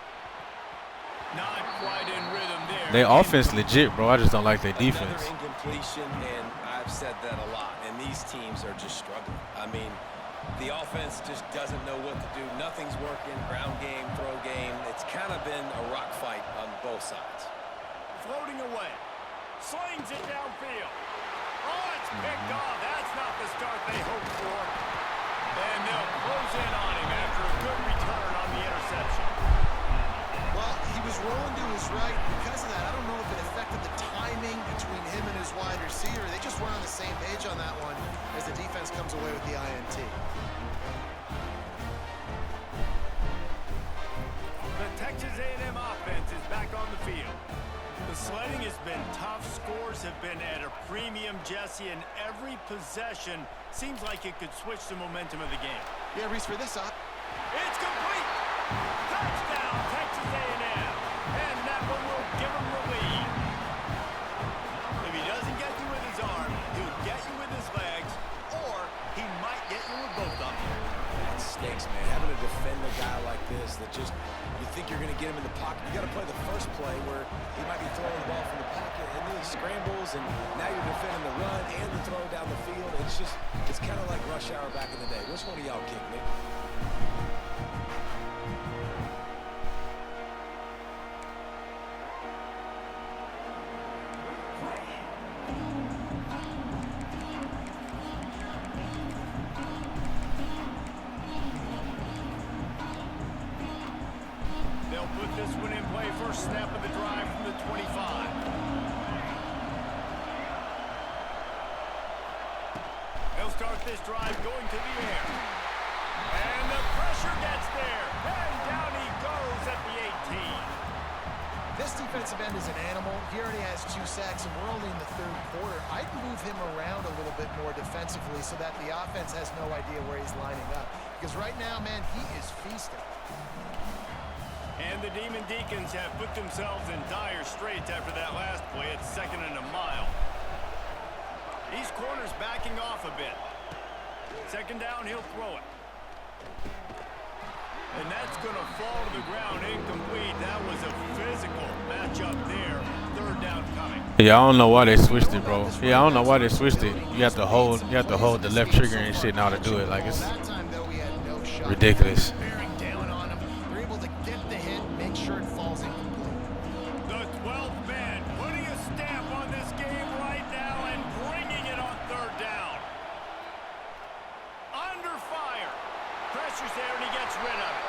Not quite in rhythm there. Their offense legit, bro. I just don't like their defense. Another incompletion, and I've said that a lot, and these teams are just struggling. I mean, the offense just doesn't know what to do. Nothing's working. Ground game, throw game. It's kind of been a rock fight on both sides. Floating away. Slings it downfield. Oh, it's picked off. That's not the start they hoped for. And they'll close in on him after a good return on the interception. Well, he was rolling to his right. Because of that, I don't know if it affected the timing between him and his wide receiver. They just weren't on the same page on that one as the defense comes away with the INT. The Texas A&M offense is back on the field. The sledding has been tough. Scores have been at a premium, Jesse, and every possession seems like it could switch the momentum of the game. Yeah, Reese, for this up. It's complete. Touchdown, Texas A&M. And that one will give them the lead. If he doesn't get you with his arm, he'll get you with his legs, or he might get you with both of them. That stinks, man. Having to defend a guy like this that just, you think you're going to get him in the pocket. You got to play the first play where he might be throwing the ball from the pocket, and then he scrambles, and now you're defending the run and the throw down the field. It's kind of like rush hour back in the day. Which one of y'all kicked me? They'll put this one in play. First snap of the drive from the 25. They'll start this drive going to the air. And the pressure gets there. And down he goes at the 18. This defensive end is an animal. He already has 2 sacks, and we're only in the 3rd quarter. I'd move him around a little bit more defensively so that the offense has no idea where he's lining up. Because right now, man, he is feasting. And the Demon Deacons have put themselves in dire straits after that last play. It's 2nd and a mile. These corners backing off a bit. 2nd down, he'll throw it. And that's going to fall to the ground incomplete. That was a physical matchup there. 3rd down coming. Yeah, I don't know why they switched it, bro. Yeah, I don't know why they switched it. You have to hold the left trigger and shit now to do it. Like, it's That time, though, we had no shot. ridiculous. Bearing down on him. They're able to get the hit, make sure it falls incomplete. The 12th man putting a stamp on this game right now and bringing it on 3rd down. Under fire. Pressure pressures there, and he gets rid of it.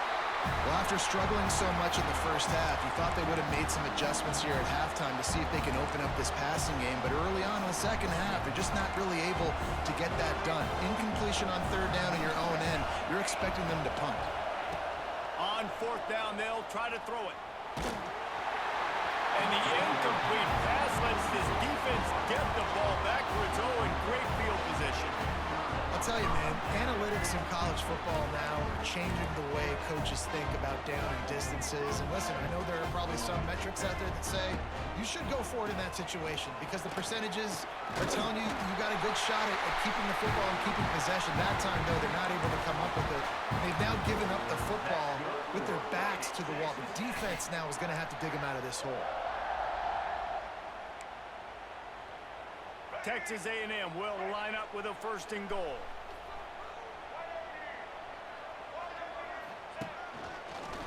Well, after struggling so much in the first half, you thought they would have made some adjustments here at halftime to see if they can open up this passing game. But early on in the second half, they're just not really able to get that done. Incompletion on third down in your own end, you're expecting them to punt. On fourth down, they'll try to throw it. And the incomplete pass lets this defense get the ball back for its own great field position. I'll tell you, man, analytics in college football now are changing the way coaches think about down and distances. And listen, I know there are probably some metrics out there that say you should go for it in that situation because the percentages are telling you you got a good shot at keeping the football and keeping possession. That time, though, they're not able to come up with it. They've now given up the football with their backs to the wall. The defense now is going to have to dig them out of this hole. Texas A&M will line up with a first and goal.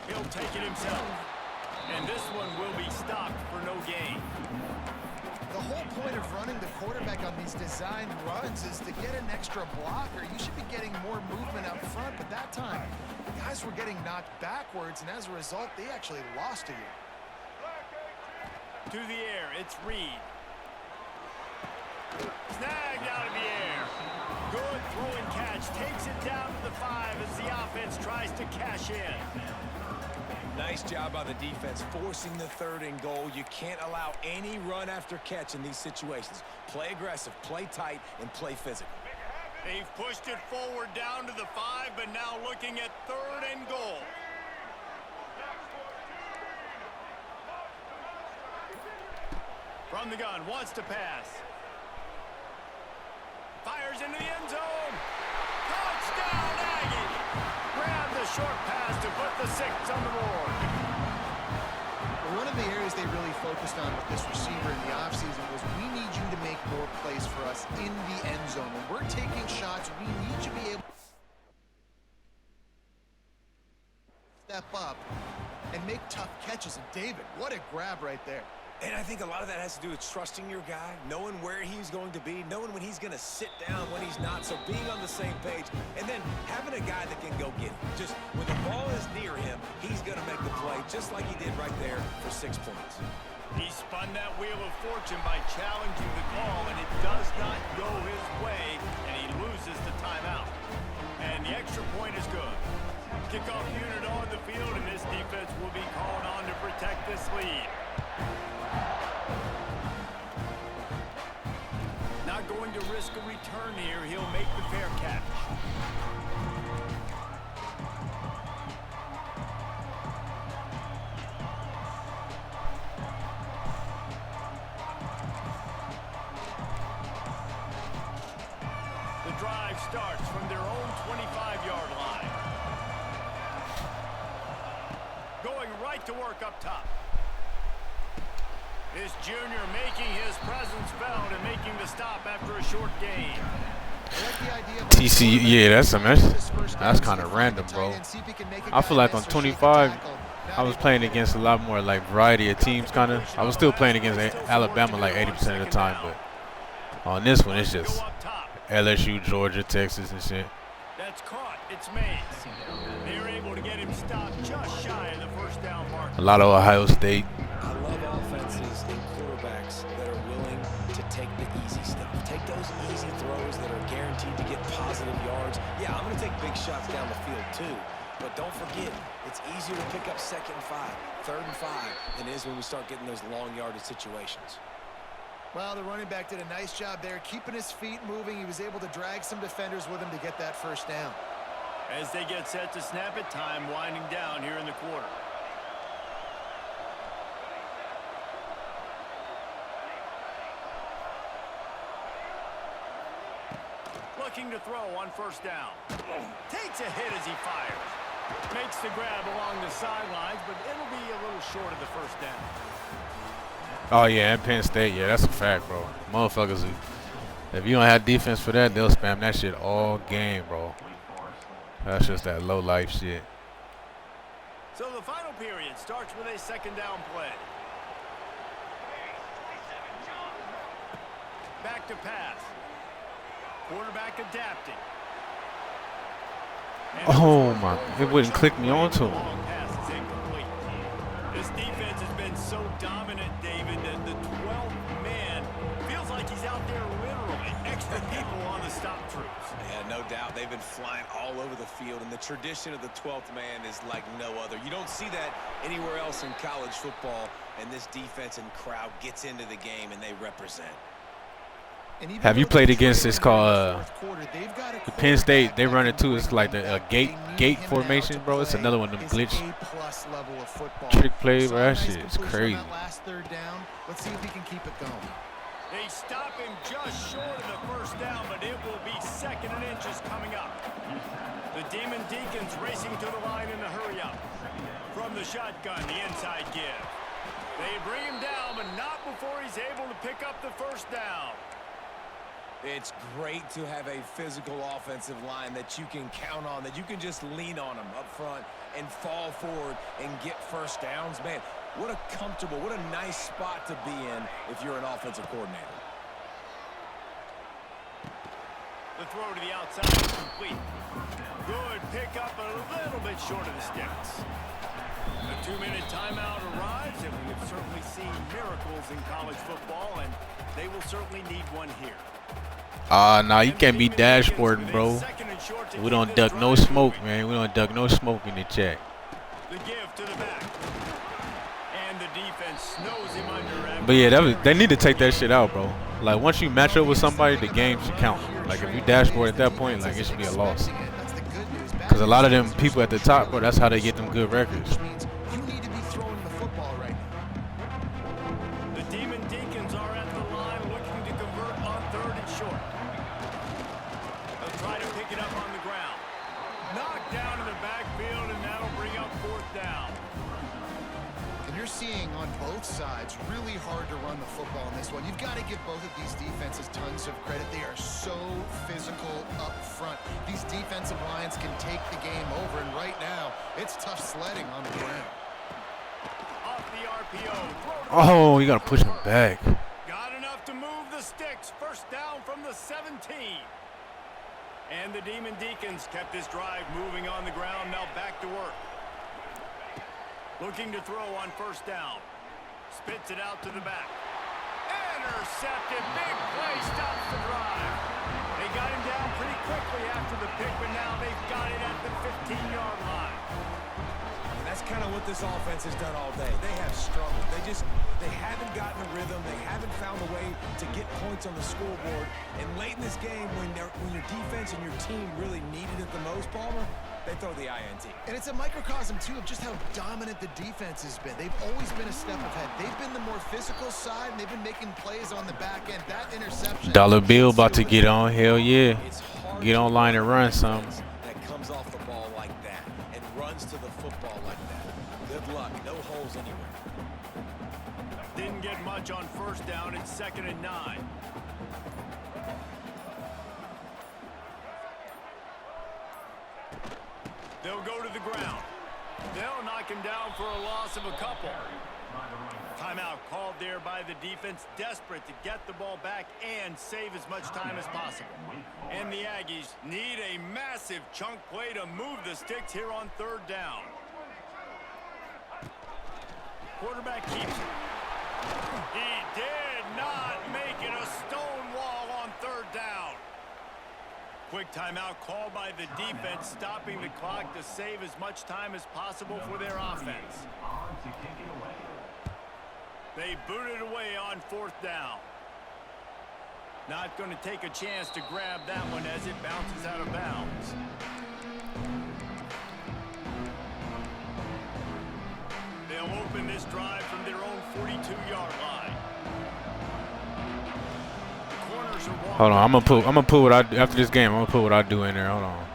He'll take it himself. And this one will be stopped for no gain. The whole point of running the quarterback on these designed runs is to get an extra blocker. You should be getting more movement up front, but that time, guys were getting knocked backwards, and as a result, they actually lost to you. To the air, it's Reed. Snagged out of the air. Good throw and catch. Takes it down to the 5 as the offense tries to cash in. Nice job by the defense forcing the third and goal. You can't allow any run after catch in these situations. Play aggressive, play tight, and play physical. They've pushed it forward down to the 5, but now looking at third and goal. From the gun, wants to pass. Fires into the end zone. Touchdown, Aggie! Grab the short pass to put the 6 on the board. One of the areas they really focused on with this receiver in the offseason was we need you to make more plays for us in the end zone. When we're taking shots, we need you to be able to step up and make tough catches. And David, what a grab right there. And I think a lot of that has to do with trusting your guy, knowing where he's going to be, knowing when he's going to sit down, when he's not. So being on the same page, and then having a guy that can go get it. Just when the ball is near him, he's going to make the play, just like he did right there for 6 points. He spun that wheel of fortune by challenging the call, and it does not go his way, and he loses the timeout. And the extra point is good. Kickoff unit on the field, and this defense will be called on to protect this lead. Not going to risk a return here. He'll make the fair catch. The drive starts from their own 25-yard line. Going right to work up top. This junior making his presence felt and making the stop after a short gain. TC, yeah, that's kind of random, bro. I feel like on 25, I was playing against a lot more like variety of teams, kind of. I was still playing against Alabama like 80% of the time, but on this one, it's just LSU, Georgia, Texas, and shit. That's caught. It's made. They're able to get him stopped just shy of the first down mark. A lot of Ohio State. I love offenses and quarterbacks that are willing to take the easy stuff. Take those easy throws that are guaranteed to get positive yards. Yeah, I'm going to take big shots down the field too. But don't forget, it's easier to pick up 2nd and 5, 3rd and 5 than it is when we start getting those long yardage situations. Well, the running back did a nice job there, keeping his feet moving. He was able to drag some defenders with him to get that first down. As they get set to snap it, time winding down here in the quarter. Looking to throw on first down. Takes a hit as he fires. Makes the grab along the sidelines, but it'll be a little short of the first down. Oh, yeah, and Penn State, yeah, that's a fact, bro. Motherfuckers, if you don't have defense for that, they'll spam that shit all game, bro. That's just that low-life shit. So the final period starts with a 2nd down play. Back to pass. Quarterback adapting. Oh my, it wouldn't click me onto him. This defense has been so dominant, David, that the 12th man feels like he's out there literally. Extra people on the stop troops. Yeah, no doubt. They've been flying all over the field, and the tradition of the 12th man is like no other. You don't see that anywhere else in college football, and this defense and crowd gets into the game, and they represent. Have you played against this called Penn State? They run it too. It's like the gate formation, bro. It's another one of them glitch trick plays, bro. That shit is crazy. Let's see if he can keep it going. They stop him just short of the first down, but it will be 2nd and inches coming up. The Demon Deacons racing to the line in a hurry up. From the shotgun, the inside give. They bring him down, but not before he's able to pick up the first down. It's great to have a physical offensive line that you can count on, that you can just lean on them up front and fall forward and get first downs. Man, what a comfortable, what a nice spot to be in if you're an offensive coordinator. The throw to the outside is complete. Good pick up, a little bit short of the sticks. A 2-minute timeout arrives, and we have certainly seen miracles in college football, and they will certainly need one here. Nah, you can't be dashboarding, bro. We don't duck no smoke, man. We don't duck no smoke in the chat. The give to the back. And the defense snows him under. But yeah, they need to take that shit out, bro. Like, once you match up with somebody, the game should count. Like, if you dashboard at that point, like, it should be a loss. Because a lot of them people at the top, bro, that's how they get them good records. You need to be throwing the football right now. The Demon Deacons are at the line looking to convert on 3rd and short. They'll try to pick it up on the ground. Knocked down in the backfield, and that'll bring up 4th down. And you're seeing on both sides really hard to run the football in this one. You've got to give both of these defenses tons of credit. They are so physical up front. These defensive lines can take the game over, and right now, it's tough sledding on the ground. Off the RPO. Oh, you got to push him back. Got enough to move the sticks. First down from the 17. And the Demon Deacons kept this drive moving on the ground. Now back to work. Looking to throw on 1st down. Spits it out to the back. Intercepted. Big play. Stops the drive. They got him down pretty quickly after the pick, but now they've got it at the 15-yard line. And that's kind of what this offense has done all day. They have struggled. They haven't gotten a rhythm. They haven't found a way to get points on the scoreboard. And late in this game, when your defense and your team really needed it the most, Palmer, they throw the INT. And it's a microcosm, too, of just how dominant the defense has been. They've always been a step ahead. They've been the more physical side, and they've been making plays on the back end. That interception. Dollar Bill about to get on. Hell yeah. Get online and run some. That comes off the ball like that and runs to the football like that. Good luck. No holes anywhere. Didn't get much on 1st down. It's 2nd and 9. They'll go to the ground. They'll knock him down for a loss of a couple. Timeout called there by the defense, desperate to get the ball back and save as much time as possible. And the Aggies need a massive chunk play to move the sticks here on 3rd down. Quarterback keeps it. He did not make it a stone wall on 3rd down. Quick timeout called by the defense, stopping the clock to save as much time as possible for their offense. They boot it away on 4th down. Not going to take a chance to grab that one as it bounces out of bounds. They'll open this drive from their own 42-yard line. Hold on, I'm gonna put what I after this game. I'm gonna put what I do in there. Hold on.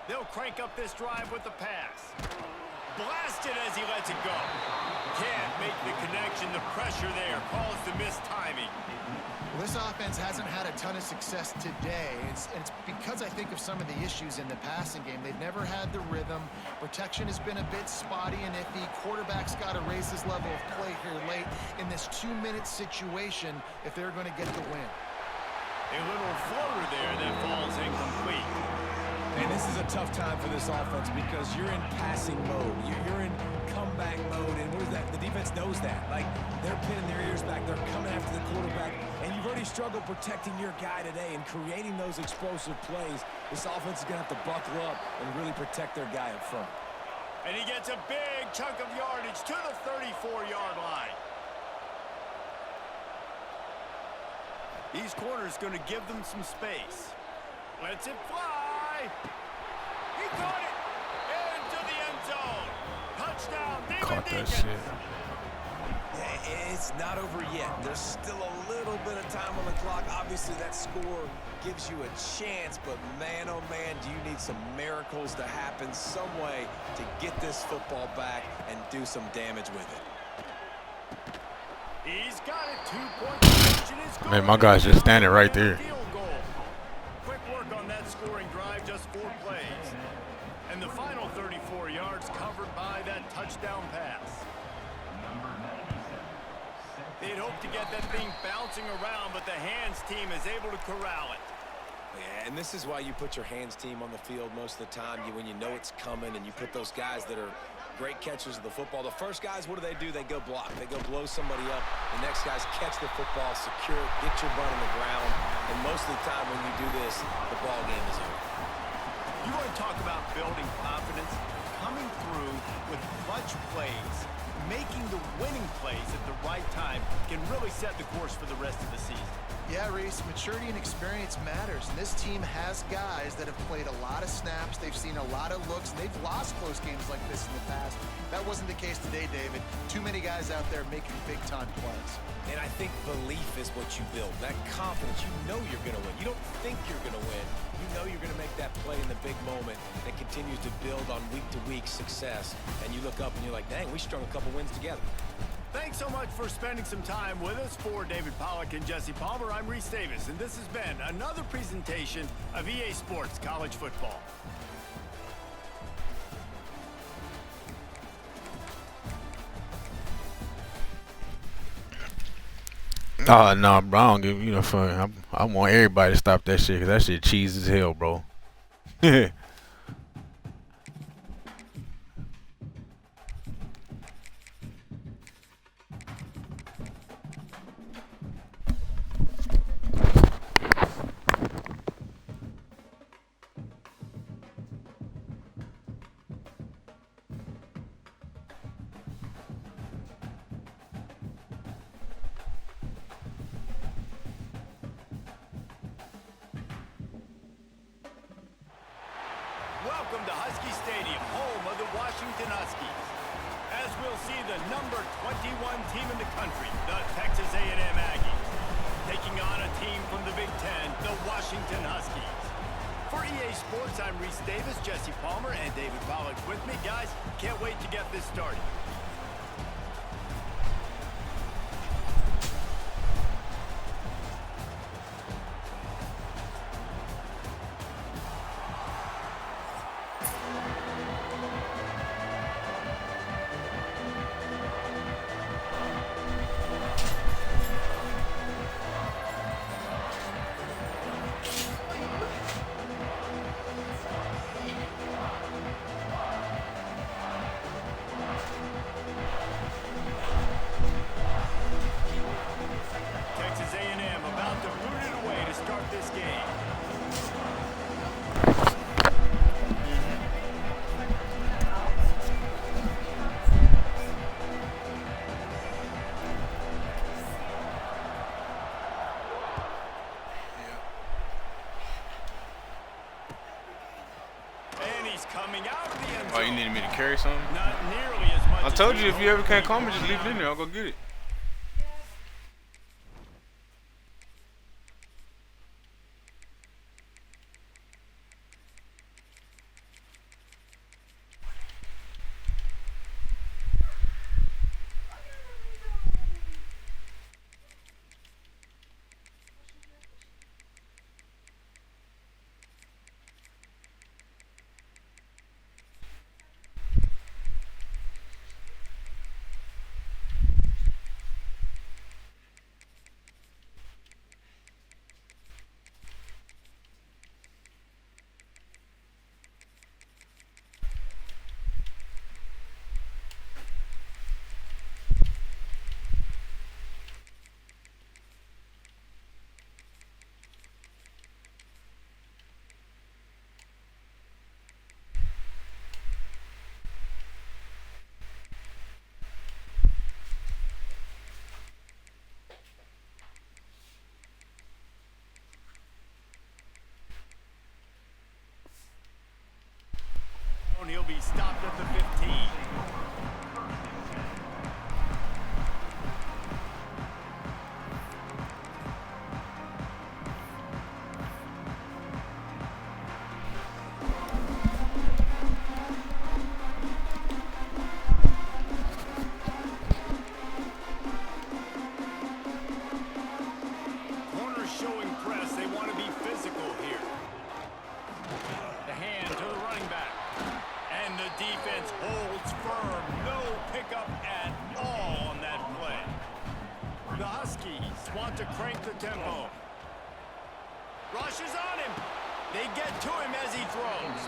They'll crank up this drive with the pass. Blasted as he lets it go. Can't make the connection. The pressure there calls the missed timing. This this offense hasn't had a ton of success today. It's because I think of some of the issues in the passing game. They've never had the rhythm. Protection has been a bit spotty and iffy. Quarterback's got to raise his level of play here late in this 2-minute situation if they're going to get the win. A little floater there that falls incomplete. And this is a tough time for this offense because you're in passing mode. You're in comeback mode, and what is that? The defense knows that. Like, they're pinning their ears back. They're coming after the quarterback, and you've already struggled protecting your guy today and creating those explosive plays. This offense is going to have to buckle up and really protect their guy up front. And he gets a big chunk of yardage to the 34-yard line. These corners going to give them some space. Lets it fly. He caught it into the end zone. Touchdown, David Caught that Deacon. shit. Yeah, it's not over yet. There's still a little bit of time on the clock. Obviously, that score gives you a chance, but man, oh man, do you need some miracles to happen some way to get this football back and do some damage with it. He's got it. 2-point conversion is good. Man, my guy's just standing right there. Field goal. Quick work on that scoring drive, just 4 plays. And the final 34 yards covered by that touchdown pass. They'd hoped to get that thing bouncing around, but the hands team is able to corral it. Yeah, and this is why you put your hands team on the field most of the time. When you know it's coming and you put those guys that are great catchers of the football. The first guys, what do? They go block. They go blow somebody up. The next guys catch the football, secure it, get your butt on the ground. And most of the time when you do this, the ball game is over. You want to talk about building confidence? Coming through with clutch plays, making the winning plays at the right time can really set the course for the rest of the season. Yeah, Reese, maturity and experience matters. And this team has guys that have played a lot of snaps. They've seen a lot of looks, and they've lost close games like this in the past. That wasn't the case today, David. Too many guys out there making big-time plays. And I think belief is what you build. That confidence, you know you're going to win. You don't think you're going to win. You know you're going to make that play in the big moment that continues to build on week-to-week success. And you look up and you're like, dang, we strung a couple wins together. Thanks so much for spending some time with us. For David Pollack and Jesse Palmer, I'm Reese Davis, and this has been another presentation of EA Sports College Football. Oh, no, bro. I don't give you a fuck. I want everybody to stop that shit, because that shit cheese as hell, bro. Welcome to Husky Stadium, home of the Washington Huskies. As we'll see the number 21 team in the country, the Texas A&M Aggies, taking on a team from the Big Ten, the Washington Huskies. For EA Sports, I'm Reese Davis, Jesse Palmer, and David Pollack with me. Guys, can't wait to get this started. Texas A&M about to boot it away to start this game. And he's coming out of the end zone. Oh, you needed me to carry something? Not nearly as much I as told he you if you ever hoped. can't call me, just leave it in there. I'll go get it. he'll be stopped at the 15. Showing press, they want to be physical here. The hand to the running back. And the defense holds firm. No pickup at all on that play. The Huskies want to crank the tempo. Rushes on him. They get to him as he throws.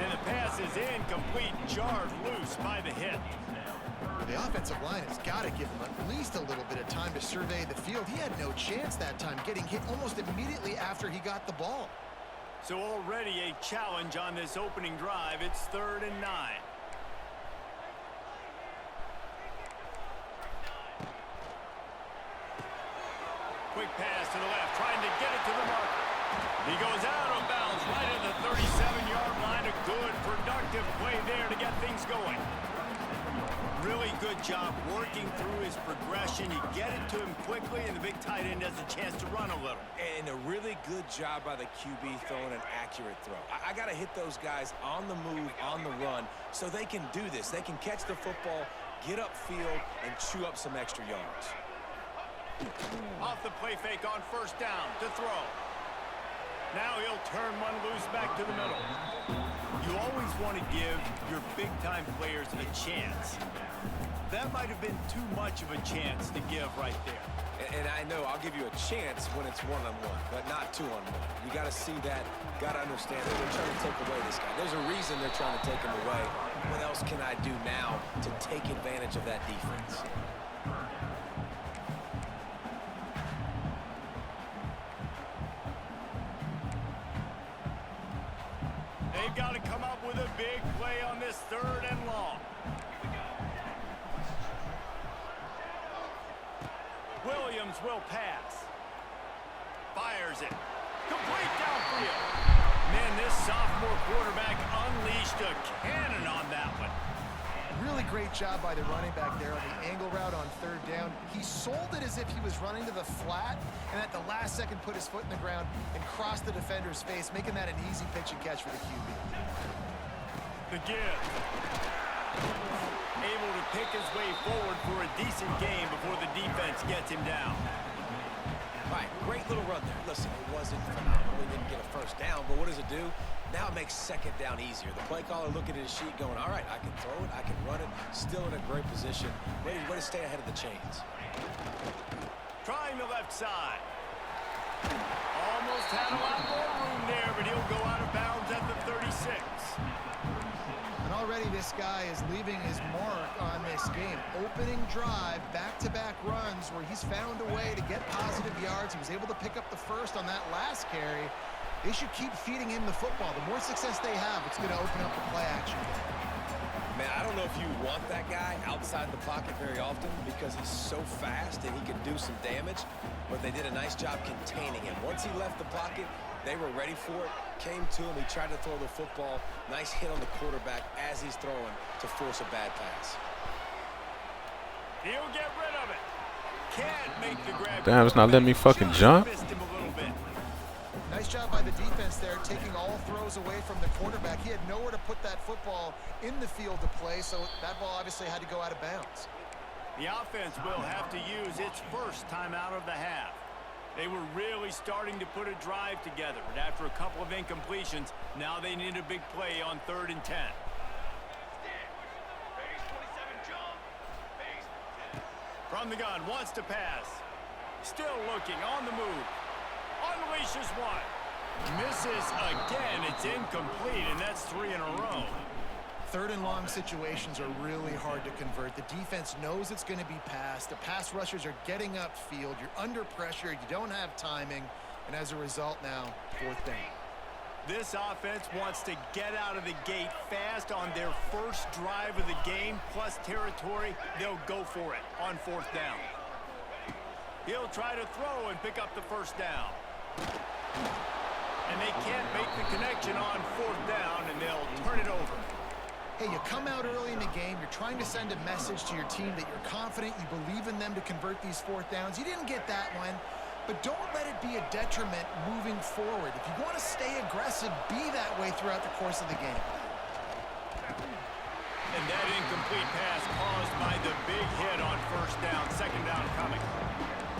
And the pass is incomplete, jarred loose by the hit. The offensive line has got to give him at least a little bit of time to survey the field. He had no chance that time, getting hit almost immediately after he got the ball. So already a challenge on this opening drive. It's 3rd and 9. Quick pass to the left, trying to get it to the marker. He goes out of bounds right at the 37-yard line. A good, productive play there to get things going. Really good job working through his progression. You get it to him quickly, and the big tight end has a chance to run a little. And a really good job by the QB throwing an accurate throw. I got to hit those guys on the move, on the run, so they can do this. They can catch the football, get upfield, and chew up some extra yards. Off the play fake on 1st down to throw. Now he'll turn one loose back to the middle. You always want to give your big-time players a chance. That might have been too much of a chance to give right there. And I know I'll give you a chance when it's one-on-one, but not two-on-one. You got to see that, got to understand that they're trying to take away this guy. There's a reason they're trying to take him away. What else can I do now to take advantage of that defense? They've got to come up with a big play on this 3rd and long. Williams will pass. Fires it. Complete downfield. Man, this sophomore quarterback unleashed a cannon on that one. Really great job by the running back there on the angle route on 3rd down. He sold it as if he was running to the flat, and at the last second put his foot in the ground and crossed the defender's face, making that an easy pitch and catch for the QB. The give. Able to pick his way forward for a decent game before the defense gets him down. All right, great little run there. Listen, it wasn't phenomenal. He didn't get a 1st down, but what does it do? Now it makes 2nd down easier. The play caller looking at his sheet going, all right, I can throw it, I can run it, still in a great position. Way to stay ahead of the chains. Trying the left side. Almost had a lot more room there, but he'll go out of bounds at the 36. And already this guy is leaving his mark on this game. Opening drive, back-to-back runs where he's found a way to get positive yards. He was able to pick up the 1st on that last carry. They should keep feeding him the football. The more success they have, it's going to open up the play action game. Man, I don't know if you want that guy outside the pocket very often because he's so fast and he can do some damage, but they did a nice job containing him. Once he left the pocket, they were ready for it, came to him, he tried to throw the football. Nice hit on the quarterback as he's throwing to force a bad pass. He'll get rid of it. Can't make the grab. Damn, it's not letting me fucking jump. Missed him a little bit. Nice job by the defense there, taking all throws away from the quarterback. He had nowhere to put that football in the field to play, so that ball obviously had to go out of bounds. The offense will have to use its 1st timeout of the half. They were really starting to put a drive together, but after a couple of incompletions, now they need a big play on 3rd and 10. From the gun, wants to pass. Still looking, on the move. Unleashes one. Misses again. It's incomplete, and that's 3 in a row. 3rd and long situations are really hard to convert. The defense knows it's going to be passed. The pass rushers are getting upfield. You're under pressure. You don't have timing. And as a result now, 4th down. This offense wants to get out of the gate fast on their 1st drive of the game, plus territory. They'll go for it on 4th down. He'll try to throw and pick up the 1st down. And they can't make the connection on 4th down, and they'll turn it over. Hey, you come out early in the game, you're trying to send a message to your team that you're confident, you believe in them to convert these fourth downs. You didn't get that one, but don't let it be a detriment moving forward. If you want to stay aggressive, be that way throughout the course of the game. And that incomplete pass caused by the big hit on first down, second down coming.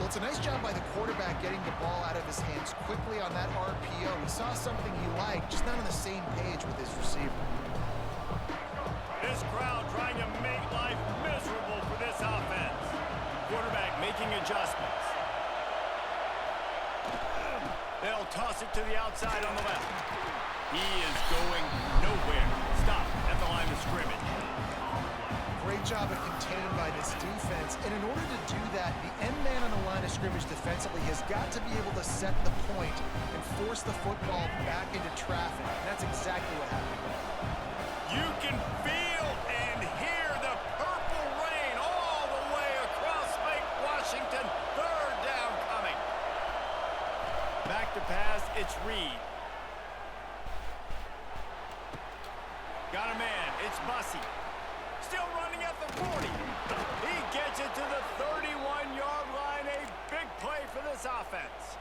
Well, it's a nice job by the quarterback getting the ball out of his hands quickly on that RPO. He saw something he liked, just not on the same page with his receiver. This crowd trying to make life miserable for this offense. Quarterback making adjustments. They'll toss it to the outside on the left. He is going nowhere. Stop at the line of scrimmage. Great job of contained by this defense. And in order to do that, the end man on the line of scrimmage defensively has got to be able to set the point and force the football back into traffic. And that's exactly what happened. You can feel and hear the purple rain all the way across Lake Washington. Third down coming. Back to pass, it's Reed. Got a man, it's Bussey. Still running at the 40. He gets it to the 31-yard line. A big play for this offense.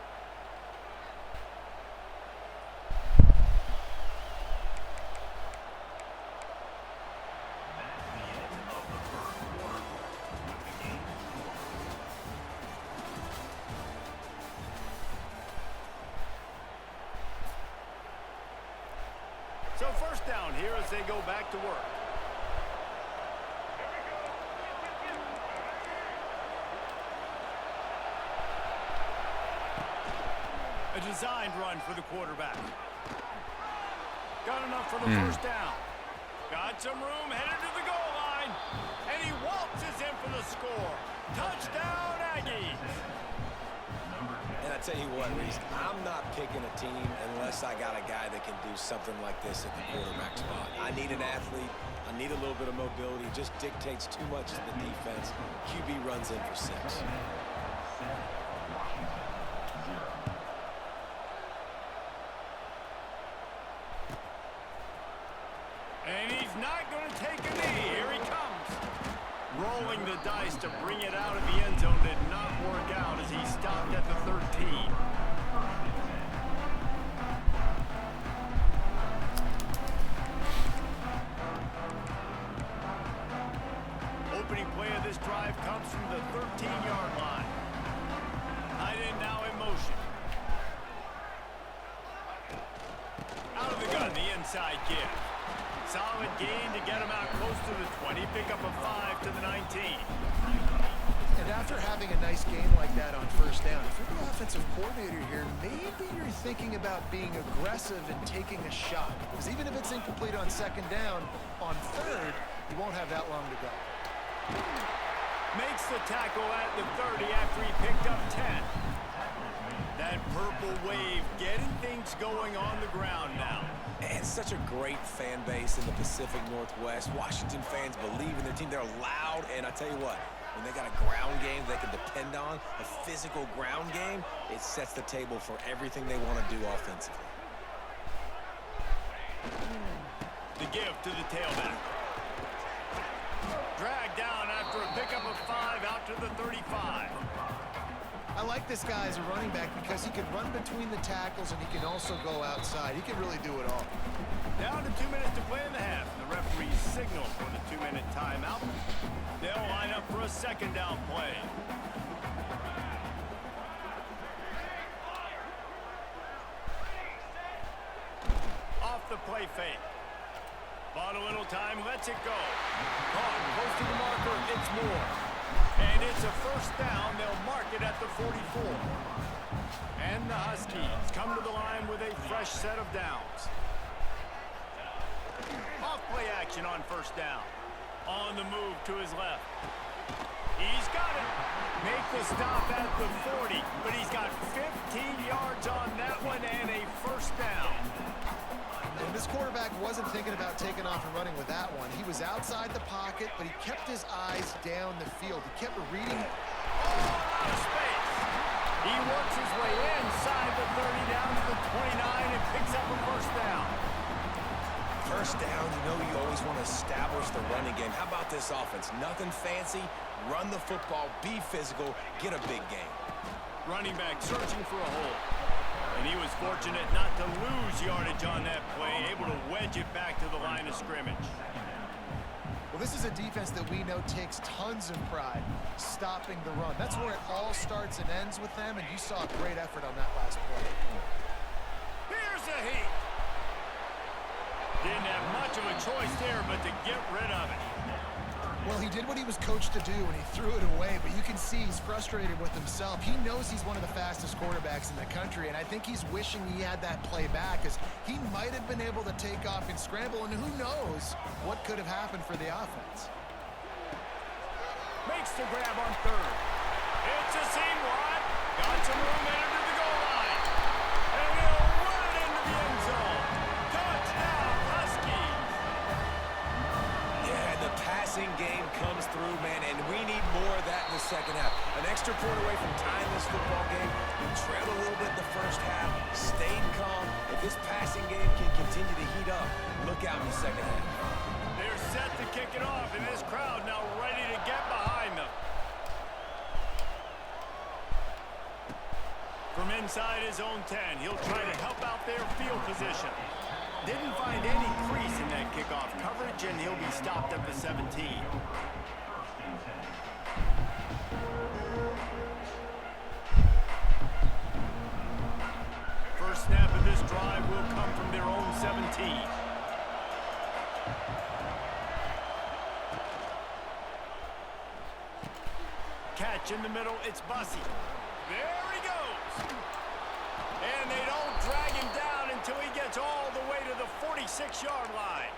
So first down here as they go back to work. A designed run for the quarterback. Got enough for the first down. Got some room, headed to the goal line. And he waltzes in for the score. Touchdown, Aggies. And I tell you what, Reese, I'm not picking a team unless I got a guy that can do something like this at the quarterback spot. I need an athlete. I need a little bit of mobility. It just dictates too much to the defense. QB runs in for 6. And he's not going to take a knee. Here he comes. Rolling the dice to bring it out of the end zone did not work out as he stopped at the 13. Opening play of this drive comes from the 13-yard line. Tight end now in motion. Out of the gun, the inside give. Solid gain to get him out close to the 20. Pick up a 5 to the 19. And after having a nice game like that on first down, if you're the offensive coordinator here, maybe you're thinking about being aggressive and taking a shot. Because even if it's incomplete on second down, on third, you won't have that long to go. Makes the tackle at the 30 after he picked up 10. That purple wave getting things going on the ground now. And such a great fan base in the Pacific Northwest. Washington fans believe in their team. They're loud, and I tell you what, when they got a ground game they can depend on, a physical ground game, it sets the table for everything they want to do offensively. The give to the tailback. Dragged down after a pickup of 5 out to the 35. I like this guy as a running back because he can run between the tackles and he can also go outside. He can really do it all. Down to 2 minutes to play in the half. The referee signal for the 2-minute timeout. They'll line up for a second down play. Off the play fake. Bought a little time, lets it go. Caught, close to the marker, it's more. And it's a first down. They'll mark it at the 44. And the Huskies come to the line with a fresh set of downs. Off play action on first down. On the move to his left. He's got it. Make the stop at the 40, but he's got 15 yards on that one and a first down. And this quarterback wasn't thinking about taking off and running with that one. He was outside the pocket, but he kept his eyes down the field. He kept reading. Oh, out of space. He works his way inside the 30 down to the 29 and picks up a first down. First down, you know you always want to stack running game. How about this offense? Nothing fancy. Run the football, be physical, get a big gain. Running back searching for a hole. And he was fortunate not to lose yardage on that play, able to wedge it back to the line of scrimmage. Well, this is a defense that we know takes tons of pride stopping the run. That's where it all starts and ends with them, and you saw a great effort on that last play. Here's a heat. Didn't have much of a choice there, but to get rid of it. Well, he did what he was coached to do, and he threw it away, but you can see he's frustrated with himself. He knows he's one of the fastest quarterbacks in the country, and I think he's wishing he had that play back, because he might have been able to take off and scramble, and who knows what could have happened for the offense. Makes the grab on third. It's a seam wide. Got some room there to the goal line. And he'll run it into the end zone. Touchdown, Huskies. Yeah, the passing game comes through, man, and we need more of that in the second half. An extra point away from tying this football game. We trailed a little bit in the first half, stayed calm. If this passing game can continue to heat up, look out in the second half. They're set to kick it off, and this crowd now ready to get behind them. From inside his own 10, he'll try to help out their field position. Didn't find any crease in that kickoff coverage, and he'll be stopped at the 17. First snap of this drive will come from their own 17. Catch in the middle, it's Bussy. There he goes. And they don't drag him down until he gets all the way to the 46-yard line.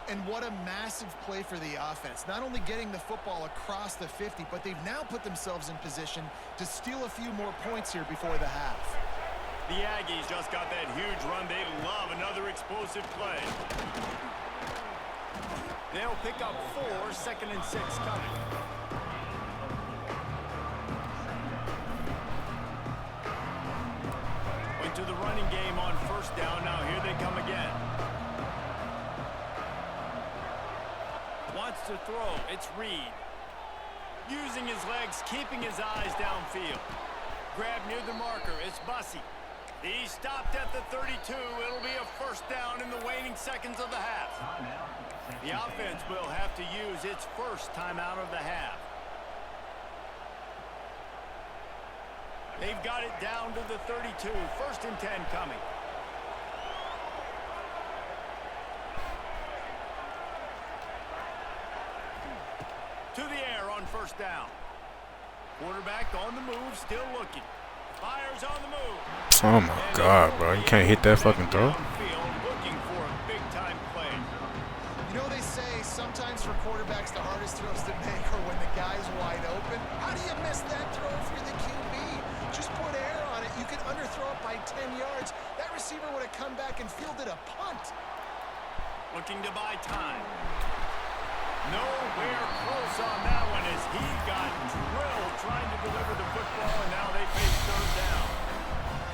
And what a massive play for the offense. Not only getting the football across the 50, but they've now put themselves in position to steal a few more points here before the half. The Aggies just got that huge run. They love another explosive play. They'll pick up 4, 2nd and 6 coming. Went to the running game on first down. Now here they come again. Wants to throw. It's Reed. Using his legs, keeping his eyes downfield. Grab near the marker. It's Bussy. He stopped at the 32. It'll be a first down in the waning seconds of the half. The offense will have to use its first timeout of the half. They've got it down to the 32. 1st and 10 coming. To the air on first down. Quarterback on the move, still looking. Fires on the move. Oh my God, bro. You can't hit that fucking throw. Looking for a big-time play. You know, they say sometimes for quarterbacks the hardest throws to make are when the guy's wide open. How do you miss that throw if you're the QB? Just put air on it. You could underthrow it by 10 yards. That receiver would have come back and fielded a punt. Looking to buy time. Nowhere close on that one as he got drilled trying to deliver the football, and now they face third down.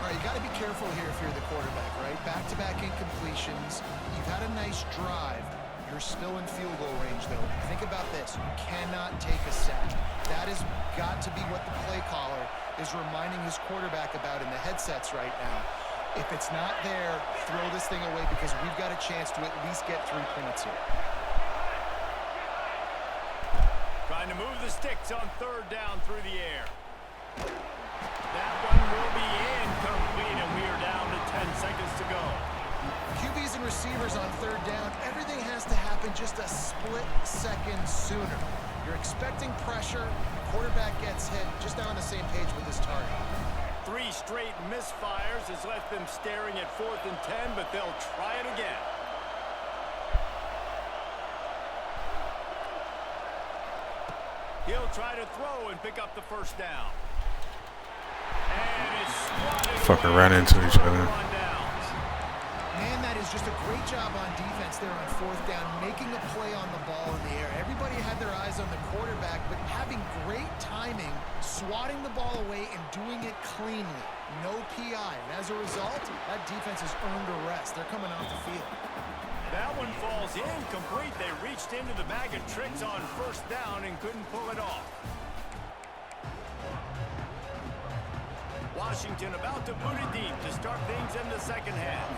All right, you got to be careful here if you're the quarterback, right? Back-to-back incompletions. You've had a nice drive. You're still in field goal range, though. Think about this. You cannot take a sack. That has got to be what the play caller is reminding his quarterback about in the headsets right now. If it's not there, throw this thing away because we've got a chance to at least get 3 points here. Trying to move the sticks on third down through the air. That one will be incomplete, and we are down to 10 seconds to go. QBs and receivers on third down, everything has to happen just a split second sooner. You're expecting pressure, the quarterback gets hit, just not on the same page with his target. 3 straight misfires has left them staring at 4th and 10, but they'll try it again. He'll try to throw and pick up the first down. And it's swatted. Fucking ran into each other. Man, that is just a great job on defense there on fourth down, making a play on the ball in the air. Everybody had their eyes on the quarterback, but having great timing, swatting the ball away and doing it cleanly. No PI. And as a result, that defense has earned a rest. They're coming off the field. That one falls incomplete. They reached into the bag of tricks on first down and couldn't pull it off. Washington about to boot it deep to start things in the second half.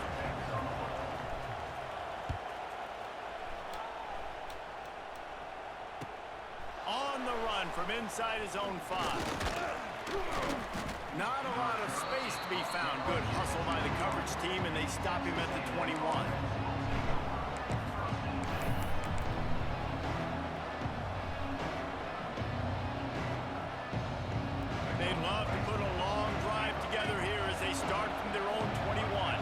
On the run from inside his own 5. Not a lot of space to be found. Good hustle by the coverage team, and they stop him at the 21. They'd love to put a long drive together here as they start from their own 21.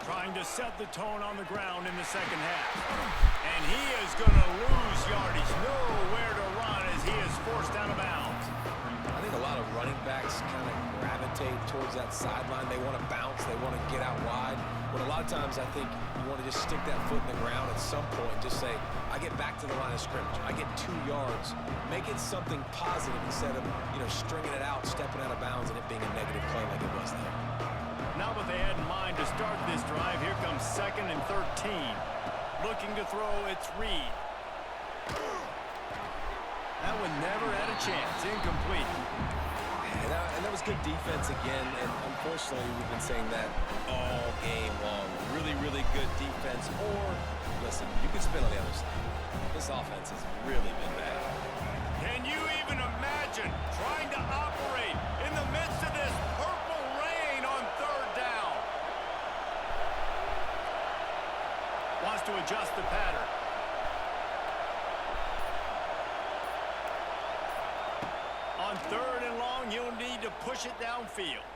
Trying to set the tone on the ground in the second half. And he is going to lose yardage. Nowhere to run as he is forced out of bounds. I think a lot of running backs kind of gravitate towards that sideline. They want to bounce. They want to get out wide. But a lot of times I think you want to just stick that foot in the ground at some point and just say, I get back to the line of scrimmage. I get 2 yards. Make it something positive instead of, stringing it out, stepping out of bounds, and it being a negative play like it was there. Not what they had in mind to start this drive. Here comes 2nd and 13. Looking to throw, it's Reed. That one never had a chance. Incomplete. And that was good defense again, and unfortunately we've been saying that all game long. Really, really good defense. Or, listen, you can spin on the other side. This offense has really been bad. Can you even imagine trying to operate in the midst of this purple rain on 3rd down? Wants to adjust the pattern. On 3rd and long, you'll need to push it downfield.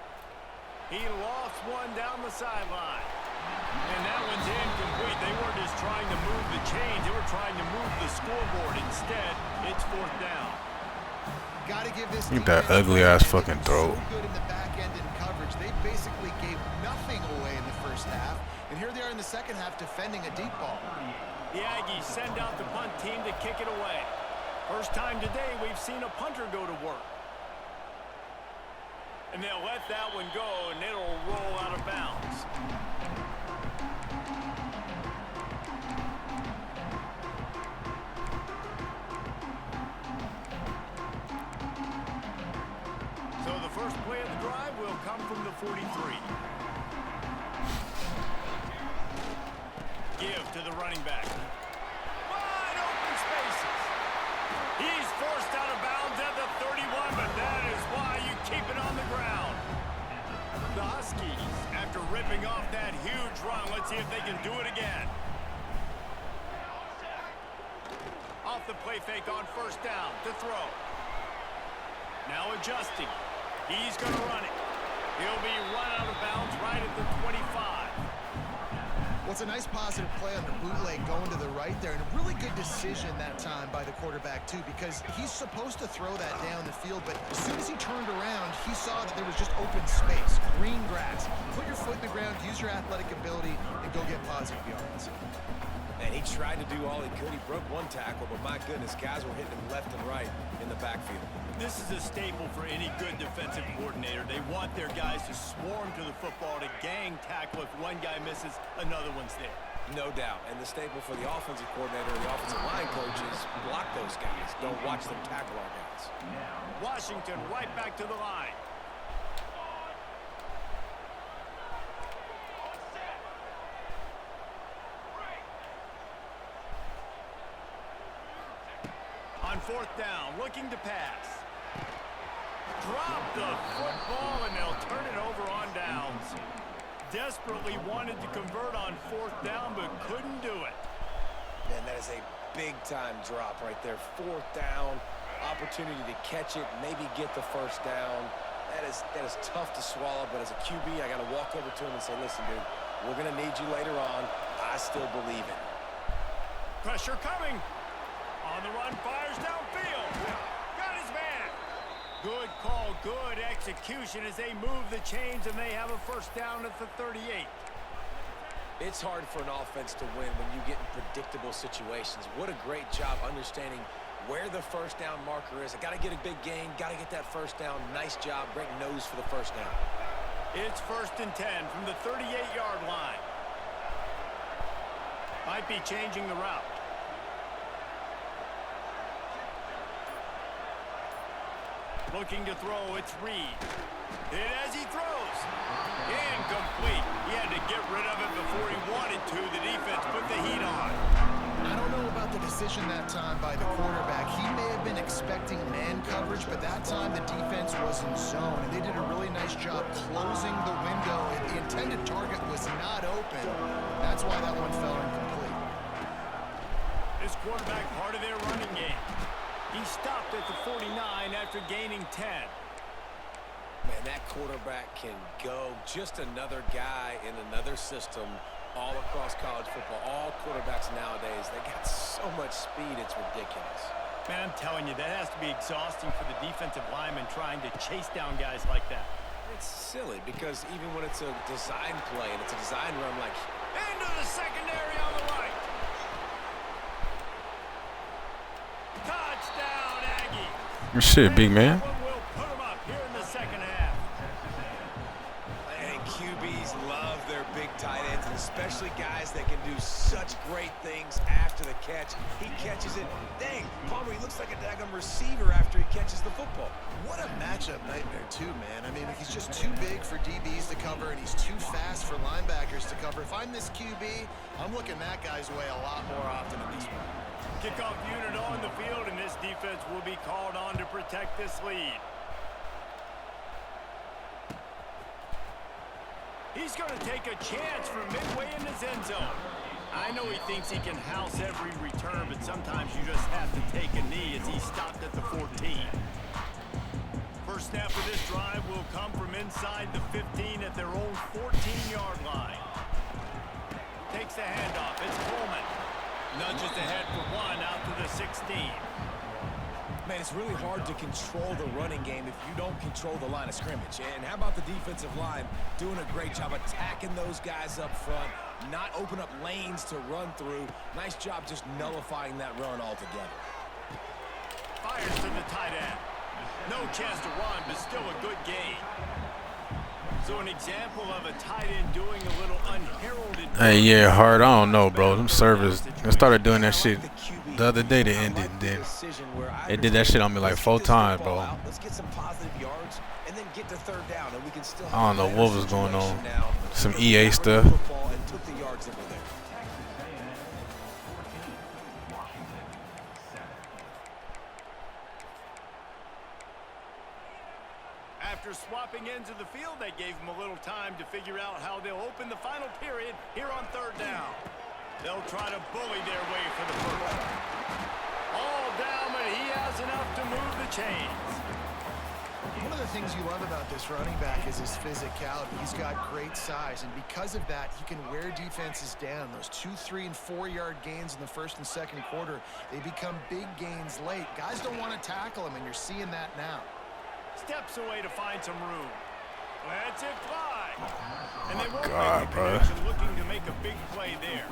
He lost one down the sideline. And that one's incomplete. They weren't just trying to move the chains. They were trying to move the scoreboard. Instead, it's 4th down. Got to give this Look at that ugly ass fucking throw. So good in the back end in coverage. They basically gave nothing away in the first half. And here they are in the second half defending a deep ball. The Aggies send out the punt team to kick it away. First time today we've seen a punter go to work. And they'll let that one go, and it'll roll out of bounds. So the first play of the drive will come from the 43. Give to the running back. Wide open spaces. He's forced out of bounds at the 31, but that is why you keep it on the ground. The Huskies, after ripping off that huge run, let's see if they can do it again. Off the play fake on first down to throw. Now adjusting. He's going to run it. He'll be run out of bounds right at the 25. What's a nice positive play on the bootleg going to the right there, and a really good decision that time by the quarterback too, because he's supposed to throw that down the field, but as soon as he turned around, he saw that there was just open space, green grass. Put your foot in the ground, use your athletic ability, and go get positive yards. And he tried to do all he could. He broke one tackle, but my goodness, guys were hitting him left and right in the backfield. This is a staple for any good defensive coordinator. They want their guys to swarm to the football, to gang tackle. If one guy misses, another one's there. No doubt. And the staple for the offensive coordinator and the offensive line coach is block those guys. Don't watch them tackle our guys. Washington right back to the line. On 4th down, looking to pass. Drop the football, and they'll turn it over on downs. Desperately wanted to convert on 4th down, but couldn't do it. Man, that is a big-time drop right there. 4th down, opportunity to catch it, maybe get the first down. That is tough to swallow, but as a QB, I got to walk over to him and say, listen, dude, we're going to need you later on. I still believe it. Pressure coming. On the run, fires downfield. Got his man. Good call, good execution as they move the chains and they have a first down at the 38. It's hard for an offense to win when you get in predictable situations. What a great job understanding where the first down marker is. I got to get a big gain, got to get that first down. Nice job, great nose for the first down. It's 1st and 10 from the 38-yard line. Might be changing the route. Looking to throw, it's Reed. And as he throws, incomplete. He had to get rid of it before he wanted to. The defense put the heat on. I don't know about the decision that time by the quarterback. He may have been expecting man coverage, but that time the defense was in zone, and they did a really nice job closing the window. The intended target was not open. That's why that one fell incomplete. This quarterback part of their running game. He stopped at the 49 after gaining 10. Man, that quarterback can go. Just another guy in another system all across college football. All quarterbacks nowadays, they got so much speed, it's ridiculous. Man, I'm telling you, that has to be exhausting for the defensive lineman trying to chase down guys like that. It's silly because even when it's a design play and it's a design run, like into the secondary on the right. Touchdown, Aggie. Shit, big man. We'll put them up here in the second half. And QBs love their big tight ends, and especially guys that can do such great things after the catch. He catches it. Dang, Palmer, he looks like a daggum receiver after he catches the football. What a matchup nightmare, too, man. I mean, he's just too big for DBs to cover, and he's too fast for linebackers to cover. If I'm this QB, I'm looking that guy's way a lot more often in this one. Kickoff unit on the field, and this defense will be called on to protect this lead. He's going to take a chance from midway in his end zone. I know he thinks he can house every return, but sometimes you just have to take a knee as he stopped at the 14. First snap of this drive will come from inside the 15 at their own 14-yard line. Takes the handoff. It's Coleman. Nudges ahead for one out to the 16. Man, it's really hard to control the running game if you don't control the line of scrimmage. And how about the defensive line doing a great job attacking those guys up front, not open up lanes to run through. Nice job just nullifying that run altogether. Fires to the tight end. No chance to run, but still a good gain. So an example of a tight end doing a little unheralded. Hey, yeah, hard. I don't know, bro. Them servers, they started doing that shit the other day. They ended. Then they did that shit on me like 4 times, bro. Let's get some positive yards and then get to third down, and we can still. I don't know what was going on. Some EA stuff. And took the yards that were there. After swapping ends of the field, they gave him a little time to figure out how they'll open the final period here on third down. They'll try to bully their way for the first. All down, but he has enough to move the chains. One of the things you love about this running back is his physicality. He's got great size, and because of that, he can wear defenses down. Those 2, 3, and 4-yard gains in the first and second quarter, they become big gains late. Guys don't want to tackle him, and you're seeing that now. Steps away to find some room. Lets it fly. And they won't God, make the bro. connection, looking to make a big play there.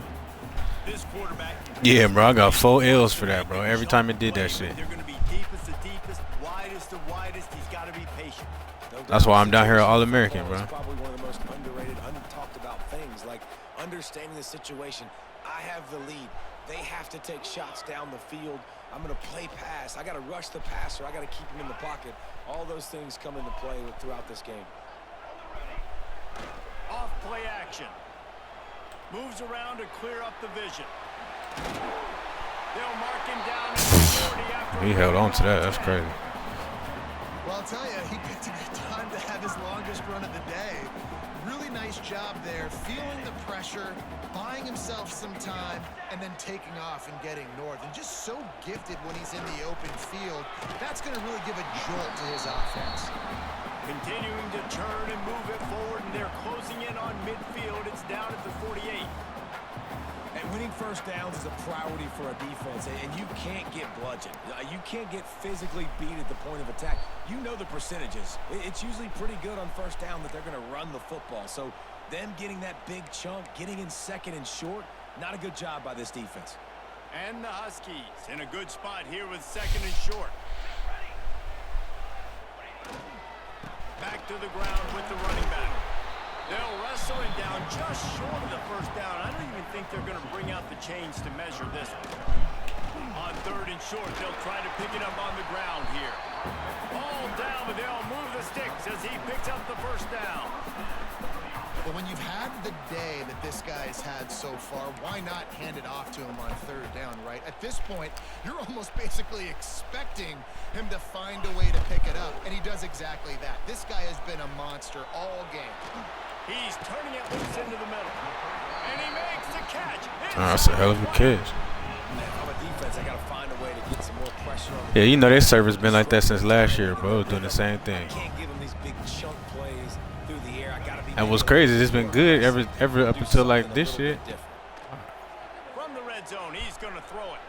This quarterback. Yeah, bro. I got 4 L's for that, bro. Every time it did that shit. They're going to be deepest to deepest, widest to widest. He's got to be patient. That's why I'm down here All-American, bro. It's probably one of the most underrated, untalked about things, like understanding the situation. I have the lead. They have to take shots down the field. I'm going to play pass. I got to rush the passer. I got to keep him in the pocket. All those things come into play throughout this game. Off play action. Moves around to clear up the vision. They'll mark him down at the 40 after. He held on to that. That's crazy. Well, I'll tell you, he picked a good time to have his longest run of the day. Really nice job there, feeling the pressure, buying himself some time, and then taking off and getting north. And just so gifted when he's in the open field. That's going to really give a jolt to his offense. Continuing to turn and move it forward, and they're closing in on midfield. It's down at the 48. And Winning first downs is a priority for a defense, and you can't get bludgeoned. You can't get physically beat at the point of attack. You know the percentages. It's usually pretty good on first down that they're going to run the football. So them getting that big chunk, getting in second and short, not a good job by this defense. And the Huskies in a good spot here with second and short. Back to the ground with the running back. They'll wrestle him down just short of the first down. I don't even think they're going to bring out the chains to measure this one. On third and short, they'll try to pick it up on the ground here. All down, but they'll move the sticks as he picks up the first down. But when you've had the day that this guy's had so far, why not hand it off to him on third down, right? At this point, you're almost basically expecting him to find a way to pick it up, and he does exactly that. This guy has been a monster all game. He's turning it loose into the middle. And he makes the catch. That's a hell of a catch. Man, I'm a defense. I got to find a way to get some more pressure on Yeah, you know their server's been like that since last year, bro. Doing the same thing. I can't give them these big chunk plays through the air. I got to be. And what's crazy, it's been good ever up until like this shit. From the red zone, he's going to throw it.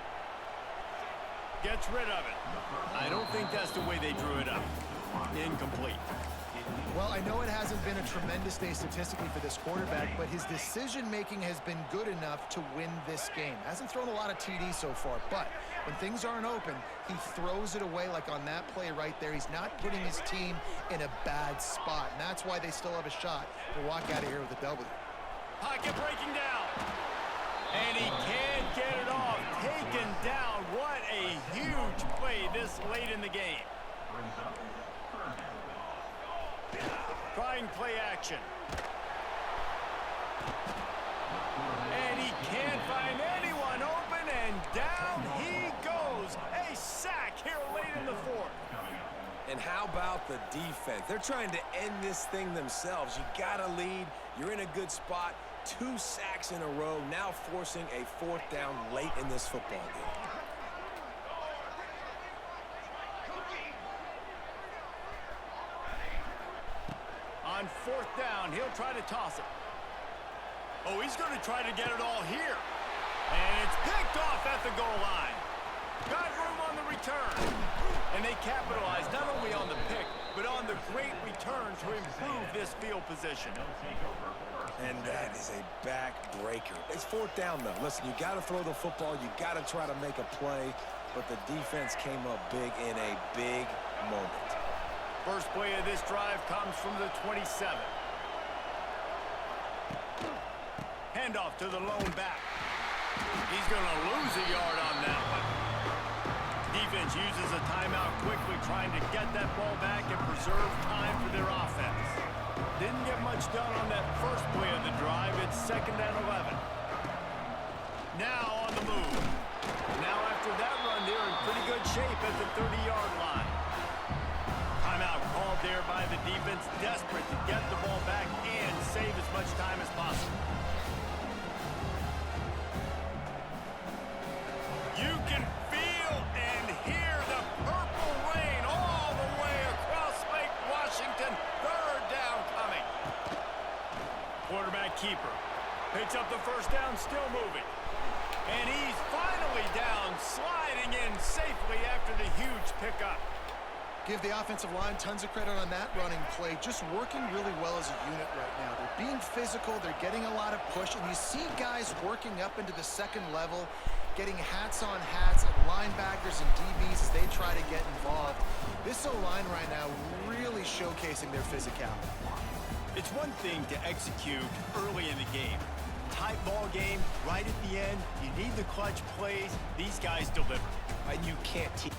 Gets rid of it. I don't think that's the way they drew it up. Incomplete. Well, I know it hasn't been a tremendous day statistically for this quarterback, but his decision-making has been good enough to win this game. Hasn't thrown a lot of TDs so far, but when things aren't open, he throws it away like on that play right there. He's not putting his team in a bad spot, and that's why they still have a shot to walk out of here with a W. Pocket breaking down. And he can't get it off. Taken down. What a huge play this late in the game. Trying play action. And he can't find anyone open, and down he goes. A sack here late in the fourth. And how about the defense? They're trying to end this thing themselves. You got to lead. You're in a good spot. 2 sacks in a row, now forcing a fourth down late in this football game. On fourth down, he'll try to toss it. Oh, he's going to try to get it all here. And it's picked off at the goal line. Got room on the return. And they capitalize not only on the pick, but on the great return to improve this field position. And that is a backbreaker. It's fourth down, though. Listen, you got to throw the football. You got to try to make a play. But the defense came up big in a big moment. First play of this drive comes from the 27. Handoff to the lone back. He's going to lose a yard on that one. Defense uses a timeout quickly, trying to get that ball back and preserve time for their offense. Didn't get much done on that first play of the drive. It's 2nd and 11. Now on the move. Now after that run, they're in pretty good shape at the 30-yard line. Timeout called there by the defense, desperate to get the ball back and save as much time as possible. You can feel and hear the purple rain all the way across Lake Washington. Third down coming. Quarterback keeper picks up the first down, still moving. And he's finally down, sliding in safely after the huge pickup. Give the offensive line tons of credit on that running play. Just working really well as a unit right now. They're being physical. They're getting a lot of push. And you see guys working up into the second level, getting hats on hats at linebackers and DBs as they try to get involved. This O-line right now really showcasing their physicality. It's one thing to execute early in the game. Tight ball game, right at the end. You need the clutch plays. These guys deliver. And you can't teach.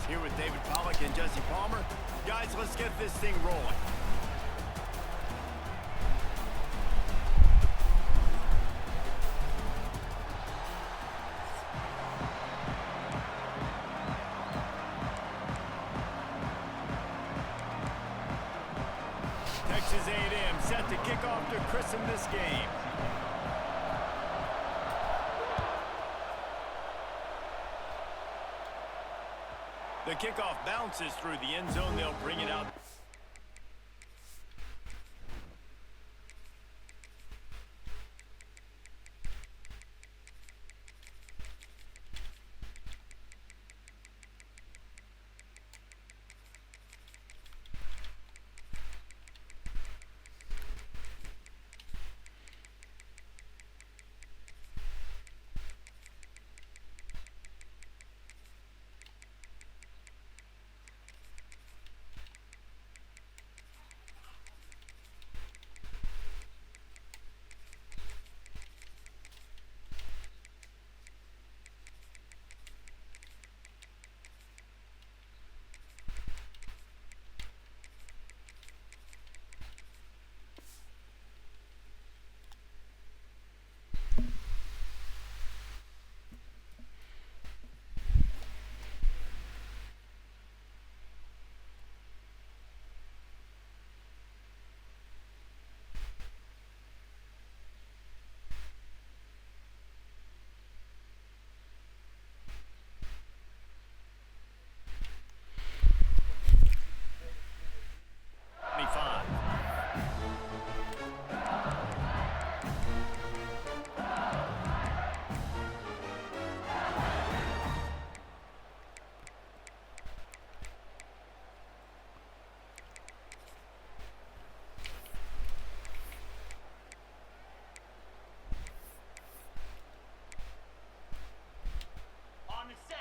Here with David Pollack and Jesse Palmer. Guys, let's get this thing rolling. Texas A&M set to kick off to christen this game. The kickoff bounces through the end zone. They'll bring it out.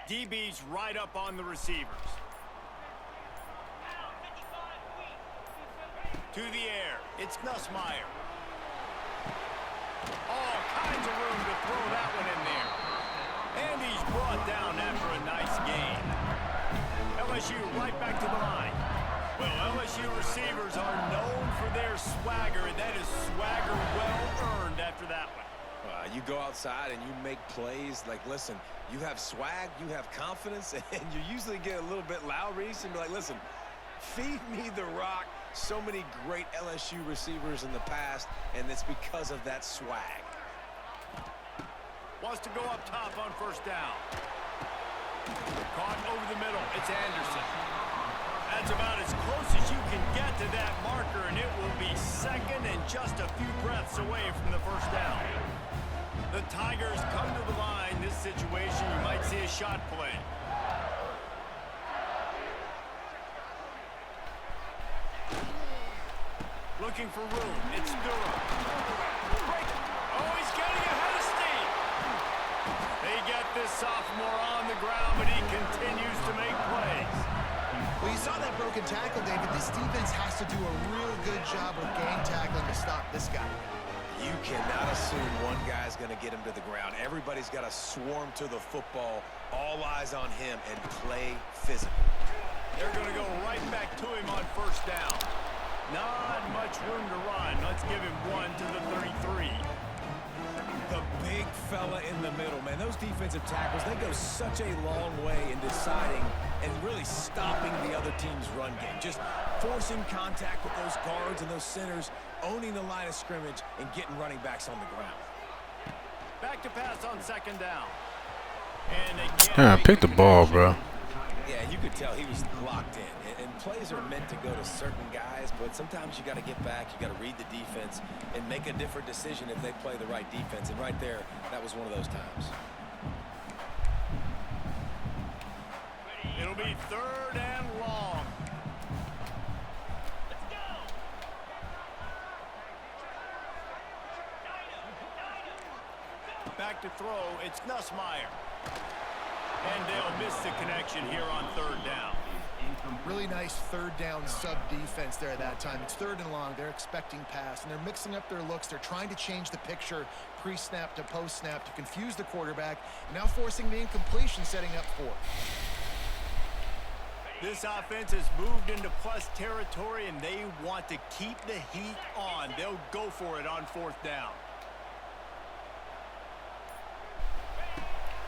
DB's right up on the receivers. To the air, it's Nussmeier. All kinds of room to throw that one in there. And he's brought down after a nice gain. LSU right back to the line. Well, LSU receivers are known for their swagger, and that is swagger well earned after that one. You go outside and you make plays. Like, listen, you have swag, you have confidence, and you usually get a little bit loud, Reese, and be like, listen, feed me the rock. So many great LSU receivers in the past, and it's because of that swag. Wants to go up top on first down. Caught over the middle. It's Anderson. That's about as close as you can get to that marker, and it will be second and just a few breaths away from the first down. The Tigers come to the line. This situation, you might see a shot play. Looking for room. It's Durham. Oh, he's getting ahead of steam. They get this sophomore on the ground, but he continues to make plays. Well, you saw that broken tackle, David. This defense has to do a real good job with gang tackling to stop this guy. You cannot assume one guy's going to get him to the ground. Everybody's got to swarm to the football, all eyes on him, and play physical. They're going to go right back to him on first down. Not much room to run. Let's give him one to the 33. The big fella in the middle, man. Those defensive tackles, they go such a long way in deciding and really stopping the other team's run game. Just forcing contact with those guards and those centers, owning the line of scrimmage, and getting running backs on the ground. Back to pass on second down. And again, Yeah, pick the ball, bro. Yeah, you could tell he was locked in. And plays are meant to go to certain guys, but sometimes you got to get back, you got to read the defense, and make a different decision if they play the right defense. And right there, that was one of those times. It'll be third and long. Let's go. Back to throw, it's Nussmeier. And they'll miss the connection here on third down. Really nice third down sub defense there that time. It's third and long. They're expecting pass, and they're mixing up their looks. They're trying to change the picture pre-snap to post-snap to confuse the quarterback, and now forcing the incompletion, setting up fourth. This offense has moved into plus territory, and they want to keep the heat on. They'll go for it on 4th down.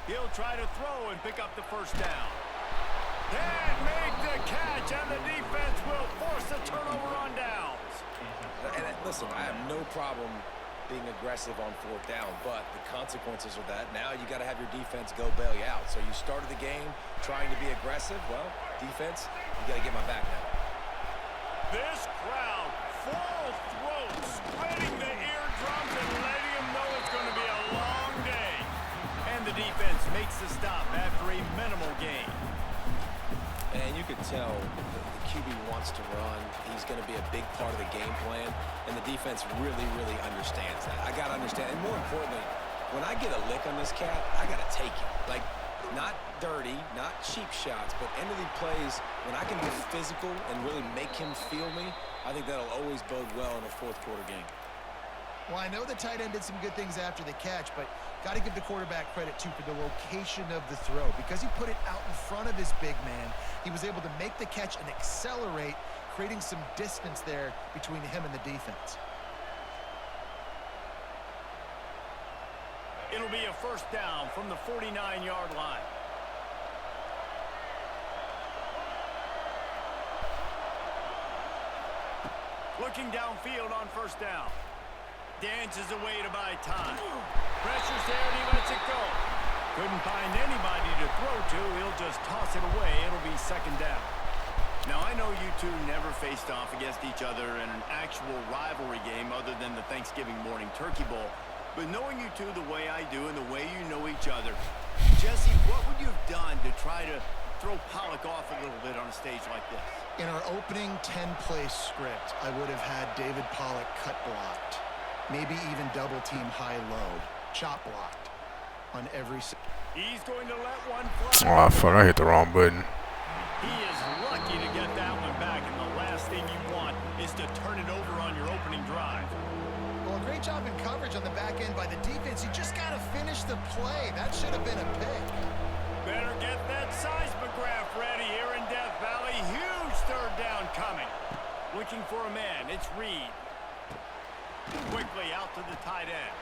He'll try to throw and pick up the 1st down. Can't make the catch, and the defense will force a turnover on downs. And listen, I have no problem being aggressive on 4th down, but the consequences of that, now you got to have your defense go bail you out. So you started the game trying to be aggressive. Well, defense, you got to get my back now. This crowd, full throat, spreading the eardrums and letting them know it's going to be a long day. And the defense makes the stop after a minimal gain. And you could tell the QB wants to run. He's going to be a big part of the game plan, and the defense really, really understands that. I got to understand, and more importantly, when I get a lick on this cat, I got to take it. Like, not dirty, not cheap shots, but end of the plays, when I can be physical and really make him feel me, I think that'll always bode well in a 4th quarter game. Well, I know the tight end did some good things after the catch, but got to give the quarterback credit, too, for the location of the throw. Because he put it out in front of his big man, he was able to make the catch and accelerate, creating some distance there between him and the defense. It'll be a 1st down from the 49-yard line. Looking downfield on 1st down. Dances away to buy time. Pressure's there and he lets it go. Couldn't find anybody to throw to. He'll just toss it away. It'll be 2nd down. Now, I know you two never faced off against each other in an actual rivalry game other than the Thanksgiving morning Turkey Bowl. But knowing you two the way I do and the way you know each other, Jesse, what would you have done to try to throw Pollock off a little bit on a stage like this? In our opening 10-play script, I would have had David Pollock cut blocked. Maybe even double team high-low, chop blocked on every. He's going to let one fly. Oh, fuck, I hit the wrong button. He is lucky to get that one back, and the last thing you want is to turn it over on your opening drive. Well, a great job in coverage on the back end by the defense. You just got to finish the play. That should have been a pick. Better get that seismograph ready here in Death Valley. Huge 3rd down coming. Looking for a man. It's Reed. Quickly out to the tight end.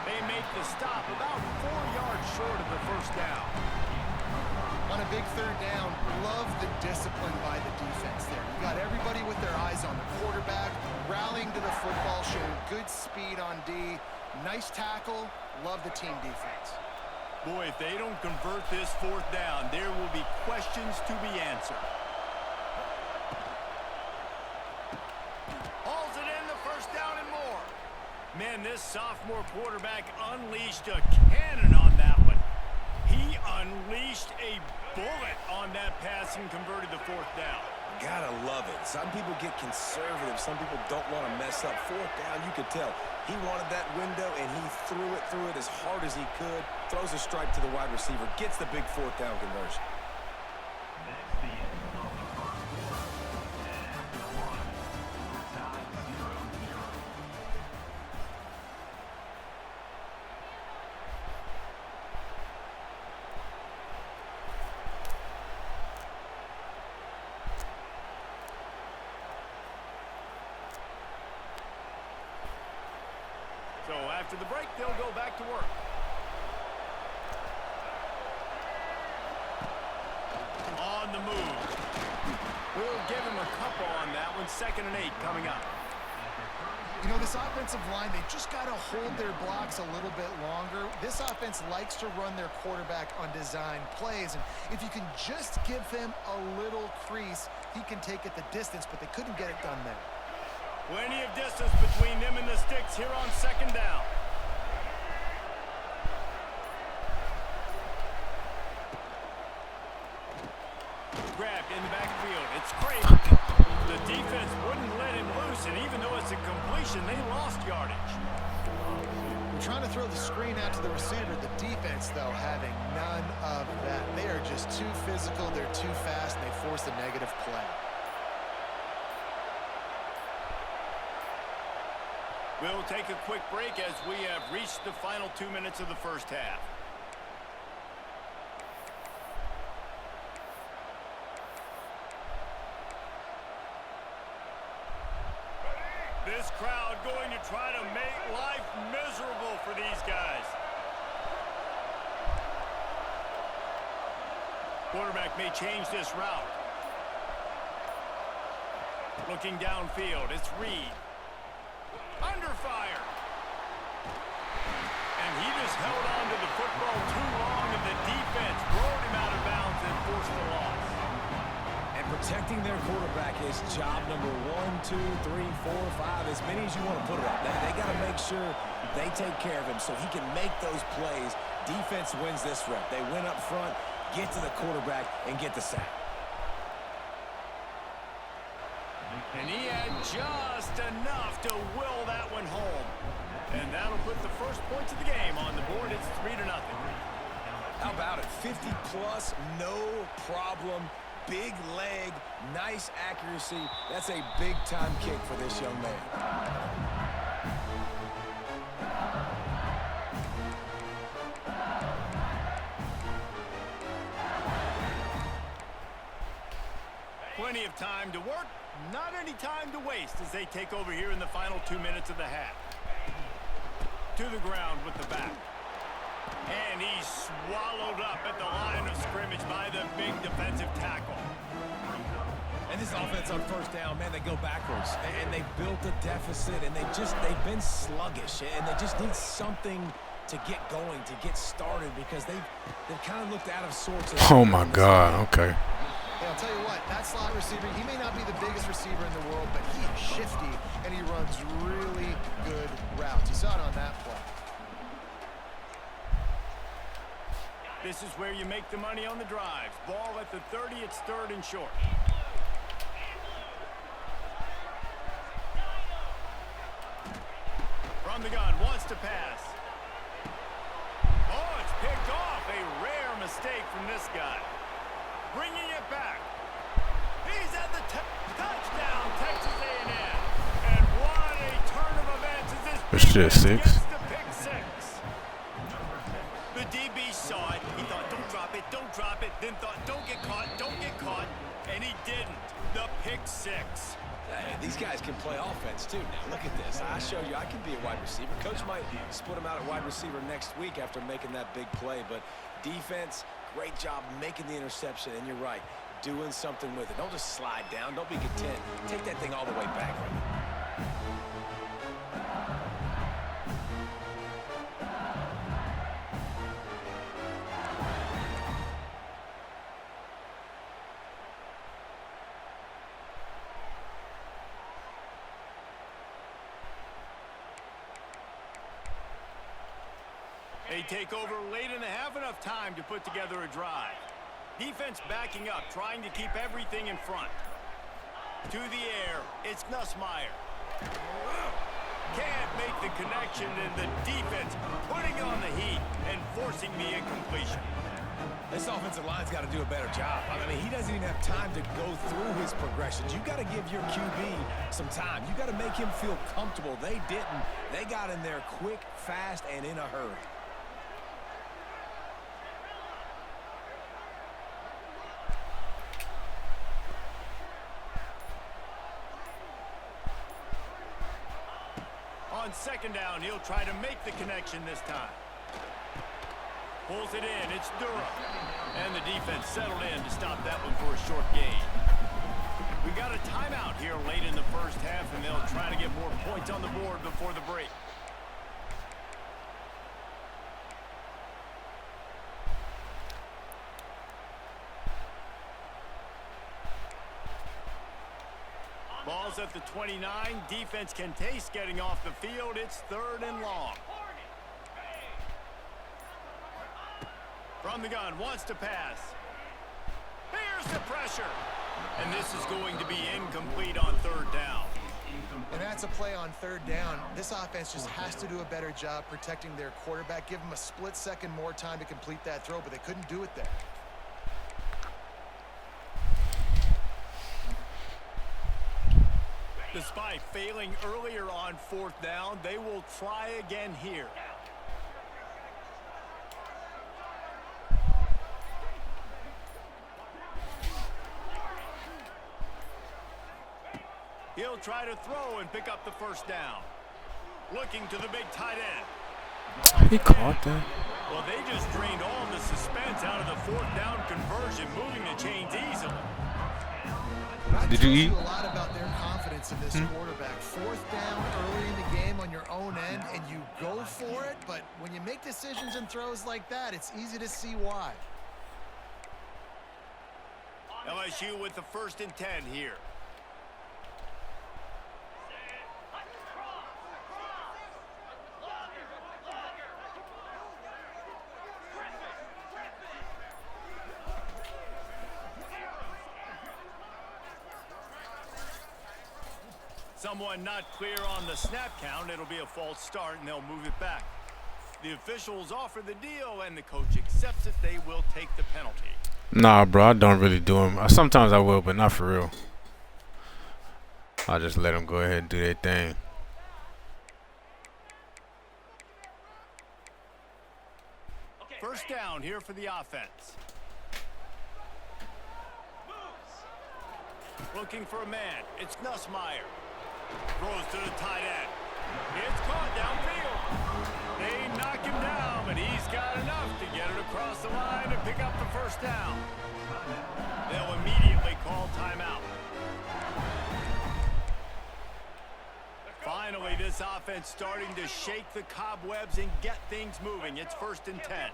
They make the stop about 4 yards short of the 1st down. On a big 3rd down, love the discipline by the defense there. You got everybody with their eyes on the quarterback, rallying to the football, showing good speed on D. Nice tackle. Love the team defense. Boy, if they don't convert this 4th down, there will be questions to be answered. Hauls it in, the 1st down and more. Man, this sophomore quarterback unleashed a cannon on that one. He unleashed a bullet on that pass and converted the 4th down. Gotta love it. Some people get conservative. Some people don't want to mess up. 4th down, you could tell. He wanted that window, and he threw it as hard as he could. Throws a strike to the wide receiver. Gets the big 4th down conversion. So after the break, they'll go back to work. On the move. We'll give him a couple on that one. 2nd and 8 coming up. You know, this offensive line, they just got to hold their blocks a little bit longer. This offense likes to run their quarterback on design plays, and if you can just give him a little crease, he can take it the distance, but they couldn't get it done there. Plenty of distance between them and the sticks here on 2nd down. Grabbed in the backfield. It's Craven. The defense wouldn't let him loose, and even though it's a completion, they lost yardage. We're trying to throw the screen out to the receiver. The defense, though, having none of that. They are just too physical. They're too fast, and they force a negative play. We'll take a quick break as we have reached the final 2 minutes of the 1st half. This crowd going to try to make life miserable for these guys. Quarterback may change this route. Looking downfield, it's Reed. Under fire. And he just held on to the football too long, and the defense rolled him out of bounds and forced the loss. And protecting their quarterback is job number 1, 2, 3, 4, 5, as many as you want to put it up. They got to make sure they take care of him so he can make those plays. Defense wins this rep. They win up front, get to the quarterback, and get the sack. And he had just enough to will that one home. And that'll put the first points of the game on the board. It's 3-0. How about it? 50-plus, no problem. Big leg, nice accuracy. That's a big-time kick for this young man. Plenty of time to work, not any time to waste as they take over here in the final 2 minutes of the half. To the ground with the back. And he's swallowed up at the line of scrimmage by the big defensive tackle. And this offense on first down, man, they go backwards. And they built a deficit, and they've been sluggish. And they just need something to get going, to get started, because they've kind of looked out of sorts. Oh, my God. Okay. Hey, I'll tell you what, that slot receiver, he may not be the biggest receiver in the world, but he is shifty, and he runs really good routes. You saw it on that play. This is where you make the money on the drives. Ball at the 30, it's 3rd and short. From the gun, wants to pass. Oh, it's picked off. A rare mistake from this guy. Bringing it back. He's at the touchdown, Texas A&M. And what a turn of events as this It's just defense 6. gets the pick 6. The DB saw it. He thought, don't drop it. Then thought, don't get caught. And he didn't. The pick 6. Hey, these guys can play offense, too. Now, look at this. I showed you I can be a wide receiver. Coach might split him out at wide receiver next week after making that big play. But defense, great job making the interception. And you're right, doing something with it. Don't just slide down. Don't be content. Take that thing all the way back. They take over late in the half, enough time to put together a drive. Defense backing up, trying to keep everything in front. To the air, it's Nussmeier. Can't make the connection, and the defense putting on the heat and forcing the incompletion. This offensive line's got to do a better job. I mean, he doesn't even have time to go through his progressions. You got to give your QB some time. You got to make him feel comfortable. They didn't. They got in there quick, fast, and in a hurry. On 2nd down, he'll try to make the connection this time. Pulls it in, it's Durham. And the defense settled in to stop that one for a short gain. We got a timeout here late in the first half, and they'll try to get more points on the board before the break. Ball's at the 29. Defense can taste getting off the field. It's 3rd and long. From the gun, wants to pass. Here's the pressure. And this is going to be incomplete on 3rd down. And that's a play on 3rd down. This offense just has to do a better job protecting their quarterback. Give them a split second more time to complete that throw, but they couldn't do it there. Despite failing earlier on 4th down, they will try again here. He'll try to throw and pick up the first down. Looking to the big tight end. He caught that. Well, they just drained all the suspense out of the fourth down conversion, moving the chains easily. Did you eat? A lot about their confidence in this quarterback. Fourth down early in the game on your own end, and you go for it. But when you make decisions and throws like that, it's easy to see why. LSU with the 1st and 10 here. Someone not clear on the snap count. It'll be a false start, and they'll move it back. The officials offer the deal, and the coach accepts it. They will take the penalty. Nah, bro, I don't really do them. Sometimes I will, but not for real. I just let them go ahead and do their thing. First down here for the offense. Looking for a man. It's Nussmeier. Throws to the tight end. It's caught downfield. They knock him down, but he's got enough to get it across the line and pick up the first down. They'll immediately call timeout. Finally, this offense starting to shake the cobwebs and get things moving. It's 1st and 10.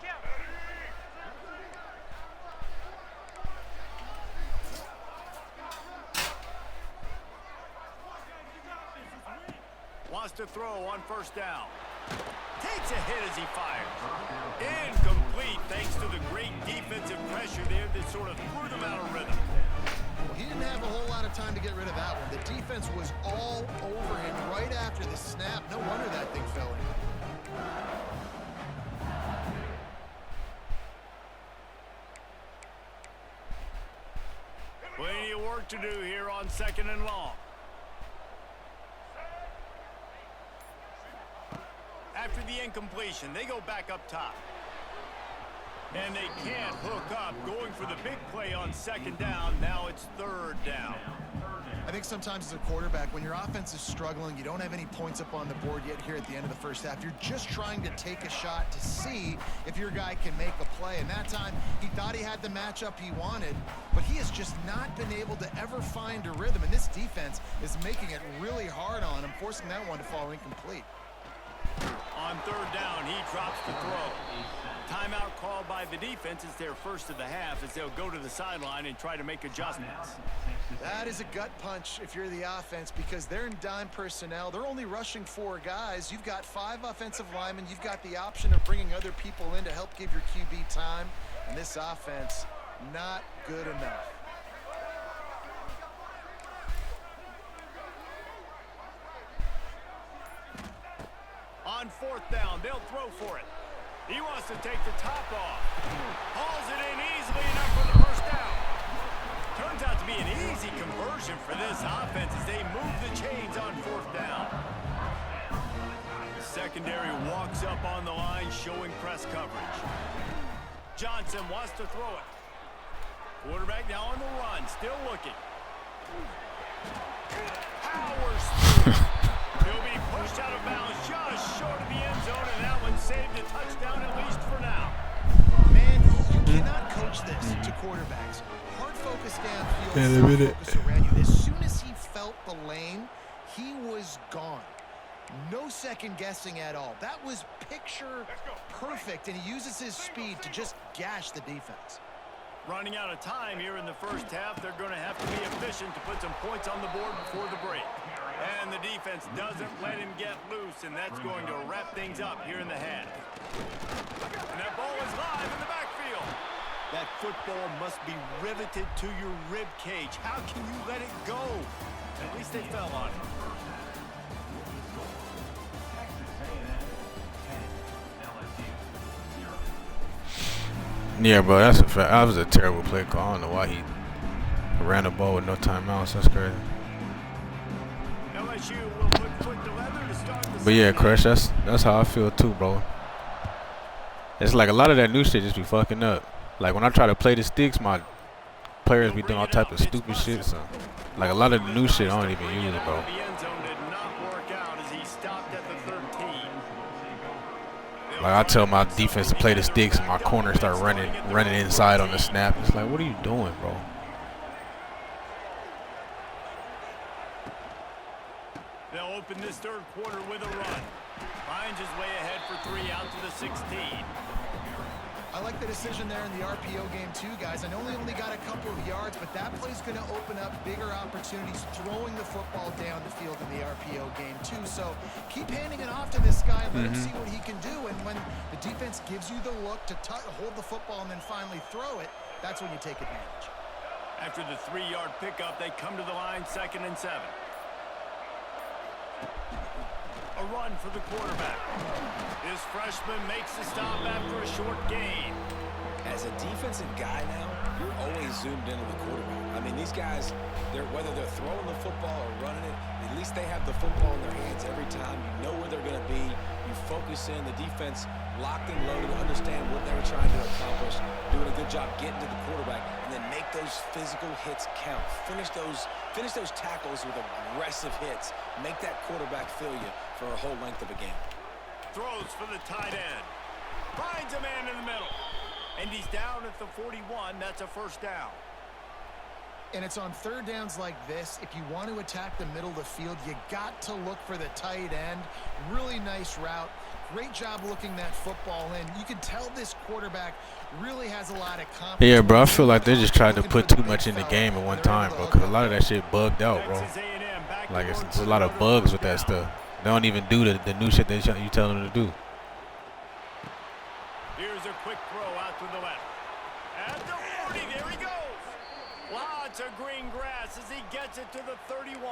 Wants to throw on first down. Takes a hit as he fires. Incomplete thanks to the great defensive pressure there that sort of threw them out of rhythm. Well, he didn't have a whole lot of time to get rid of that one. The defense was all over him right after the snap. No wonder that thing fell in. Plenty of work to do here on 2nd and long. After the incompletion, they go back up top. And they can't hook up, going for the big play on 2nd down. Now it's 3rd down. I think sometimes as a quarterback, when your offense is struggling, you don't have any points up on the board yet here at the end of the first half. You're just trying to take a shot to see if your guy can make a play. And that time, he thought he had the matchup he wanted, but he has just not been able to ever find a rhythm. And this defense is making it really hard on him, forcing that one to fall incomplete. On 3rd down, he drops the throw. Timeout called by the defense. It's their first of the half as they'll go to the sideline and try to make adjustments. That is a gut punch if you're the offense because they're in dime personnel. They're only rushing 4 guys. You've got 5 offensive linemen. You've got the option of bringing other people in to help give your QB time. And this offense, not good enough. On 4th down, they'll throw for it. He wants to take the top off. Hauls it in easily enough for the first down. Turns out to be an easy conversion for this offense as they move the chains on 4th down. The secondary walks up on the line, showing press coverage. Johnson wants to throw it. Quarterback now on the run, still looking. Powers through. He'll be pushed out of bounds just short of the end zone, and that one saved a touchdown at least for now. Man, you cannot coach this to quarterbacks. Hard focus downfield, focus around you. As soon as he felt the lane, he was gone. No second guessing at all. That was picture perfect, and he uses his speed to just gash the defense. Running out of time here in the first half, they're going to have to be efficient to put some points on the board before the break. And the defense doesn't let him get loose, and that's going to wrap things up here in the half. And that ball is live in the backfield. That football must be riveted to your rib cage. How can you let it go? At least they fell on it. Yeah, bro, that's a fact. That was a terrible play call. I don't know why he ran the ball with no timeouts. That's crazy. LSU will put foot to leather to start the But yeah, second Crush, that's how I feel too, bro. It's like a lot of that new shit just be fucking up. Like when I try to play the sticks, my players be doing all type of stupid shit. So Like a lot of the new shit, I don't even use it, bro. The end zone did not work out as he stopped at the 13. Like I tell my defense to play the sticks, and my corners start running inside on the snap. It's like, what are you doing, bro? They'll open this third quarter with a run. Finds his way ahead for 3 out to the 16. I like the decision there in the RPO game too, guys. I know they only got a couple of yards, but that play's going to open up bigger opportunities throwing the football down the field in the RPO game too. So keep handing it off to this guy and let him see what he can do. And when the defense gives you the look to hold the football and then finally throw it, that's when you take advantage. After the 3-yard pickup, they come to the line 2nd and 7. A run for the quarterback. This freshman makes the stop after a short gain. As a defensive guy now, you're always zoomed into the quarterback. I mean, these guys, whether they're throwing the football or running it, at least they have the football in their hands every time. You know where they're going to be. You focus in. The defense locked and loaded, understand what they were trying to accomplish, doing a good job getting to the quarterback, and then make those physical hits count. Finish those tackles with aggressive hits. Make that quarterback feel you for a whole length of a game. Throws for the tight end. Finds a man in the middle. And he's down at the 41. That's a first down. And it's on third downs like this. If you want to attack the middle of the field, you got to look for the tight end. Really nice route. Great job looking that football in. You can tell this quarterback really has a lot of confidence. Yeah, bro, I feel like they just tried to put too much in the game at one time, bro, because a lot of that shit bugged out, bro. Like, it's a lot of bugs with that stuff. They don't even do the new shit that you tell them to do. Here's a quick throw out to the left. At the 40, there he goes. Lots of green grass as he gets it to the 31.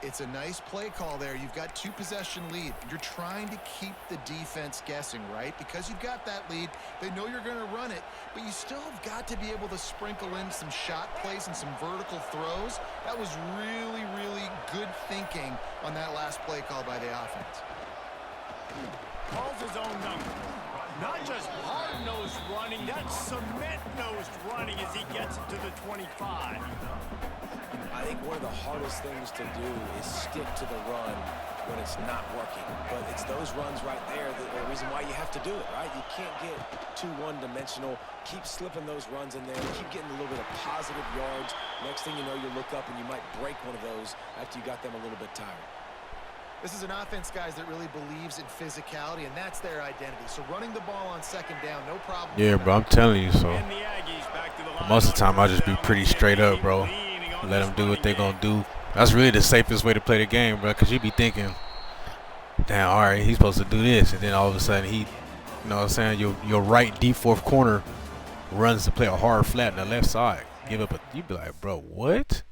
It's a nice play call there. You've got 2-possession lead. You're trying to keep the defense guessing, right? Because you've got that lead, they know you're going to run it, but you still have got to be able to sprinkle in some shot plays and some vertical throws. That was really, really good thinking on that last play call by the offense. Calls his own number. Not just hard-nosed running, that's cement-nosed running as he gets it to the 25. I think one of the hardest things to do is stick to the run when it's not working. But it's those runs right there that are the reason why you have to do it, right? You can't get too one-dimensional. Keep slipping those runs in there. Keep getting a little bit of positive yards. Next thing you know, you look up and you might break one of those after you got them a little bit tired. This is an offense, guys, that really believes in physicality, and that's their identity. So running the ball on second down, no problem. Yeah, bro, I'm telling you, so. Most of the time, I just be pretty straight up, bro. Let them do what they gonna do. That's really the safest way to play the game, bro, because you be thinking, damn, all right, he's supposed to do this, and then all of a sudden he, you know what I'm saying, your right deep fourth corner runs to play a hard flat on the left side. Give up you be like, bro, what?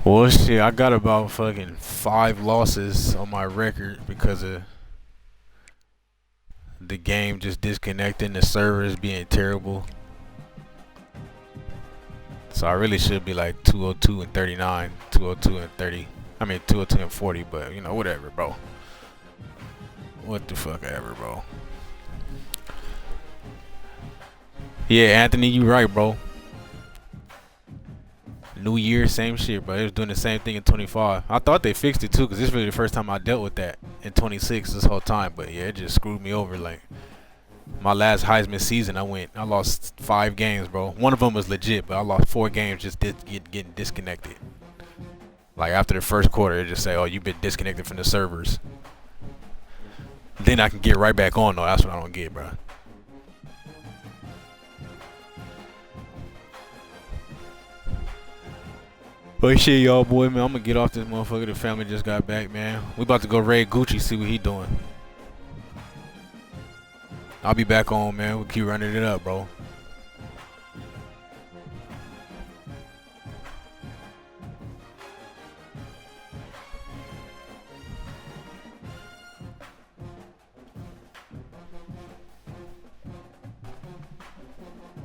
Well, shit, I got about fucking 5 losses on my record because of the game just disconnecting, the servers being terrible. So I really should be like 202 and 39, 202 and 30. I mean 202 and 40, but you know, whatever, bro. What the fuck ever, bro. Yeah, Anthony, you right, bro. New Year, same shit, bro. They was doing the same thing in 25. I thought they fixed it too, because this is really the first time I dealt with that in 26 this whole time. But yeah, it just screwed me over. Like my last Heisman season, I lost 5 games, bro. One of them was legit, but I lost 4 games just getting disconnected. Like after the first quarter, they just say, "Oh, you've been disconnected from the servers." Then I can get right back on though. That's what I don't get, bro. But shit, y'all, boy, man, I'm gonna get off this motherfucker. The family just got back, man. We about to go raid Gucci, see what he doing. I'll be back on, man. We'll keep running it up, bro.